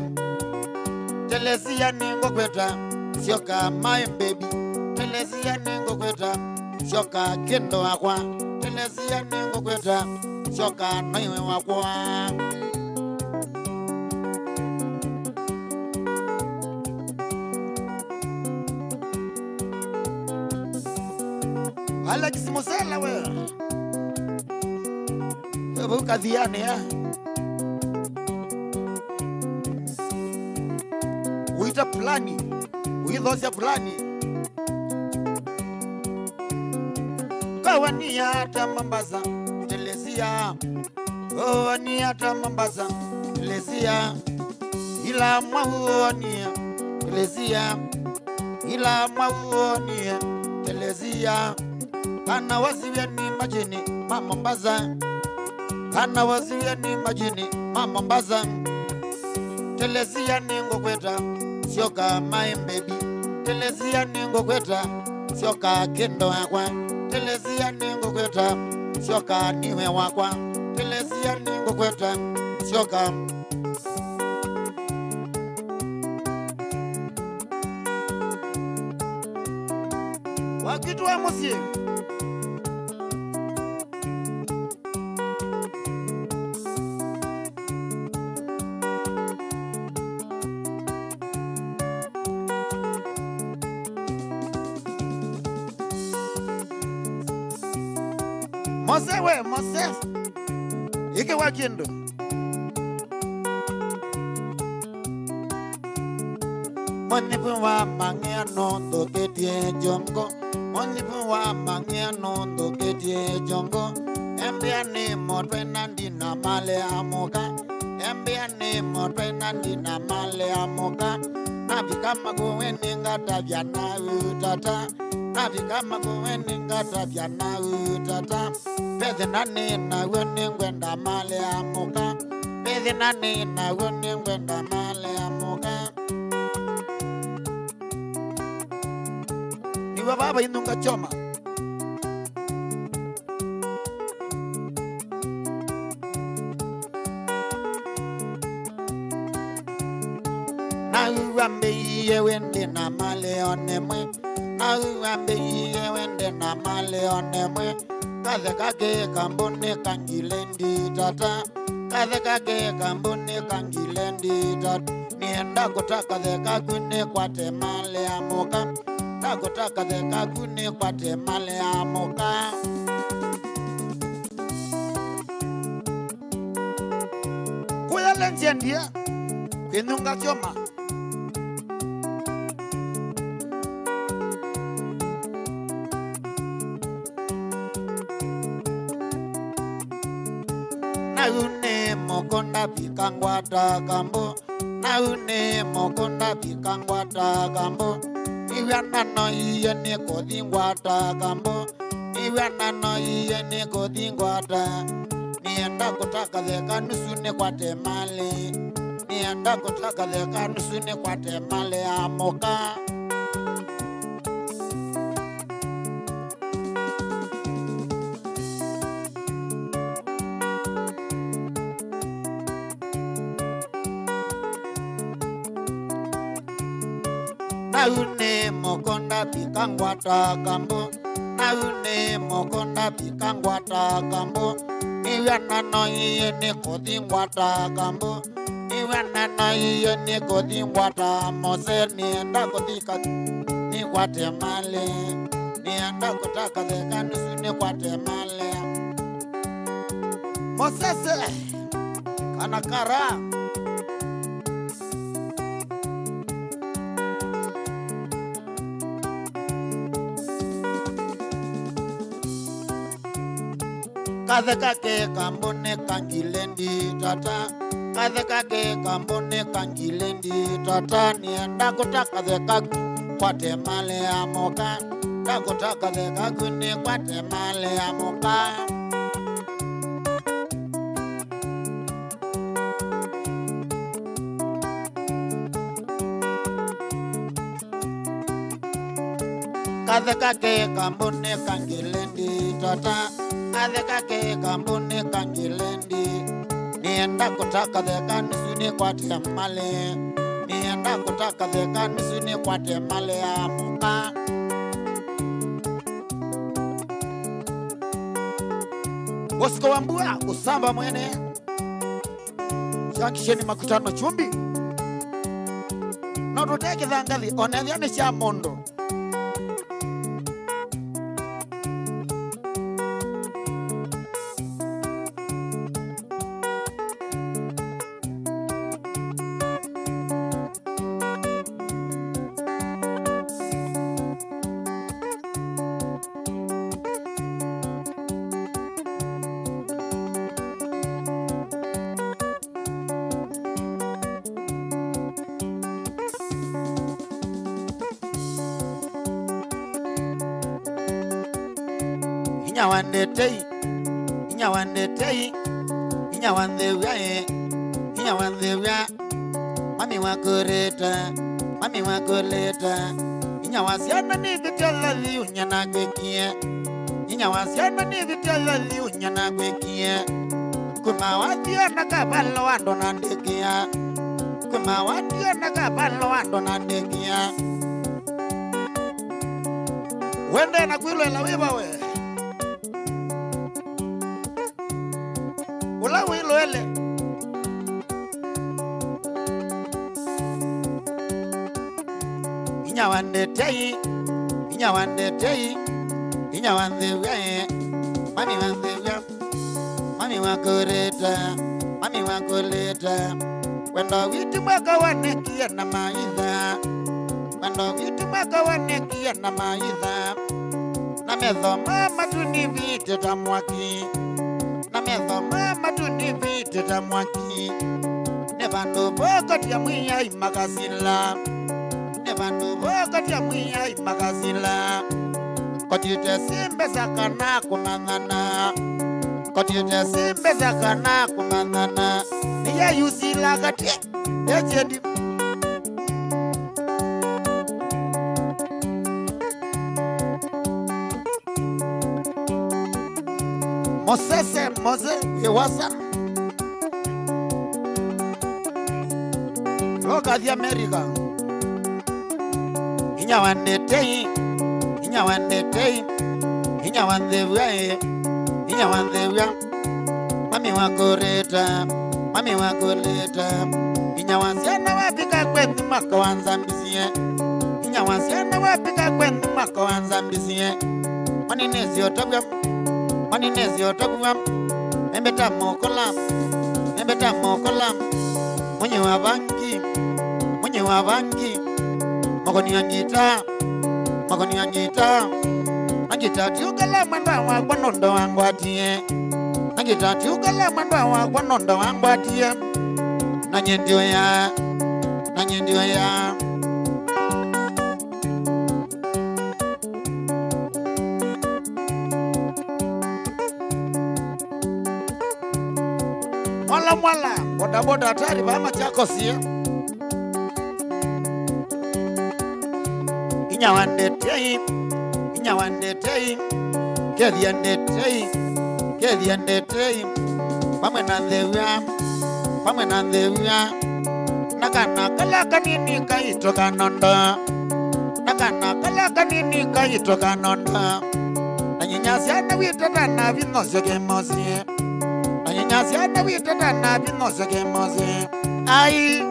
Telesia ni ngokweta Sioka my baby Telesia ni ngokweta Sioka kendo wakwa Telesia ni ngokweta Sioka noiwe wakwa Alex Mosela we Buka diane ya Uita plani Uitosya plani Kawani hata Mombasa Telesia Kawani hata Mombasa Telesia Ila mauonia Telesia Ila mauonia Telesia Kana wasiwe ni majini Mama mbaza Kana wasiwe ni majini Mama mbaza Telesia ni ngokweta Sioka my baby Telesia ni ngokweta Sioka kendo wakwa Telesia ni ngokweta Sioka niwe wakwa Telesia ni ngokweta Sioka Wakitu wa musie Mose we Moses ike wakindo Monipuwa mangiano ndo ketie jongo Monipuwa mangiano ndo ketie jongo Embiani motwe nandina male amoka Embiani motwe nandina male amoka Navikama kuweni ngata vyana utata Navikama kuweni ngata vyana utata Pezi nani na weni ngwenda male amoka Pezi nani na weni ngwenda male amoka Iwa baba inunga choma Na uwambe iye wende na male onemwe Na uwambe iye wende na male onemwe Kaze kake kambone kangilendi tata Kaze kake kambone kangilendi tata Nienda kutaka ze kakune kwa temale amoka Nakutaka ze kakune kwa temale amoka Kuya lenjendia Kinunga choma Naune mokonda pikangwata kambo Naune mokonda pikangwata kambo Iwana no iye ni kodingwata kambo Iwana no iye ni kodingwata Nienda kutaka ze kanusune kwa temale Nienda kutaka ze kanusune kwa temale amoka Naune mokonda pikangwata kambo Naune mokonda pikangwata kambo Iwana no iye ni kodingwata kambo Iwana no iye ni kodingwata Mose nienda kodika ni kwa temale Nienda kutaka ze kanusu ni kwa temale Mosese kanakara Kaze kake kambone kangilendi tata Kaze kake kambone kangilendi tata Nienda kutaka ze kaku kwa temale amoka Nakutaka ze kakune kwa temale amoka Kaze kake kambone kangilendi tata Kaze kake kambone kangilendi Nienda kutaka ze kanusuni kwa temale Nienda kutaka ze kanusuni kwa temale amuka Wasiko wambua usamba mwene Shakisheni makutano chumbi Notuteki dhangali onedhiani cha mondo Inyawandetei Inyawandewya Mami wakuleta Inyawasiana ni vitala li unyana kwekie Inyawasiana ni vitala li unyana kwekie Kumawatia kabalo wando nandekia Kumawatia kabalo wando nandekia Wende na kwilo ela wiba we Ula wilo ele Inyawandetei Inyawandewya mami wanzevya mami wakoreta mami wakoleta wendo witi mwaka wanekia na maitha wendo witi mwaka wanekia na maitha na methoma matuni vite ta mwaki na methoma matuni vite ta mwaki ne vandu vokatia mwiya imakasila ne vandu vokatia mwiya imakasila kotite simbe sakana kumangana kotite simbe sakana kumangana niya yusila kati ejedi Mose yewasa Loka di America Inya wandetei Inya wandetei Inya wandewia Inya wandewia Mami wakoreta Mami wakoreta Inya wasiana wapika kwendi mwaka wanzambisie Inya wasiana wapika kwendi mwaka wanzambisie Maninezi otogwa Maninezi otogwa Membeta mokolam Mwenye wa bangi Magoni angita Angita tiugala mwanda wa kwanondo wangwatie Angita tiugala mwanda wa kwanondo wangwatie Nanyendio ya Mwala boda hatari ba Machakosia Inya wandetei Kethiandetei Pamwe na ndhewia Nakana kala kanini kaitoka nonda Nanyinyasiana witata na vinosyo kemosie Nanyinyasiana witata na vinosyo kemosie Ai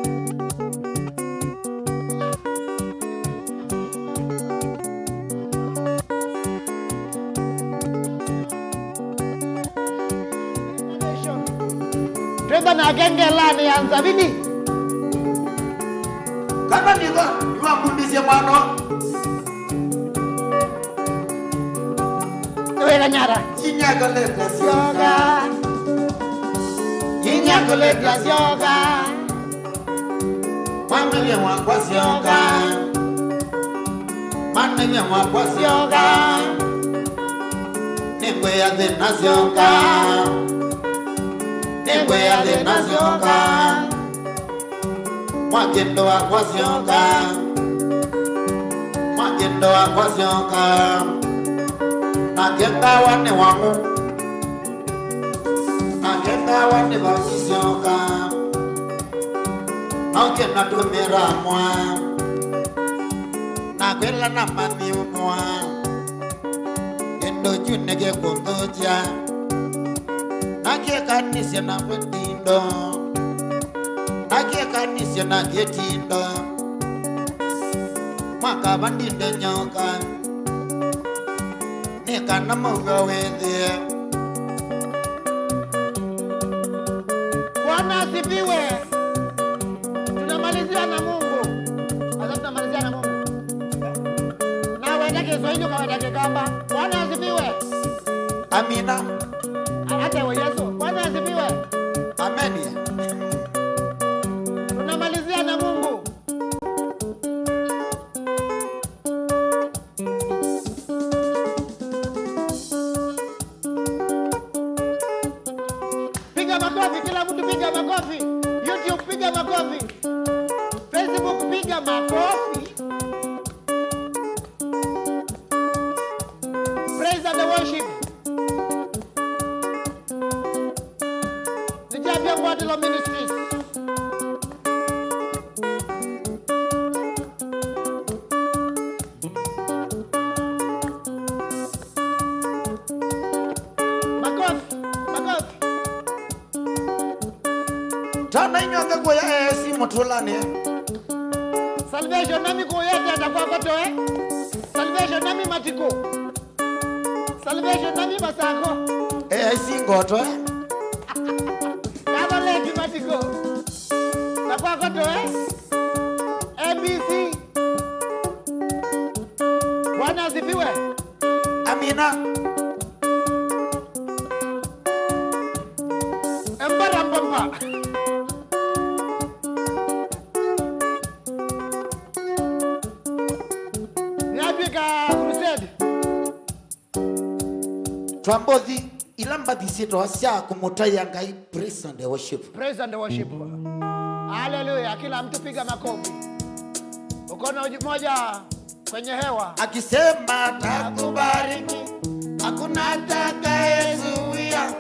Twenda na genge lani ya Nzabini Kama niko Iwa mundisye mwano Wega nyara Inyakoleta sioga Mwanenge wakwa sioga Nengwe ya dhena sioga Mwagendo wakwa sioga Nagenda wane wangu Nagenda wane wakisioga Naugena tumira mwa Nagwela na mani umwa Endo junege kundoja Nakie kanisi na kwetindo Nakie kanisi na getindo Mwaka bandinde nyoka Nika na muga wethe Bwana asifiwe. Tunamalizia na Mungu. Sasa tunamalizia na Mungu. Na wenda Kiswahili kwa wenda Kigamba. Bwana asifiwe. Amina. Hata wa Yesu. Bwana asifiwe. Amen. Tunamalizia na Mungu. Piga makofi, kila mtu piga makofi. YouTube piga makofi. Facebook piga makofi. Praise and worship. Nijabia Mwadilo Ministries. Makofi, makofi. Tana inyonge kwa ya esi mutulani Salvation nami kuyete atakuwa koto Salvation nami matiko. Salvation nami masako. isi ngoto Kama leki matiko. Na kwa koto ABC. Bwana asifiwe. Amina. Mbara mbamba. Niapika crusade. Twambothi ilamba disito asya kumutaya ngai praise and worship. Praise and worship. Hallelujah. Kila mtu piga makofi. Ukono moja kwenye hewa. Akisema takubariki, hakuna atakayezuia,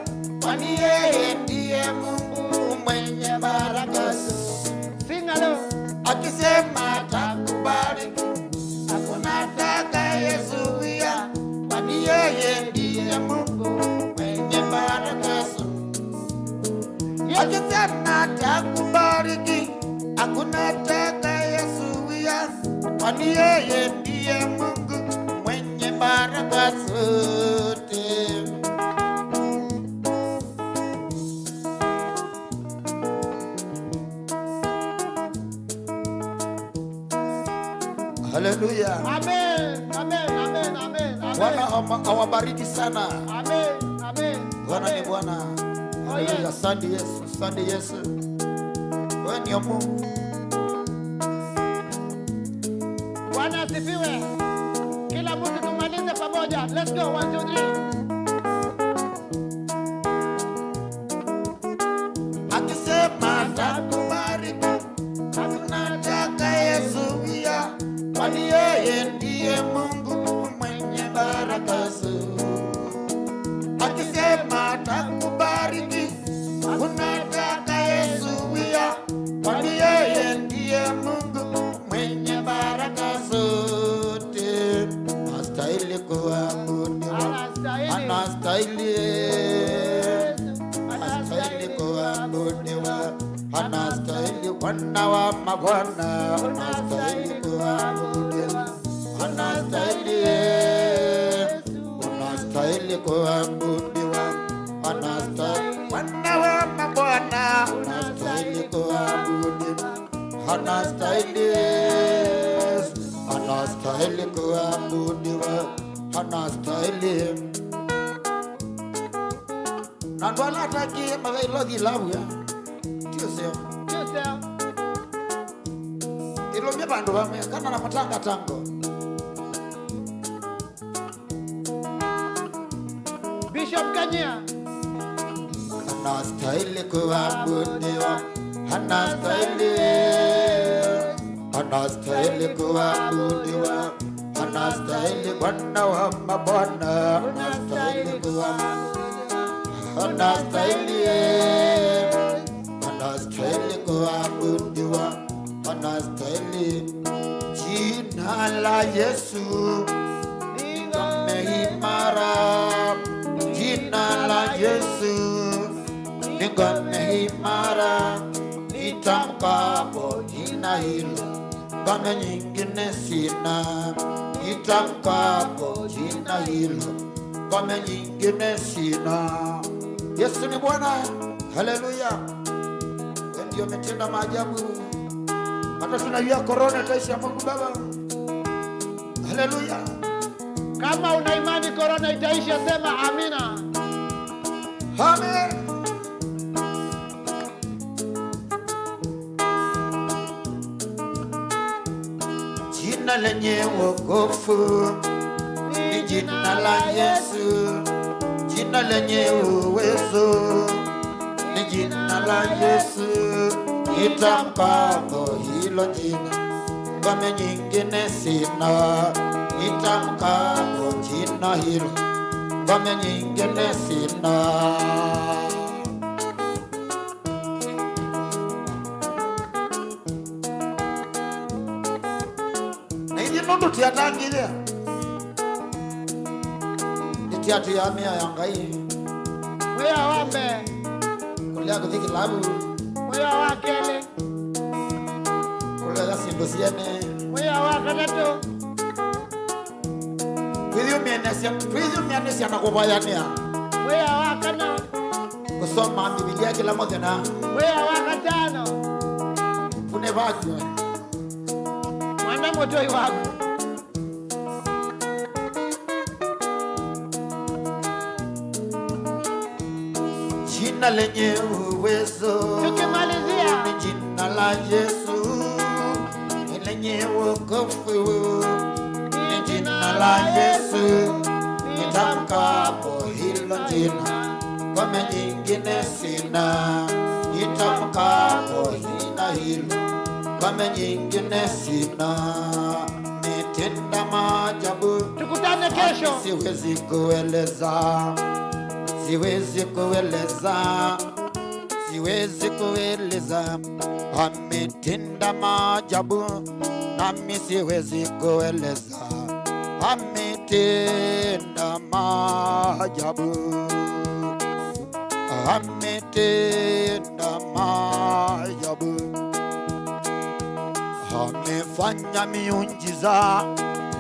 kwani yeye ndiye Mungu mwenye baraka. Singa leo. Akisema takubariki, hakuna atakayezuia, kwani yeye ndiye Mungu mwenye baraka. Akisema takubariki, hakuna atakayezuia, kwani yeye ndiye Mungu mwenye baraka zote. Haleluya. Amen. Amen. Amen. Amen. Bwana awabariki sana. Amen. Amen. Bwana ni Bwana. Haleluya. Asante Yesu. Asante Yesu. Wewe ni Mungu. Bwana asifiwe. Kila mtu tumalize pamoja. Let's go. 1 2 3. Akisema takubariki, hakuna atakayezuia, kwani yeye ndiye Mungu mwenye baraka zote. Akisema takubariki, hakuna atakayezuia, kwani yeye ndiye Mungu mwenye baraka zote. Anastahili kuabudiwa, anastahili kuabudiwa, anastahili Bwana wa mabwana, anastahili kuabudiwa, anastahili kuabudiwa, anastahili Bwana wa mabwana, anastahili kuabudiwa, anastahili kuabudiwa, anastahili. Nandwala taki mabailo di labuya. Tioseo. Ilomye bandu bame kana na matanga tango. Bishop Kanya. Anastahili kuabudiwa, anastahili kuabudiwa, anastahili Bwana wa mabwana, anastahili kuabudiwa, anastahili kuabudiwa, anastahili. Jina la Yesu limeimara, jina la Yesu limeimara, nitamkapo jina hilo ngome nyingine sina, nitamkapo jina hilo ngome nyingine sina. Yesu ni Bwana. Haleluya. Ndio umetenda maajabu. Hata tunajua corona itaisha, Mungu Baba. Haleluya. Kama una imani corona itaisha, sema amina. Amen. Jina lenye wokovu ni jina la Yesu. Jina lenye uwezo ni jina la Yesu. Nitamkapo hilo jina ngome nyingine sina, nitamkapo jina hilo ngome nyingine sina. Na hivi ndo tiatangilia tiatu ya mea yangai Mwea wambe kulia kuthiki labu mwea wakele kulia sindosiane mwea wakatato kwithio mianesia na kubayania Mwea wakana. kusoma Biblia kila muthenya Mwea wakatano. fune bagwe Mwana motoi wako. jina lenye uwezo Tukimalizia ni jina la Yesu, lenye wokovu ni jina la Yesu. Nitamkapo hilo jina, ngome nyingine sina. Nitamkapo jina hilo, ngome nyingine sina. Metenda maajabu, tukutane kesho. Siwezi kueleza, siwezi kueleza, siwezi kueleza. Ametenda maajabu, nami siwezi kueleza. Ametenda maajabu, ametenda maajabu, amefanya miujiza,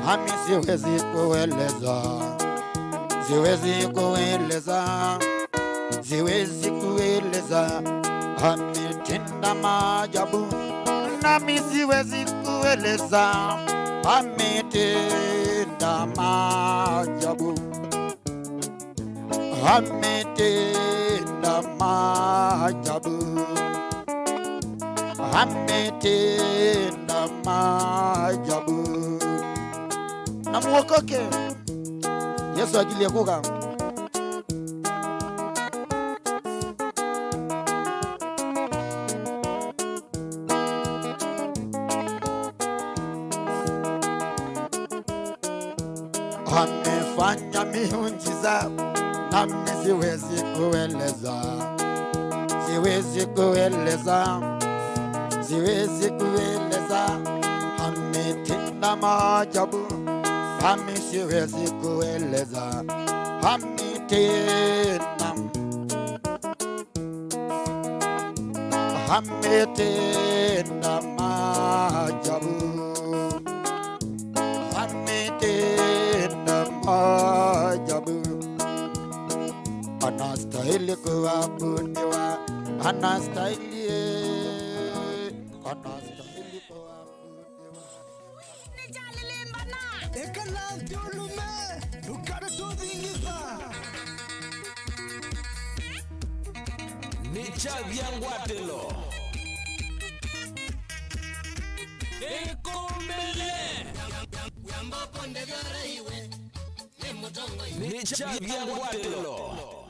nami siwezi kueleza, siwezi kueleza, siwezi kueleza. Ametenda maajabu, nami siwezi kueleza. Ametenda maajabu, ametenda maajabu, ametenda maajabu. Na muokoke Yesu agilie kuka. Amefanya miujiza, nami siwezi kueleza, siwezi kueleza, siwezi kueleza. Ametenda maajabu, nami siwezi kueleza. Ametenda, ametenda maajabu, ametenda maajabu. Anastahili kuabudiwa, anastahili, anastahili kuabudiwa. Ni Chavyangwatelo. Ni Chavyangwatelo.